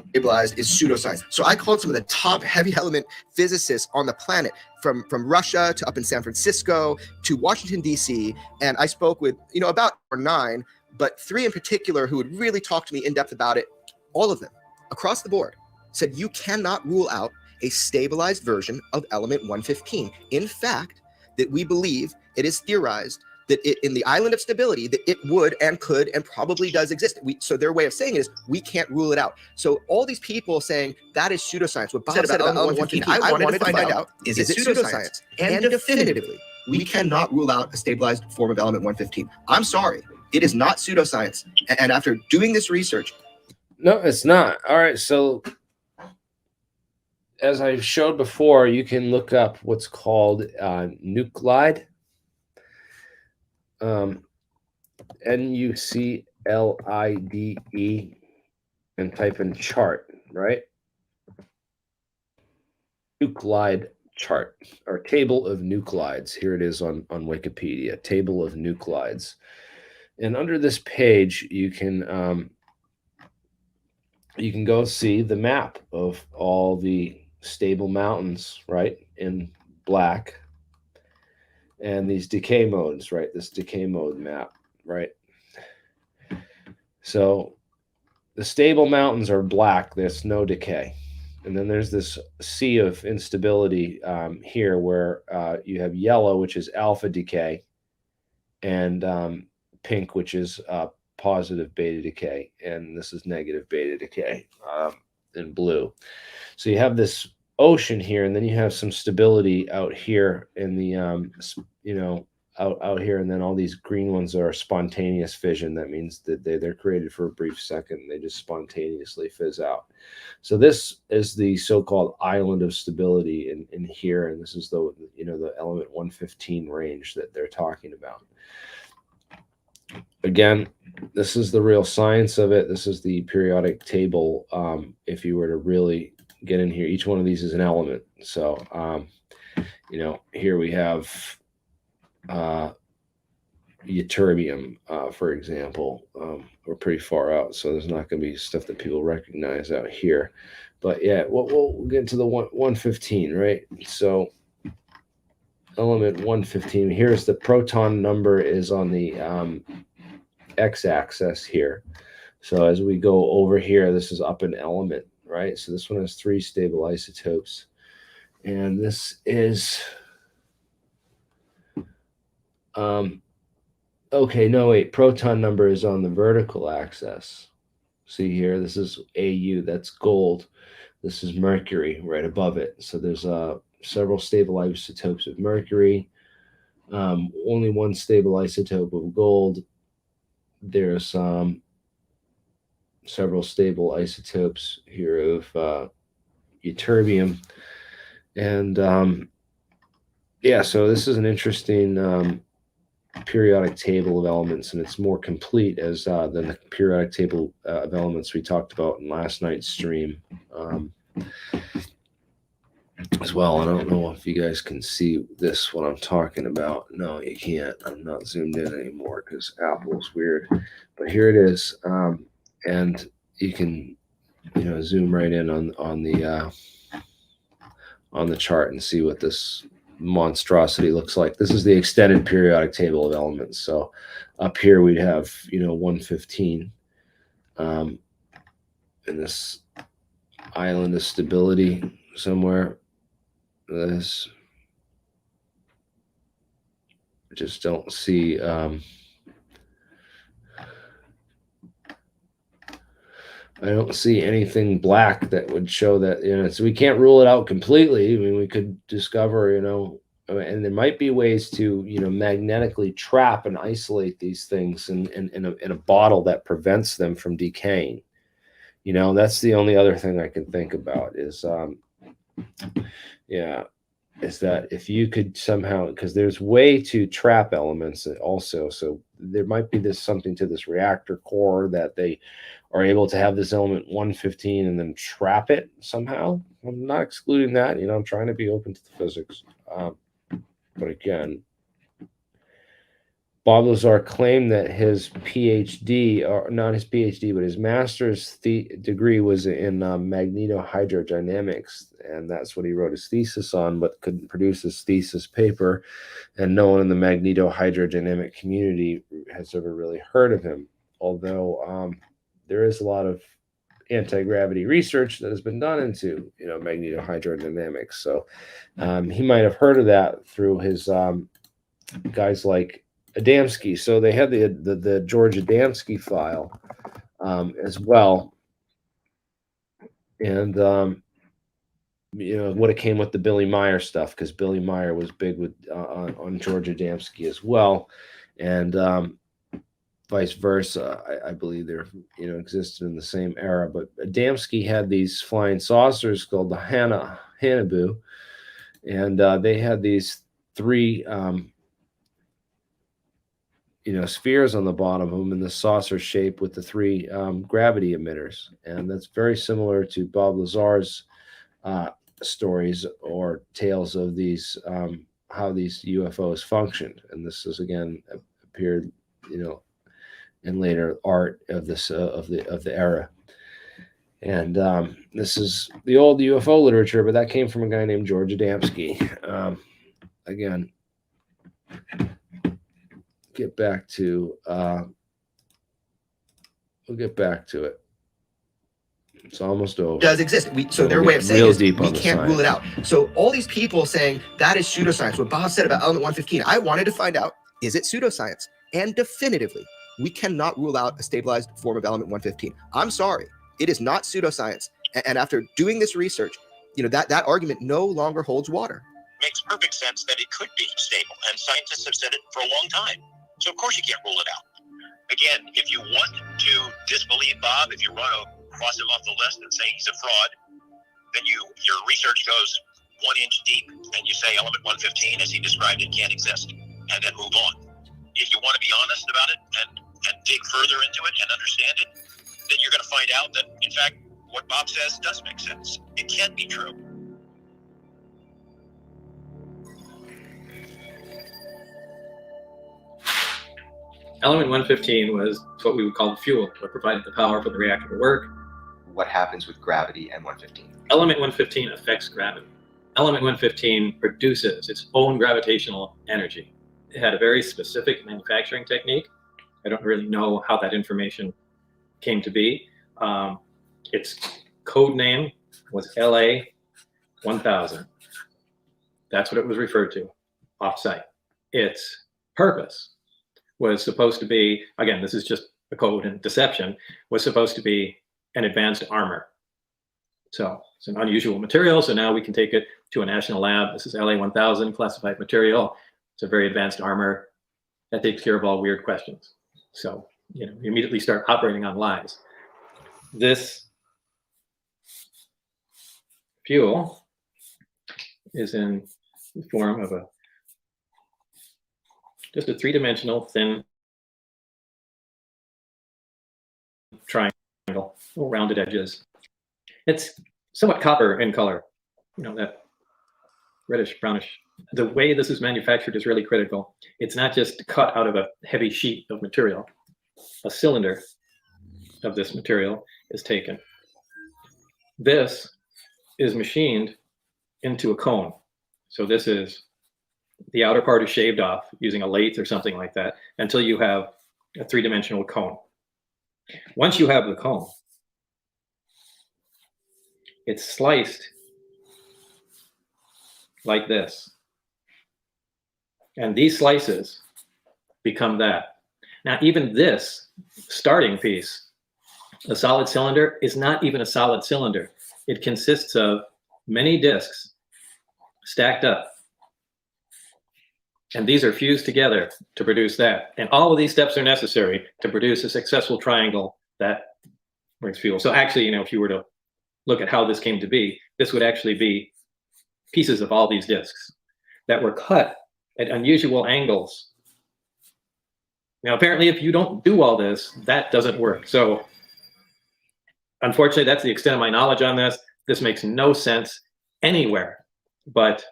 Stabilized is pseudoscience. So I called some of the top heavy element physicists on the planet, from Russia to up in San Francisco to Washington, D.C. And I spoke with, about 9, but 3 in particular who would really talk to me in depth about it. All of them across the board said you cannot rule out a stabilized version of element 115. In fact, that we believe it is theorized that it, in the island of stability, that it would and could and probably does exist. So their way of saying it is, we can't rule it out. So all these people saying that is pseudoscience. What Bob said about element 115, I wanted to find out, is it pseudoscience? And definitively, we cannot rule out a stabilized form of element 115. I'm sorry, it is not pseudoscience. And after doing this research. No, it's not. All right, so as I showed before, you can look up what's called nuclide. NUCLIDE, and type in chart, right? Nuclide chart, or table of nuclides. Here it is on Wikipedia, table of nuclides. And under this page, you can go see the map of all the stable mountains, right, in black. And these decay modes, right? This decay mode map, right? So the stable mountains are black. There's no decay. And then there's this sea of instability here where you have yellow, which is alpha decay, and pink, which is positive beta decay. And this is negative beta decay in blue. So you have this ocean here, and then you have some stability out here in the out here, and then all these green ones are spontaneous fission. That means that they're created for a brief second, and they just spontaneously fizz out. So this is the so-called island of stability in here, and this is the the element 115 range that they're talking about. Again, this is the real science of it. This is the periodic table. If you were to really get in here, each one of these is an element. So here we have ytterbium, for example. We're pretty far out, so there's not going to be stuff that people recognize out here. But yeah, we'll get to the 115, right? So element 115, here's the proton number is on the x-axis here. So as we go over here, this is up an element, right? So this one has 3 stable isotopes. And this is okay, no, wait, proton number is on the vertical axis. See here, this is Au, that's gold. This is mercury right above it. So there's several stable isotopes of mercury, only 1 stable isotope of gold. There's several stable isotopes here of ytterbium. And yeah, so this is an interesting periodic table of elements, and it's more complete as than the periodic table of elements we talked about in last night's stream as well. I don't know if you guys can see this, what I'm talking about. No, you can't. I'm not zoomed in anymore because Apple's weird. But here it is, and you can zoom right in on the chart and see what this monstrosity looks like. This is the extended periodic table of elements. So up here we'd have 115 in this island of stability somewhere. This I just don't see I don't see anything black that would show that, so we can't rule it out completely. I mean, we could discover, and there might be ways to, magnetically trap and isolate these things in a bottle that prevents them from decaying. That's the only other thing I can think about is, is that if you could somehow, because there's way to trap elements also, so there might be something to this reactor core that they are able to have this element 115 and then trap it somehow. I'm not excluding that. I'm trying to be open to the physics. But again, Bob Lazar claimed that his PhD, or not his PhD, but his master's degree was in magnetohydrodynamics, and that's what he wrote his thesis on, but couldn't produce his thesis paper, and no one in the magnetohydrodynamic community has ever really heard of him, although there is a lot of anti-gravity research that has been done into magnetohydrodynamics. So he might have heard of that through his guys like Adamski. So they had the George Adamski file as well, and what it came with the Billy Meyer stuff, because Billy Meyer was big with on George Adamski as well, and vice versa. I believe they're existed in the same era. But Adamski had these flying saucers called the Hanabu, and they had these 3 spheres on the bottom of them in the saucer shape with the 3 gravity emitters, and that's very similar to Bob Lazar's stories or tales of these how these UFOs functioned. And this is again appeared in later art of this of the era. And this is the old UFO literature, but that came from a guy named George Adamski. Again, get back to we'll get back to it. It's almost over. Does exist. So their way of saying is we can't rule it out. So all these people saying that is pseudoscience. What Bob said about element 115, I wanted to find out, is it pseudoscience? And definitively, we cannot rule out a stabilized form of element 115. I'm sorry, it is not pseudoscience. And after doing this research, that argument no longer holds water. makes perfect sense that it could be stable, and scientists have said it for a long time. So of course you can't rule it out. Again, if you want to disbelieve Bob, if you want to cross him off the list and say he's a fraud, then your research goes 1 inch deep and you say element 115 as he described it can't exist, and then move on. If you want to be honest about it and dig further into it and understand it, then you're going to find out that, in fact, what Bob says does make sense. It can't be true. Element 115 was what we would call the fuel, what provided the power for the reactor to work. What happens with gravity and 115? Element 115 affects gravity. Element 115 produces its own gravitational energy. It had a very specific manufacturing technique. I don't really know how that information came to be. Its code name was LA-1000. That's what it was referred to off-site. Its purpose was supposed to be, again, this is just a code and deception, was supposed to be an advanced armor. So it's an unusual material, so now we can take it to a national lab. This is LA-1000, classified material. It's a very advanced armor that takes care of all weird questions. So, you know, you immediately start operating on lies. This fuel is in the form of just a three-dimensional thin triangle, little rounded edges. It's somewhat copper in color, you know, that reddish brownish. The way this is manufactured is really critical. It's not just cut out of a heavy sheet of material. A cylinder of this material is taken. This is machined into a cone. So this is, the outer part is shaved off using a lathe or something like that until you have a three-dimensional cone. Once you have the cone, it's sliced like this. And these slices become that. Now, even this starting piece, a solid cylinder, is not even a solid cylinder. It consists of many discs stacked up. And these are fused together to produce that. And all of these steps are necessary to produce a successful triangle that brings fuel. So actually, you know, if you were to look at how this came to be, this would actually be pieces of all these discs that were cut at unusual angles. Now, apparently, if you don't do all this, that doesn't work. So unfortunately, that's the extent of my knowledge on this. This makes no sense anywhere, but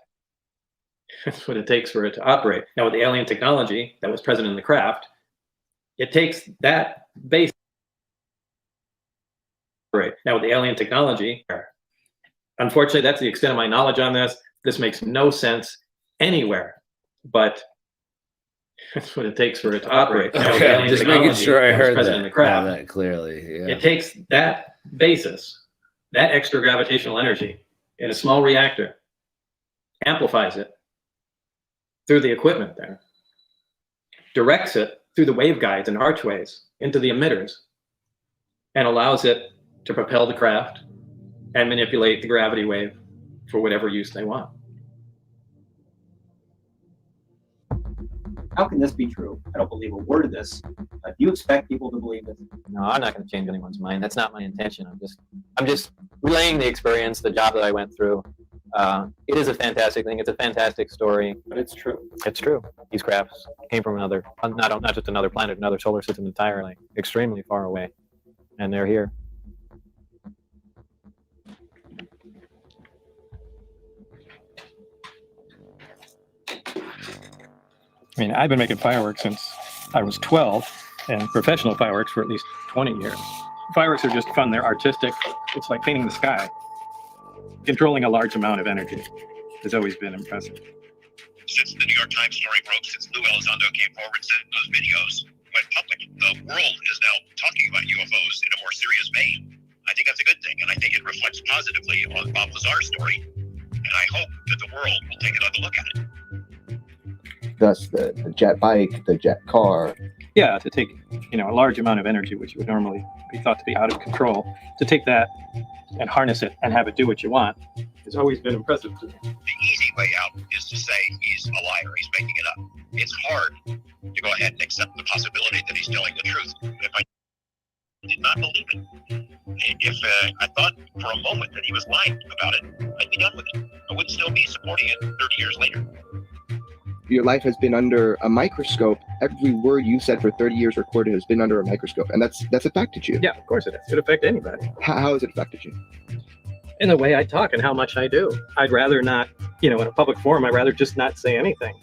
that's what it takes for it to operate. Now, with the alien technology that was present in the craft, it takes that base. Now, with the alien technology, unfortunately, that's the extent of my knowledge on this. This makes no sense anywhere, but that's what it takes for it to operate. Now, with the alien just making sure I heard present in the craft, that clearly. Yeah. It takes that basis, that extra gravitational energy in a small reactor, amplifies it through the equipment there, directs it through the waveguides and archways into the emitters, and allows it to propel the craft and manipulate the gravity wave for whatever use they want. How can this be true? I don't believe a word of this. Do you expect people to believe this? No, I'm not going to change anyone's mind. That's not my intention. I'm just relaying the experience, the job that I went through. It is a fantastic thing. It's a fantastic story. But it's true. It's true. These crafts came from another, not just another planet, another solar system entirely, extremely far away, and they're here. I mean, I've been making fireworks since I was 12, and professional fireworks for at least 20 years. Fireworks are just fun. They're artistic. It's like painting the sky. Controlling a large amount of energy has always been impressive. Since the New York Times story broke, since Lou Elizondo came forward and said those videos went public, the world is now talking about UFOs in a more serious vein. I think that's a good thing, and I think it reflects positively on Bob Lazar's story, and I hope that the world will take another look at it. Thus, the jet bike, the jet car. Yeah, to take, you know, a large amount of energy, which would normally be thought to be out of control, to take that and harness it and have it do what you want has always been impressive to me. The easy way out is to say he's a liar, he's making it up. It's hard to go ahead and accept the possibility that he's telling the truth. If I did not believe it, if I thought for a moment that he was lying about it, I'd be done with it. I wouldn't still be supporting it 30 years later. Your life has been under a microscope. Every word you said for 30 years recorded has been under a microscope, and that's affected you. Yeah, of course it has. It affects anybody. How has it affected you? In the way I talk and how much I do. I'd rather not, in a public forum, I'd rather just not say anything.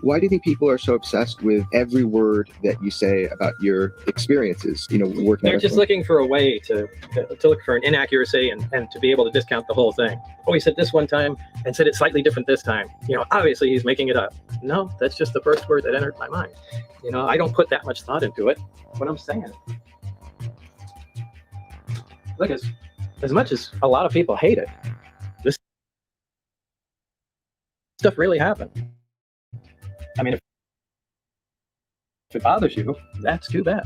Why do you think people are so obsessed with every word that you say about your experiences, working? They're just looking for a way to look for an inaccuracy and to be able to discount the whole thing. Oh, he said this one time and said it slightly different this time. Obviously he's making it up. No, that's just the first word that entered my mind. I don't put that much thought into it when I'm saying it. Look, as much as a lot of people hate it, this stuff really happened. I mean, if it bothers you, that's too bad.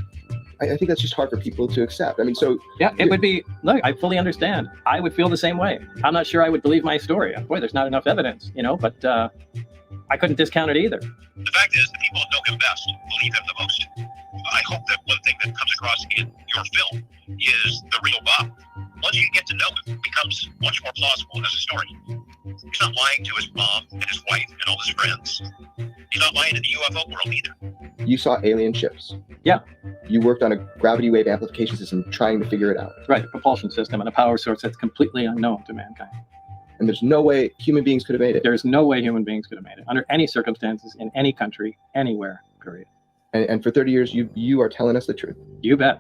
I think that's just hard for people to accept. I mean, so... Yeah, it would be... Look, I fully understand. I would feel the same way. I'm not sure I would believe my story. Boy, there's not enough evidence, but I couldn't discount it either. The fact is, the people that know him best believe him the most. I hope that one thing that comes across in your film is the real Bob. Once you get to know him, it becomes much more plausible as a story. He's not lying to his mom and his wife and all his friends. He's not lying to the UFO world either. You saw alien ships. Yeah. You worked on a gravity wave amplification system trying to figure it out. Right, a propulsion system and a power source that's completely unknown to mankind. And there's no way human beings could have made it. There's no way human beings could have made it under any circumstances, in any country, anywhere, period. And for 30 years, you are telling us the truth. You bet.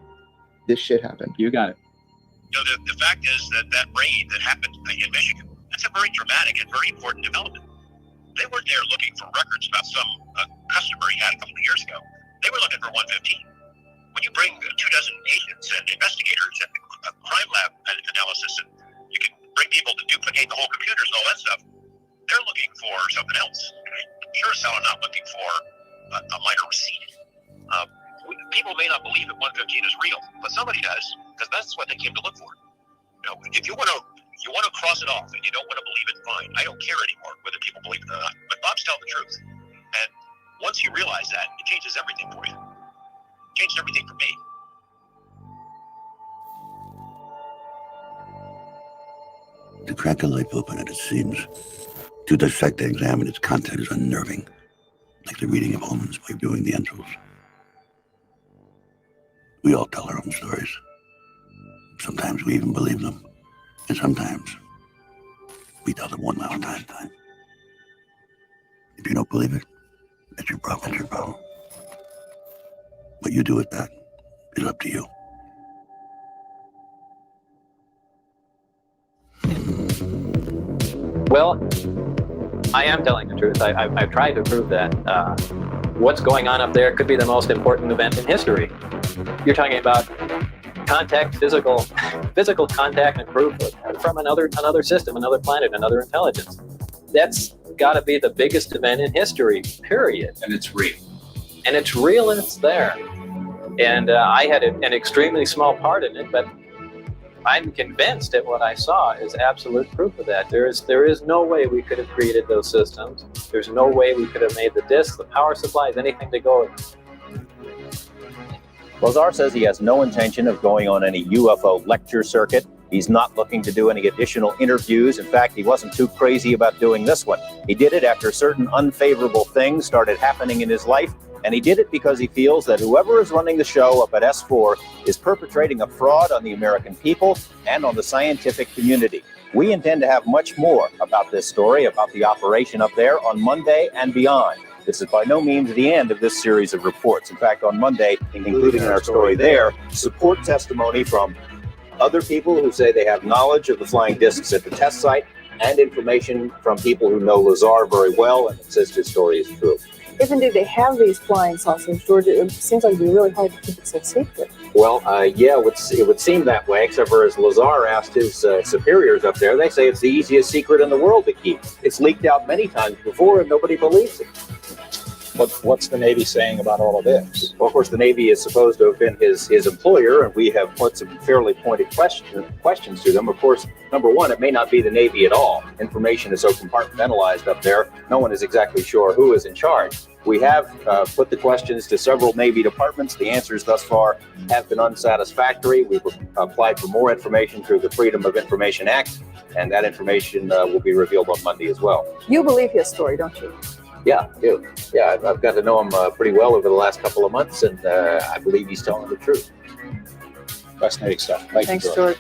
This shit happened. You got it. The fact is that raid that happened in Michigan, that's a very dramatic and very important development. They weren't there looking for records about some customer he had a couple of years ago. They were looking for 115. When you bring 24 agents and investigators and a crime lab analysis, and you can bring people to duplicate the whole computers and all that stuff, they're looking for something else. Sure as hell are not looking for a minor receipt. People may not believe that 115 is real, but somebody does, because that's what they came to look for. If you want to cross it off and you don't want to believe it, fine. I don't care anymore whether people believe it or not. But Bob's telling the truth, and once you realize that, it changes everything for you. It changed everything for me. To crack a life open at its seams, to dissect and examine its content is unnerving, like the reading of omens by viewing the entrails. We all tell our own stories. Sometimes we even believe them, and sometimes we tell them 1 mile at a time. If you don't believe it, that's your problem. That's your problem. What you do with that is up to you. Well, I am telling the truth. I've tried to prove that. What's going on up there could be the most important event in history. You're talking about contact, physical contact and proof from another system, another planet, another intelligence. That's got to be the biggest event in history, period. And it's real. And it's real and it's there. And I had an extremely small part in it, but I'm convinced that what I saw is absolute proof of that. There is no way we could have created those systems. There's no way we could have made the discs, the power supplies, anything to go with. Lazar says he has no intention of going on any UFO lecture circuit. He's not looking to do any additional interviews. In fact, he wasn't too crazy about doing this one. He did it after certain unfavorable things started happening in his life, and he did it because he feels that whoever is running the show up at S4 is perpetrating a fraud on the American people and on the scientific community. We intend to have much more about this story, about the operation up there, on Monday and beyond. This is by no means the end of this series of reports. In fact, on Monday, including in our story there, support testimony from other people who say they have knowledge of the flying discs at the test site, and information from people who know Lazar very well and insist his story is true. If indeed they have these flying saucers, George, it seems like it'd be really hard to keep it so secret. Well, yeah, it would seem that way, except for as Lazar asked his superiors up there, they say it's the easiest secret in the world to keep. It's leaked out many times before and nobody believes it. What's the Navy saying about all of this? Well, of course, the Navy is supposed to have been his employer, and we have put some fairly pointed questions to them. Of course, number one, it may not be the Navy at all. Information is so compartmentalized up there, no one is exactly sure who is in charge. We have put the questions to several Navy departments. The answers thus far have been unsatisfactory. We've applied for more information through the Freedom of Information Act, and that information will be revealed on Monday as well. You believe his story, don't you? Yeah, I do. Yeah, I've got to know him pretty well over the last couple of months, and I believe he's telling the truth. Fascinating stuff. Thanks, George.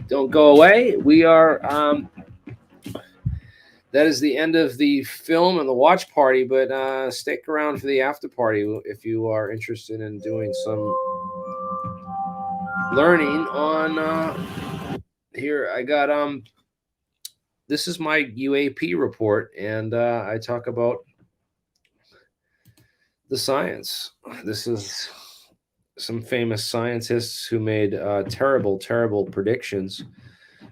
Don't go away. We are that is the end of the film and the watch party, but stick around for the after party if you are interested in doing some learning on here. I got this is my UAP report, and I talk about the science. This is some famous scientists who made terrible predictions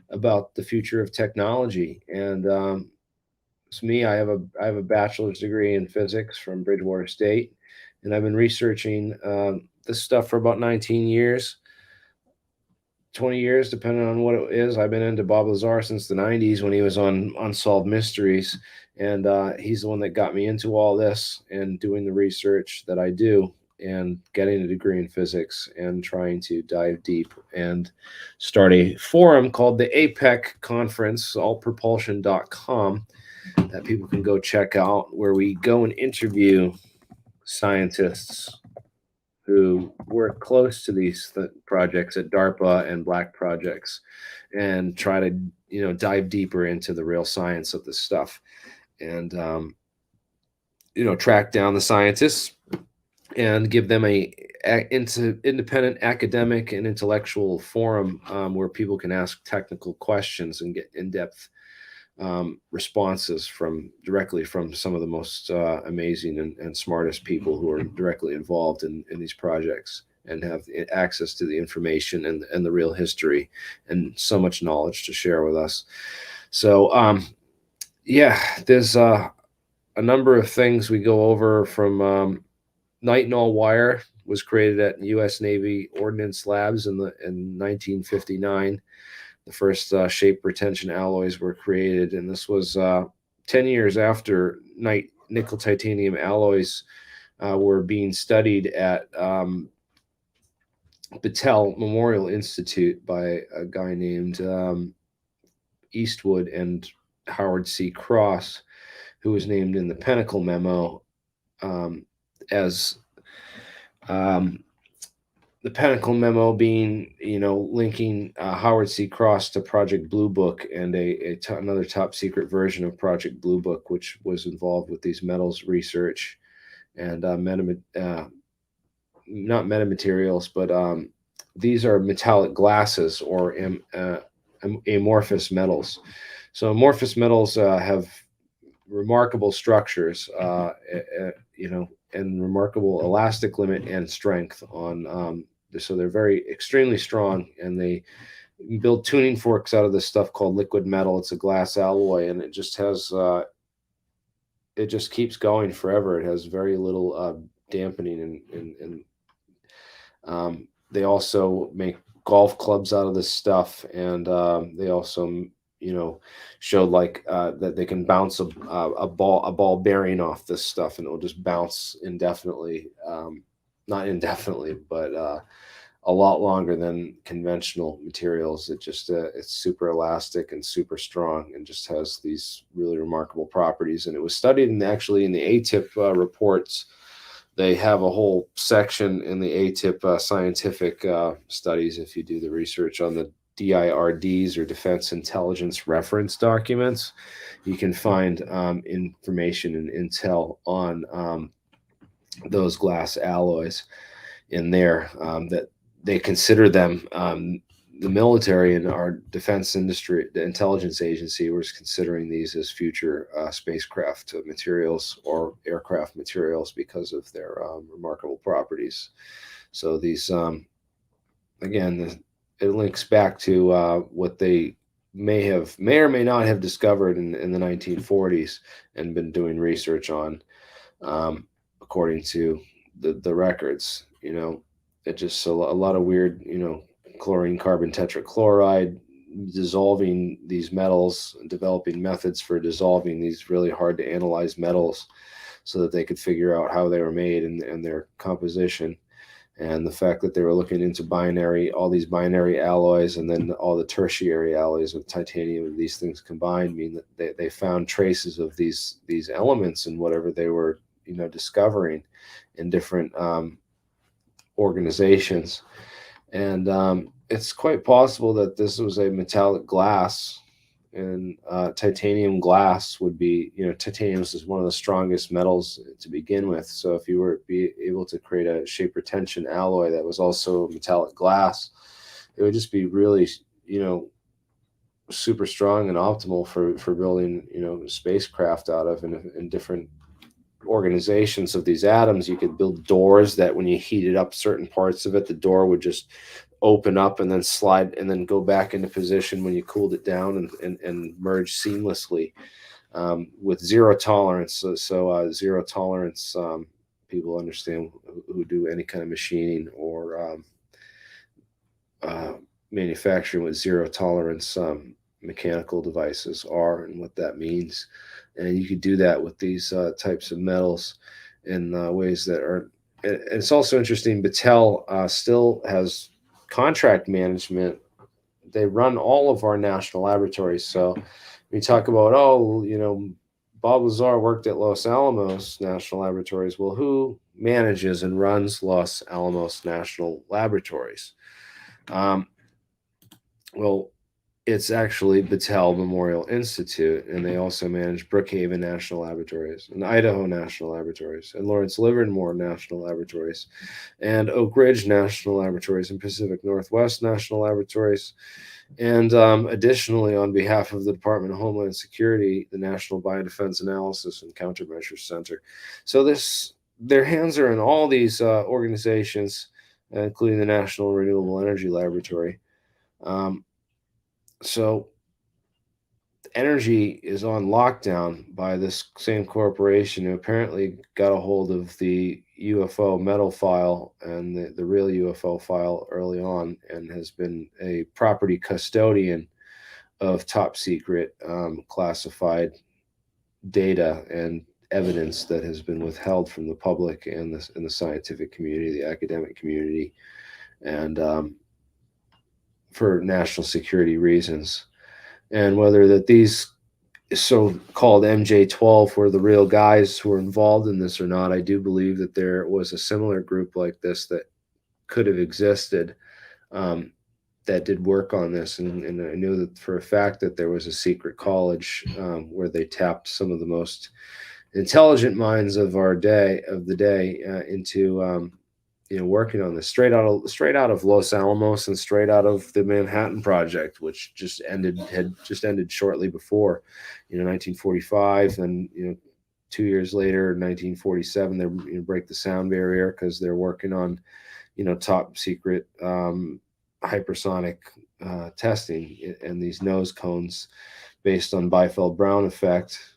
about the future of technology. And it's me. I have a bachelor's degree in physics from Bridgewater State, and I've been researching this stuff for about 19 years, 20 years, depending on what it is. I've been into Bob Lazar since the 90s when he was on Unsolved Mysteries, and he's the one that got me into all this and doing the research that I do and getting a degree in physics and trying to dive deep and start a forum called the APEC Conference, allpropulsion.com, that people can go check out, where we go and interview scientists who work close to these projects at DARPA and Black projects, and try to dive deeper into the real science of this stuff, and track down the scientists and give them a independent academic and intellectual forum where people can ask technical questions and get in-depth responses directly from some of the most amazing and smartest people who are directly involved in these projects and have access to the information and the real history and so much knowledge to share with us. So yeah, there's a number of things we go over from Nitinol wire was created at U.S. Navy Ordnance Labs in 1959. The first shape retention alloys were created, and this was 10 years after nickel titanium alloys were being studied at Battelle Memorial Institute by a guy named Eastwood and Howard C. Cross, who was named in the Pinnacle memo as the Pinnacle memo being, linking Howard C. Cross to Project Blue Book and another top secret version of Project Blue Book, which was involved with these metals research and not metamaterials, but these are metallic glasses or amorphous metals. So amorphous metals have remarkable structures, and remarkable elastic limit and strength on so they're extremely strong, and they build tuning forks out of this stuff called liquid metal. It's a glass alloy, and it just has it just keeps going forever. It has very little dampening, and they also make golf clubs out of this stuff, and they also showed that they can bounce a ball bearing off this stuff, and it'll just bounce indefinitely, not indefinitely, but a lot longer than conventional materials. It just it's super elastic and super strong, and just has these really remarkable properties. And it was studied actually in the ATIP reports. They have a whole section in the ATIP scientific studies, if you do the research on the DIRDs, or Defense Intelligence Reference Documents. You can find information and intel on those glass alloys in there, that they consider them, the military and our defense industry, the intelligence agency, was considering these as future spacecraft materials or aircraft materials because of their remarkable properties. So these, again, it links back to what they may or may not have discovered in the 1940s and been doing research on, according to the records. You know, it just a lot of weird, you know, chlorine carbon tetrachloride, dissolving these metals, developing methods for dissolving these really hard to analyze metals so that they could figure out how they were made and their composition. And the fact that they were looking into all these binary alloys, and then all the tertiary alloys of titanium and these things combined mean that they found traces of these elements in whatever they were, you know, discovering in different organizations. And it's quite possible that this was a metallic glass, and titanium glass would be, you know, titanium is one of the strongest metals to begin with. So if you were be able to create a shape retention alloy that was also metallic glass, it would just be really, you know, super strong and optimal for building, you know, spacecraft out of. In different organizations of these atoms, you could build doors that when you heated up certain parts of it, the door would just open up and then slide and then go back into position when you cooled it down and merge seamlessly, with zero tolerance. So zero tolerance, people understand who do any kind of machining or manufacturing with zero tolerance mechanical devices are and what that means. And you could do that with these types of metals in ways that are. And it's also interesting. Battelle still has contract management. They run all of our national laboratories. So we talk about, oh, you know, Bob Lazar worked at Los Alamos National Laboratories. Well, who manages and runs Los Alamos National Laboratories? Well, it's actually Battelle Memorial Institute, and they also manage Brookhaven National Laboratories and Idaho National Laboratories and Lawrence Livermore National Laboratories and Oak Ridge National Laboratories and Pacific Northwest National Laboratories. And additionally, on behalf of the Department of Homeland Security, the National Biodefense Analysis and Countermeasures Center. So their hands are in all these organizations, including the National Renewable Energy Laboratory. So energy is on lockdown by this same corporation who apparently got a hold of the UFO metal file and the real UFO file early on, and has been a property custodian of top secret classified data and evidence that has been withheld from the public and the scientific community, the academic community, and for national security reasons. And whether that these so-called MJ-12 were the real guys who were involved in this or not, I do believe that there was a similar group like this that could have existed, that did work on this. And I know that for a fact that there was a secret college where they tapped some of the most intelligent minds of the day into working on this straight out of Los Alamos and straight out of the Manhattan Project, which had just ended shortly before, 1945. And 2 years later, 1947, they break the sound barrier because they're working on, top secret hypersonic testing and these nose cones based on Biefeld-Brown effect.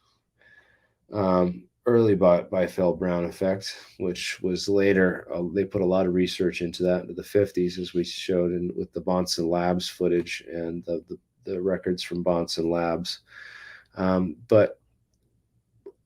Early Biefeld-Brown effect, which was later, they put a lot of research into that into the 50s, as we showed with the Bonson Labs footage and the records from Bonson Labs. But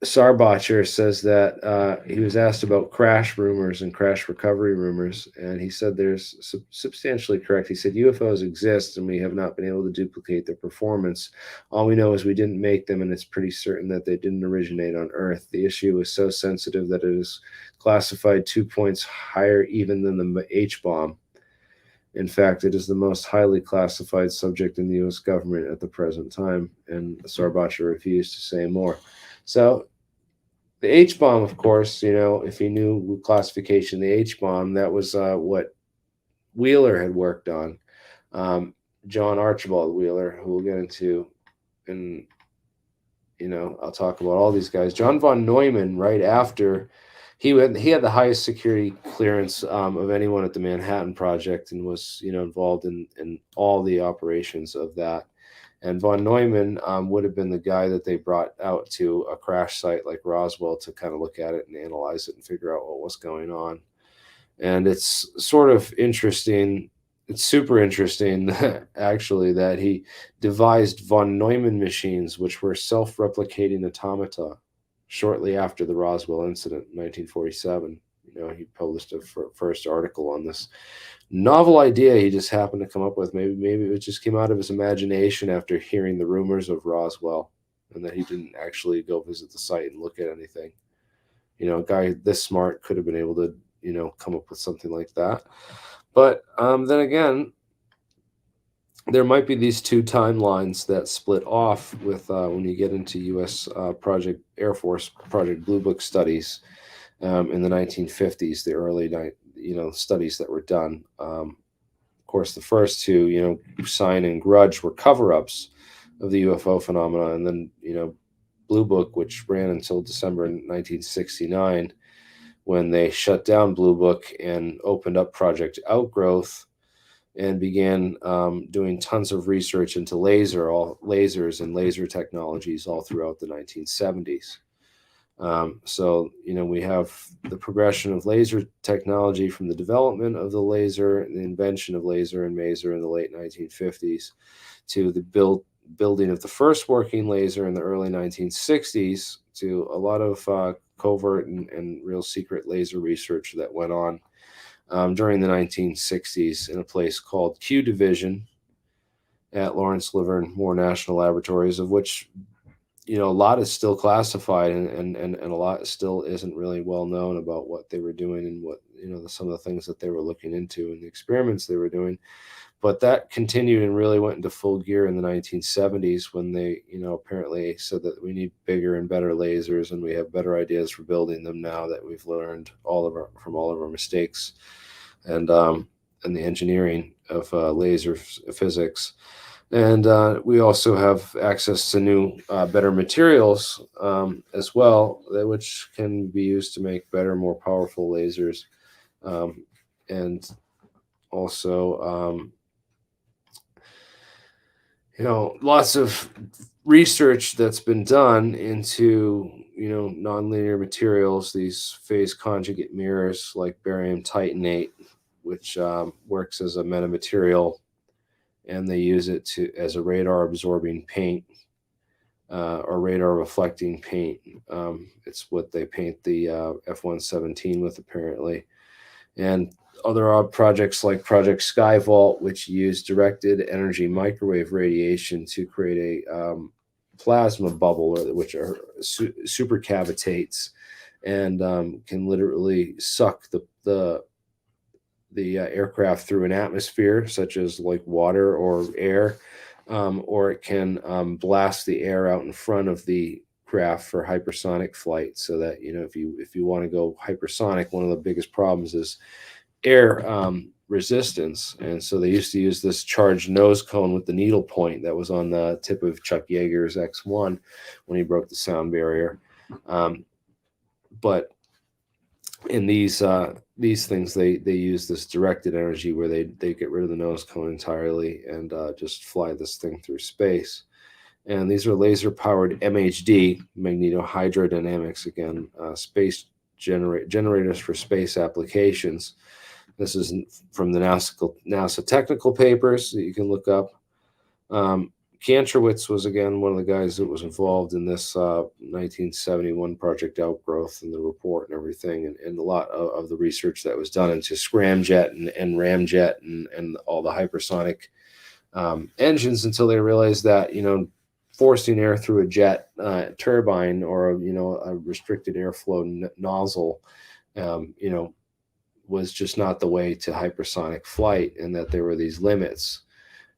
Sarbacher says that he was asked about crash rumors and crash recovery rumors, and he said there's substantially correct. He said UFOs exist, and we have not been able to duplicate their performance. All we know is we didn't make them, and it's pretty certain that they didn't originate on Earth. The issue is so sensitive that it is classified 2 points higher even than the H-bomb. In fact, it is the most highly classified subject in the U.S. government at the present time, and Sarbacher refused to say more. So the H-bomb, of course, if you knew classification, the H-bomb, that was what Wheeler had worked on. John Archibald Wheeler, who we'll get into, and I'll talk about all these guys. John von Neumann, right after he had the highest security clearance of anyone at the Manhattan Project, and was involved in all the operations of that. And von Neumann would have been the guy that they brought out to a crash site like Roswell to kind of look at it and analyze it and figure out what was going on. And it's sort of interesting. It's super interesting, actually, that he devised von Neumann machines, which were self-replicating automata, shortly after the Roswell incident in 1947. He published a first article on this novel idea he just happened to come up with. Maybe it just came out of his imagination after hearing the rumors of Roswell, and that he didn't actually go visit the site and look at anything. A guy this smart could have been able to come up with something like that. But then again, there might be these two timelines that split off with when you get into U.S. Air Force Project Blue Book studies in the 1950s, the early studies that were done. Of course, the first two, Sign and Grudge, were cover-ups of the UFO phenomena, and then Blue Book, which ran until December 1969, when they shut down Blue Book and opened up Project Outgrowth, and began doing tons of research into lasers and laser technologies all throughout the 1970s. So, we have the progression of laser technology from the development of the laser and the invention of laser and maser in the late 1950s to the building of the first working laser in the early 1960s, to a lot of covert and real secret laser research that went on during the 1960s in a place called Q Division at Lawrence Livermore National Laboratories, of which a lot is still classified, and a lot still isn't really well known about what they were doing and what some of the things that they were looking into and the experiments they were doing. But that continued and really went into full gear in the 1970s, when they apparently said that we need bigger and better lasers, and we have better ideas for building them now that we've learned from all of our mistakes and the engineering of laser physics. And we also have access to new, better materials as well, which can be used to make better, more powerful lasers. And also, lots of research that's been done into, nonlinear materials, these phase conjugate mirrors like barium titanate, which works as a metamaterial, and they use it as a radar absorbing paint or radar reflecting paint. It's what they paint the F-117 with, apparently. And other odd projects like Project Skyvault, which use directed energy microwave radiation to create a plasma bubble, which are supercavitates, and can literally suck the aircraft through an atmosphere, such as like water or air, or it can blast the air out in front of the craft for hypersonic flight. So that if you want to go hypersonic, one of the biggest problems is air resistance. And so they used to use this charged nose cone with the needle point that was on the tip of Chuck Yeager's X-1 when he broke the sound barrier. But in these things, they use this directed energy where they get rid of the nose cone entirely and just fly this thing through space. And these are laser powered MHD, magnetohydrodynamics, again, space generators for space applications. This is from the NASA technical papers that you can look up. Kantrowitz was, again, one of the guys that was involved in this 1971 Project Outgrowth and the report and everything, and a lot of the research that was done into scramjet and ramjet and all the hypersonic engines, until they realized that, forcing air through a jet turbine or, a restricted airflow nozzle, was just not the way to hypersonic flight, and that there were these limits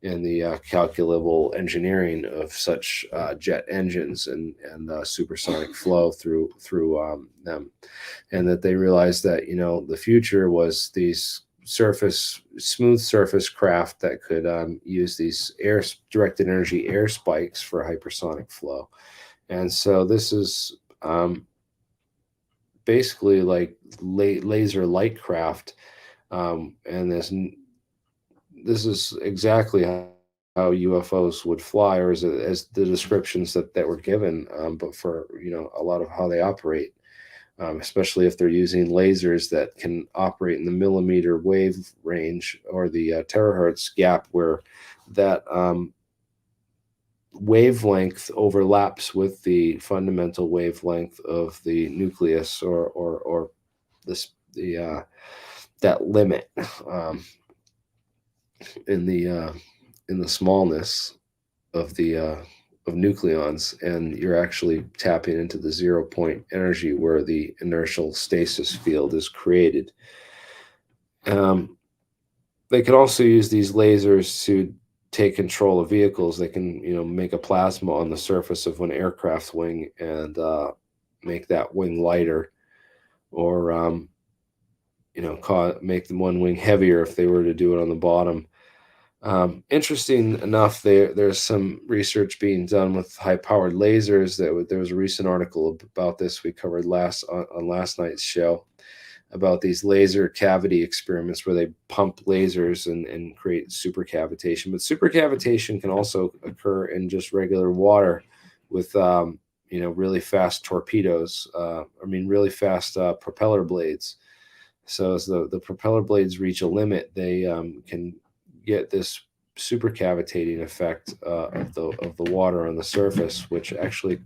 in the calculable engineering of such jet engines and supersonic flow through them, and that they realized that the future was these smooth surface craft that could use these directed energy air spikes for hypersonic flow. And so this is basically like laser light craft, and this is exactly how UFOs would fly, or as the descriptions that were given, but for a lot of how they operate, especially if they're using lasers that can operate in the millimeter wave range or the terahertz gap, where that wavelength overlaps with the fundamental wavelength of the nucleus, or that limit in the smallness of the of nucleons, and you're actually tapping into the 0 point energy where the inertial stasis field is created. They can also use these lasers to take control of vehicles. They can make a plasma on the surface of an aircraft wing and make that wing lighter, or make the one wing heavier if they were to do it on the bottom. Interesting enough, there's some research being done with high-powered lasers. There was a recent article about this we covered on last night's show, about these laser cavity experiments where they pump lasers and create supercavitation. But supercavitation can also occur in just regular water with really fast torpedoes. Really fast propeller blades. So as the propeller blades reach a limit, they can get this supercavitating effect of the water on the surface, which actually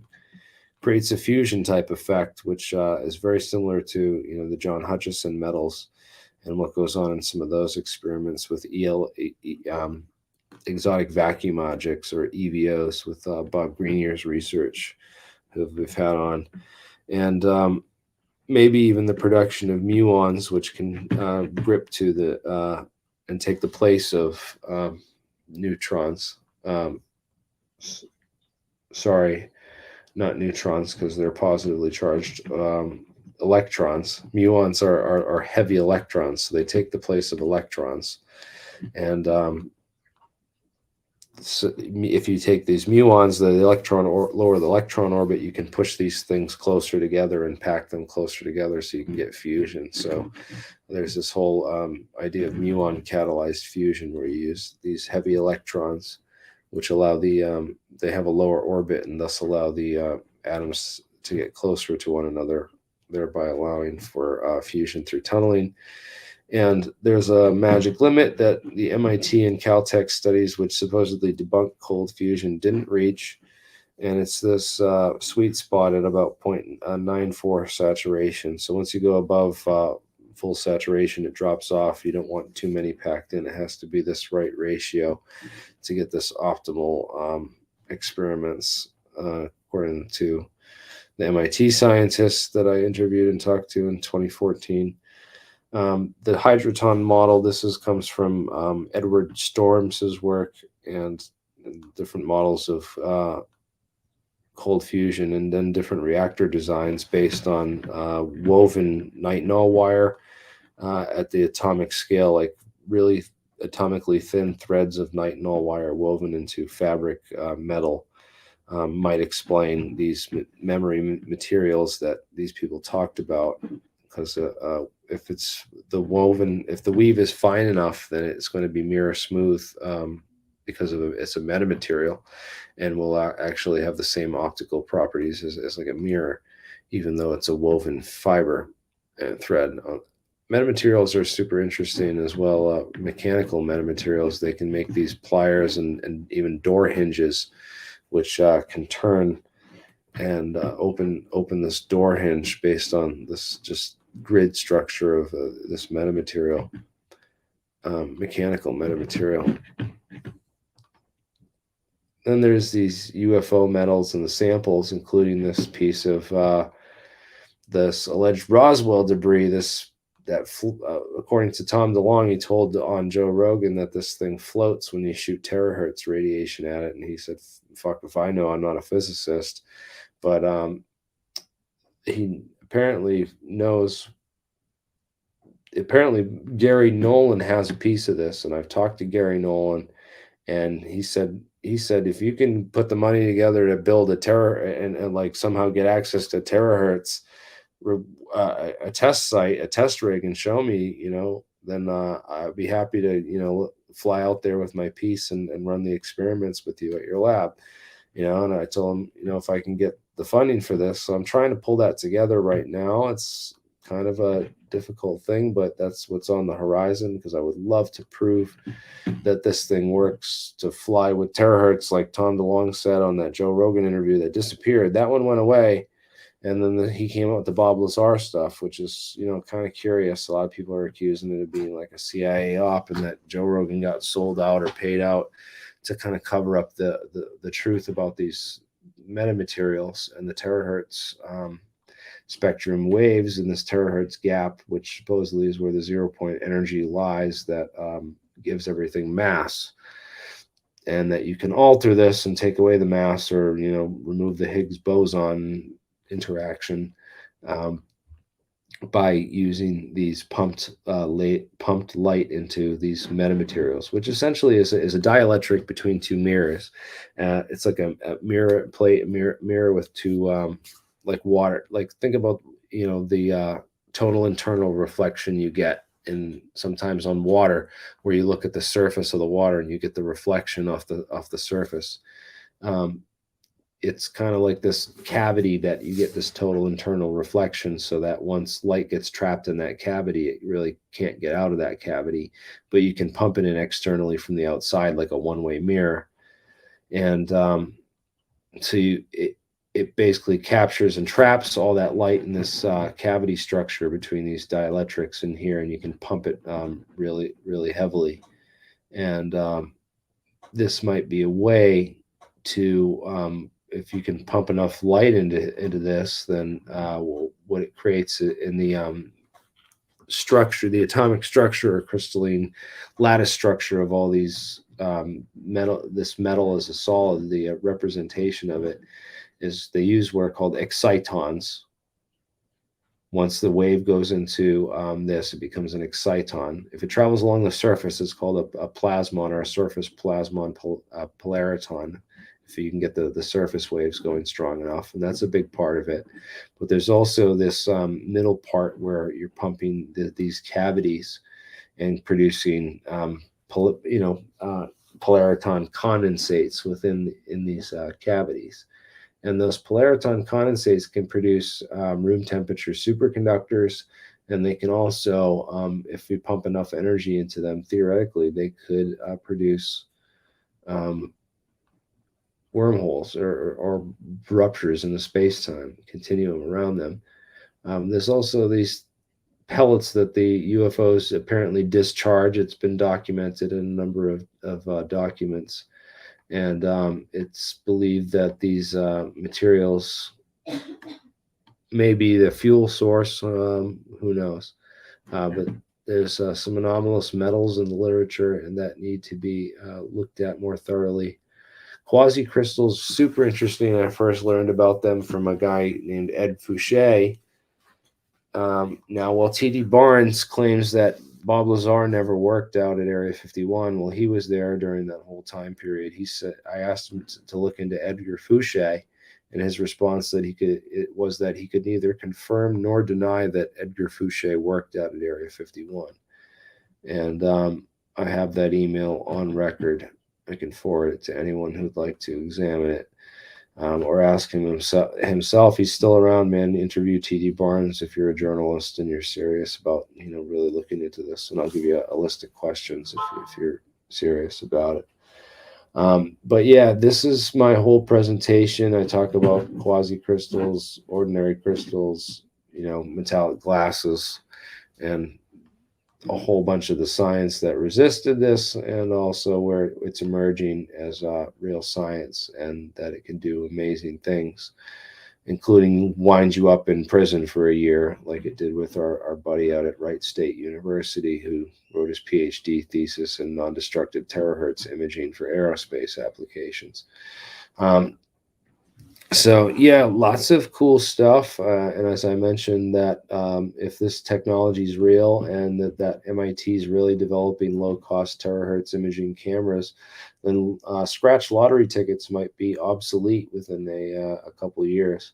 creates a fusion type effect, which is very similar to the John Hutchison metals and what goes on in some of those experiments with exotic vacuum objects, or EVOs, with Bob Greenier's research, who we've had on, and maybe even the production of muons, which can grip to the and take the place of neutrons. Sorry, not neutrons, because they're positively charged. Electrons. Muons are heavy electrons, so they take the place of electrons. And so if you take these muons, the electron or lower the electron orbit, you can push these things closer together and pack them closer together, so you can get fusion. So there's this whole idea of muon catalyzed fusion, where you use these heavy electrons, which allow they have a lower orbit, and thus allow the atoms to get closer to one another, thereby allowing for fusion through tunneling. And there's a magic limit that the MIT and Caltech studies, which supposedly debunk cold fusion, didn't reach. And it's this sweet spot at about 0.94 saturation. So once you go above full saturation, it drops off. You don't want too many packed in. It has to be this right ratio to get this optimal experiments, according to the MIT scientists that I interviewed and talked to in 2014. The hydroton model, comes from Edward Storms' work, and different models of cold fusion, and then different reactor designs based on woven nitinol wire at the atomic scale, like really atomically thin threads of nitinol wire woven into fabric metal. Might explain these memory materials that these people talked about, because if the weave is fine enough, then it's going to be mirror smooth, because it's a metamaterial, and will actually have the same optical properties as like a mirror, even though it's a woven fiber and thread. Metamaterials are super interesting as well. Mechanical metamaterials, they can make these pliers and even door hinges, which can turn and open this door hinge based on this just grid structure of this metamaterial, mechanical metamaterial. Then there's these UFO metals and the samples, including this piece of this alleged Roswell debris. According to Tom DeLonge, he told on Joe Rogan that this thing floats when you shoot terahertz radiation at it, and he said, "Fuck if I know, I'm not a physicist," but he apparently knows. Apparently, Gary Nolan has a piece of this, and I've talked to Gary Nolan, and he said if you can put the money together to build a and like somehow get access to terahertz, a test site, a test rig, and show me, then I'd be happy to, fly out there with my piece and run the experiments with you at your lab, and I told him, if I can get the funding for this. So I'm trying to pull that together right now. It's kind of a difficult thing, but that's what's on the horizon, because I would love to prove that this thing works to fly with terahertz, like Tom DeLonge said on that Joe Rogan interview that disappeared. That one went away. And then he came out with the Bob Lazar stuff, which is, kind of curious. A lot of people are accusing it of being like a CIA op, and that Joe Rogan got sold out or paid out to kind of cover up the truth about these metamaterials and the terahertz spectrum waves in this terahertz gap, which supposedly is where the 0-point energy lies that gives everything mass. And that you can alter this and take away the mass, or, remove the Higgs boson interaction by using these pumped light into these metamaterials, which essentially is a dielectric between two mirrors. It's like a mirror plate, mirror with two like water. Like, think about the total internal reflection you get in sometimes on water, where you look at the surface of the water and you get the reflection off the surface. It's kind of like this cavity that you get this total internal reflection, so that once light gets trapped in that cavity, it really can't get out of that cavity, but you can pump it in externally from the outside like a one-way mirror. And so it basically captures and traps all that light in this cavity structure between these dielectrics in here, and you can pump it really, really heavily. And this might be a way to if you can pump enough light into this, then what it creates in the structure, the atomic structure or crystalline lattice structure of all these this metal as a solid, the representation of it is they use what are called excitons. Once the wave goes into this, it becomes an exciton. If it travels along the surface, it's called a plasmon, or a surface plasmon polariton, if you can get the surface waves going strong enough. And that's a big part of it. But there's also this middle part where you're pumping these cavities and producing polariton condensates in these cavities. And those polariton condensates can produce room temperature superconductors, and they can also, if we pump enough energy into them, theoretically, they could produce wormholes or ruptures in the space-time continuum around them. There's also these pellets that the UFOs apparently discharge. It's been documented in a number of documents. And it's believed that these materials may be the fuel source. Who knows? But there's some anomalous metals in the literature, and that need to be looked at more thoroughly. Quasi-crystals, super interesting. I first learned about them from a guy named Ed Fouché. Now, while T.D. Barnes claims that Bob Lazar never worked out at Area 51, well, he was there during that whole time period. He said, I asked him to look into Edgar Fouché, and his response was that he could neither confirm nor deny that Edgar Fouché worked out at Area 51. And I have that email on record. I can forward it to anyone who'd like to examine it, or ask him himself. He's still around, man. Interview T.D. Barnes if you're a journalist and you're serious about, really looking into this. And I'll give you a list of questions if you're serious about it. But yeah, this is my whole presentation. I talk about quasi-crystals, ordinary crystals, metallic glasses, and a whole bunch of the science that resisted this, and also where it's emerging as real science, and that it can do amazing things, including wind you up in prison for a year, like it did with our buddy out at Wright State University, who wrote his PhD thesis in non-destructive terahertz imaging for aerospace applications. So yeah, lots of cool stuff. And as I mentioned, that if this technology is real, and that MIT is really developing low-cost terahertz imaging cameras, then scratch lottery tickets might be obsolete within a couple of years,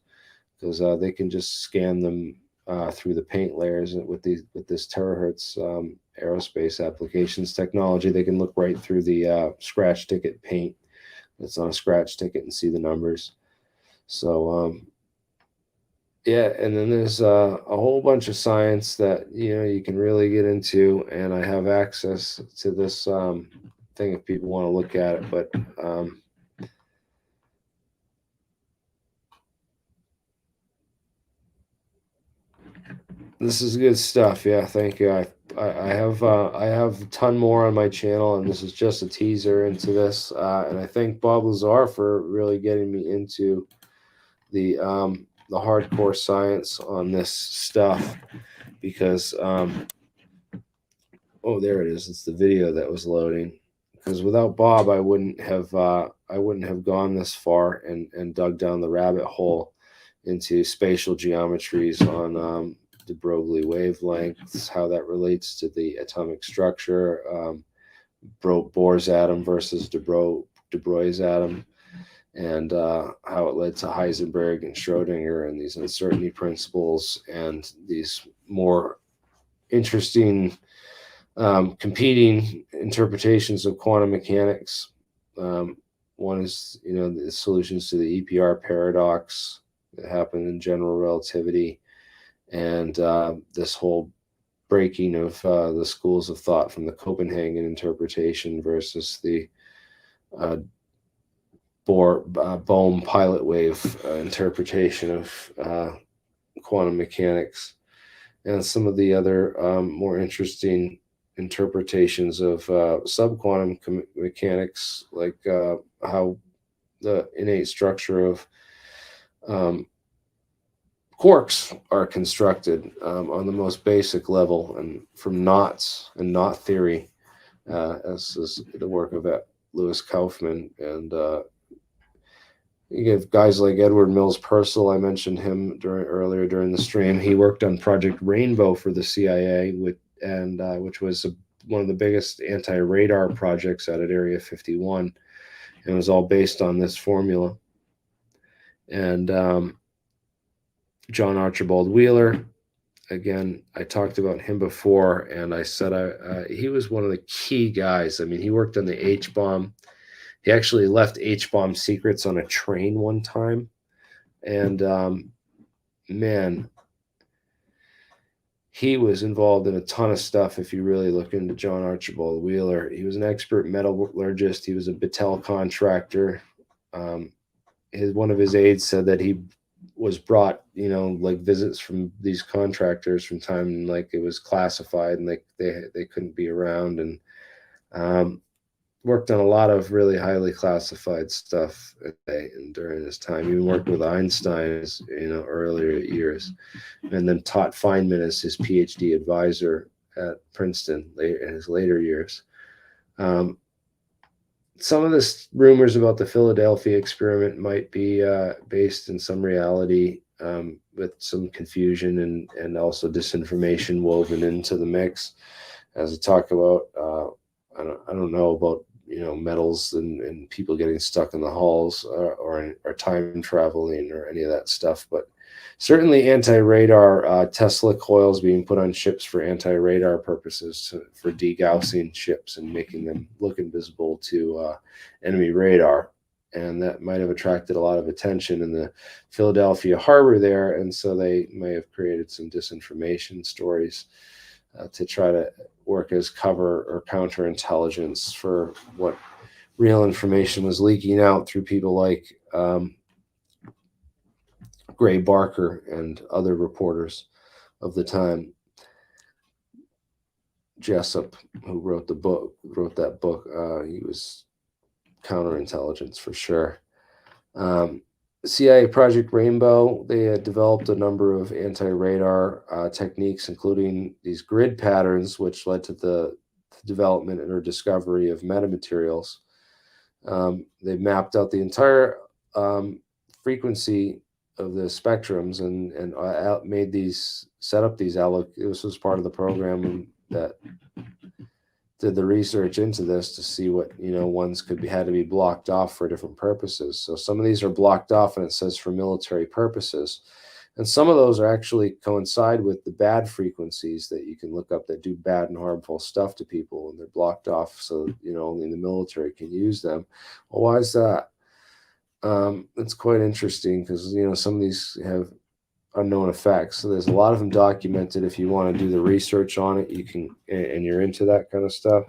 because they can just scan them through the paint layers with this terahertz aerospace applications technology. They can look right through the scratch ticket paint that's on a scratch ticket and see the numbers. So yeah, and then there's a whole bunch of science that you can really get into, and I have access to this thing if people want to look at it. But this is good stuff. Yeah, thank you. I have a ton more on my channel, and this is just a teaser into this. And I thank Bob Lazar for really getting me into the hardcore science on this stuff, because oh, there it is. It's the video that was loading. Because without Bob, I wouldn't have gone this far and dug down the rabbit hole into spatial geometries on de Broglie wavelengths, how that relates to the atomic structure, Bohr's atom versus de Broglie's atom, and how it led to Heisenberg and Schrodinger and these uncertainty principles and these more interesting competing interpretations of quantum mechanics. One is, the solutions to the EPR paradox that happen in general relativity, and this whole breaking of the schools of thought from the Copenhagen interpretation versus the Bohm pilot wave interpretation of quantum mechanics, and some of the other more interesting interpretations of subquantum mechanics, like how the innate structure of quarks are constructed on the most basic level, and from knots and knot theory, as is the work of Louis Kaufman. And you have guys like Edward Mills Purcell. I mentioned him earlier during the stream. He worked on Project Rainbow for the CIA, which was one of the biggest anti-radar projects out at Area 51, and it was all based on this formula. And John Archibald Wheeler, again, I talked about him before, and I said he was one of the key guys. I mean, he worked on the H-bomb. He actually left H-bomb secrets on a train one time. And man, he was involved in a ton of stuff. If you really look into John Archibald Wheeler, he was an expert metallurgist. He was a Battelle contractor. One of his aides said that he was brought, like visits from these contractors from time, like it was classified, and they couldn't be around, and worked on a lot of really highly classified stuff during his time. He worked with Einstein, earlier years, and then taught Feynman as his PhD advisor at Princeton in his later years. Some of the rumors about the Philadelphia experiment might be based in some reality, with some confusion and also disinformation woven into the mix. As I talk about, I don't know about metals and people getting stuck in the halls or time traveling or any of that stuff, but certainly anti-radar Tesla coils being put on ships for anti-radar purposes, for degaussing ships and making them look invisible to enemy radar. And that might have attracted a lot of attention in the Philadelphia harbor there, and so they may have created some disinformation stories to try to work as cover or counterintelligence for what real information was leaking out through people like Gray Barker and other reporters of the time. Jessup, who wrote that book, he was counterintelligence for sure. CIA Project Rainbow, they had developed a number of anti-radar techniques, including these grid patterns, which led to the development or discovery of metamaterials. They mapped out the entire frequency of the spectrums and set up these this was part of the program that did the research into this to see what ones had to be blocked off for different purposes. So some of these are blocked off and it says for military purposes, And some of those are actually coincide with the bad frequencies that you can look up that do bad and harmful stuff to people, and they're blocked off so only the military can use them. Well, why is that? It's quite interesting because some of these have unknown effects. So there's a lot of them documented. If you want to do the research on it, you can, and you're into that kind of stuff.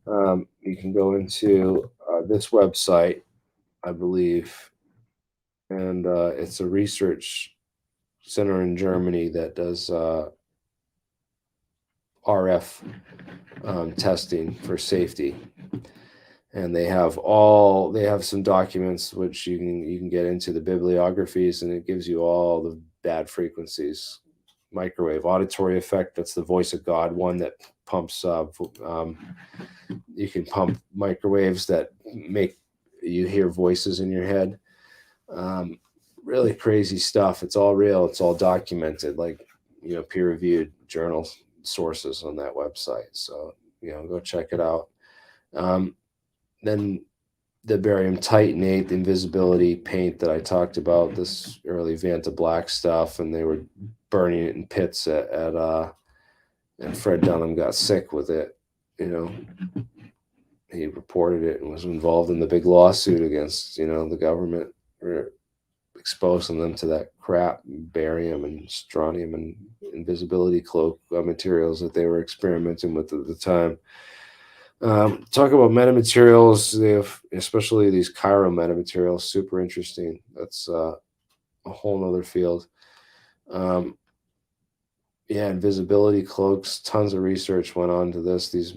You can go into this website, I believe, and it's a research center in Germany that does RF testing for safety, and they have some documents which you can get into the bibliographies, and it gives you all the bad frequencies. Microwave auditory effect, that's the voice of God one that pumps you can pump microwaves that make you hear voices in your head. Really crazy stuff. It's all real. It's all documented, like, peer-reviewed journal sources on that website. So, go check it out. Then the barium titanate, the invisibility paint that I talked about, this early Vanta Black stuff, and they were burning it in pits and Fred Dunham got sick with it. He reported it and was involved in the big lawsuit against, the government for exposing them to that crap, barium and strontium and invisibility cloak materials that they were experimenting with at the time. Talk about metamaterials. They have, especially these Cairo metamaterials, super interesting. That's a whole nother field. Invisibility cloaks. Tons of research went on to this. These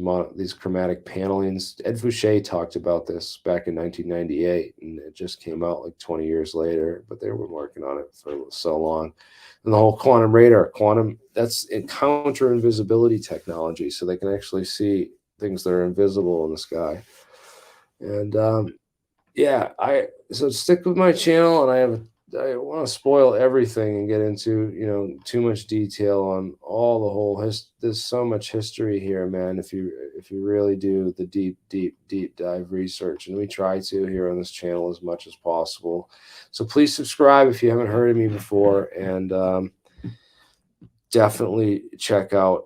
chromatic panelings. Ed Fouché talked about this back in 1998, and it just came out like 20 years later. But they were working on it for so long. And the whole quantum radar, that's counter invisibility technology, so they can actually see things that are invisible in the sky. And so stick with my channel, and I want to spoil everything and get into too much detail on all the whole there's so much history here, man, if you really do the deep dive research, and we try to here on this channel as much as possible. So please subscribe if you haven't heard of me before, and definitely check out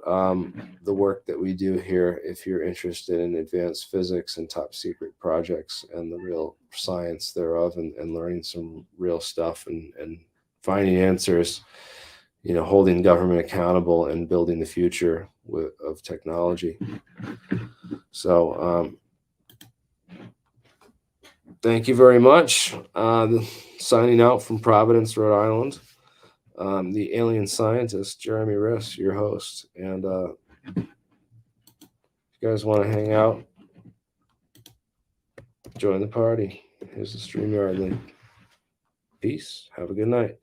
the work that we do here if you're interested in advanced physics and top secret projects and the real science thereof, and learning some real stuff and finding answers, holding government accountable and building the future of technology. So thank you very much. Signing out from Providence, Rhode Island. The alien scientist, Jeremy Riss, your host. And if you guys want to hang out, join the party. Here's the StreamYard link. Peace. Have a good night.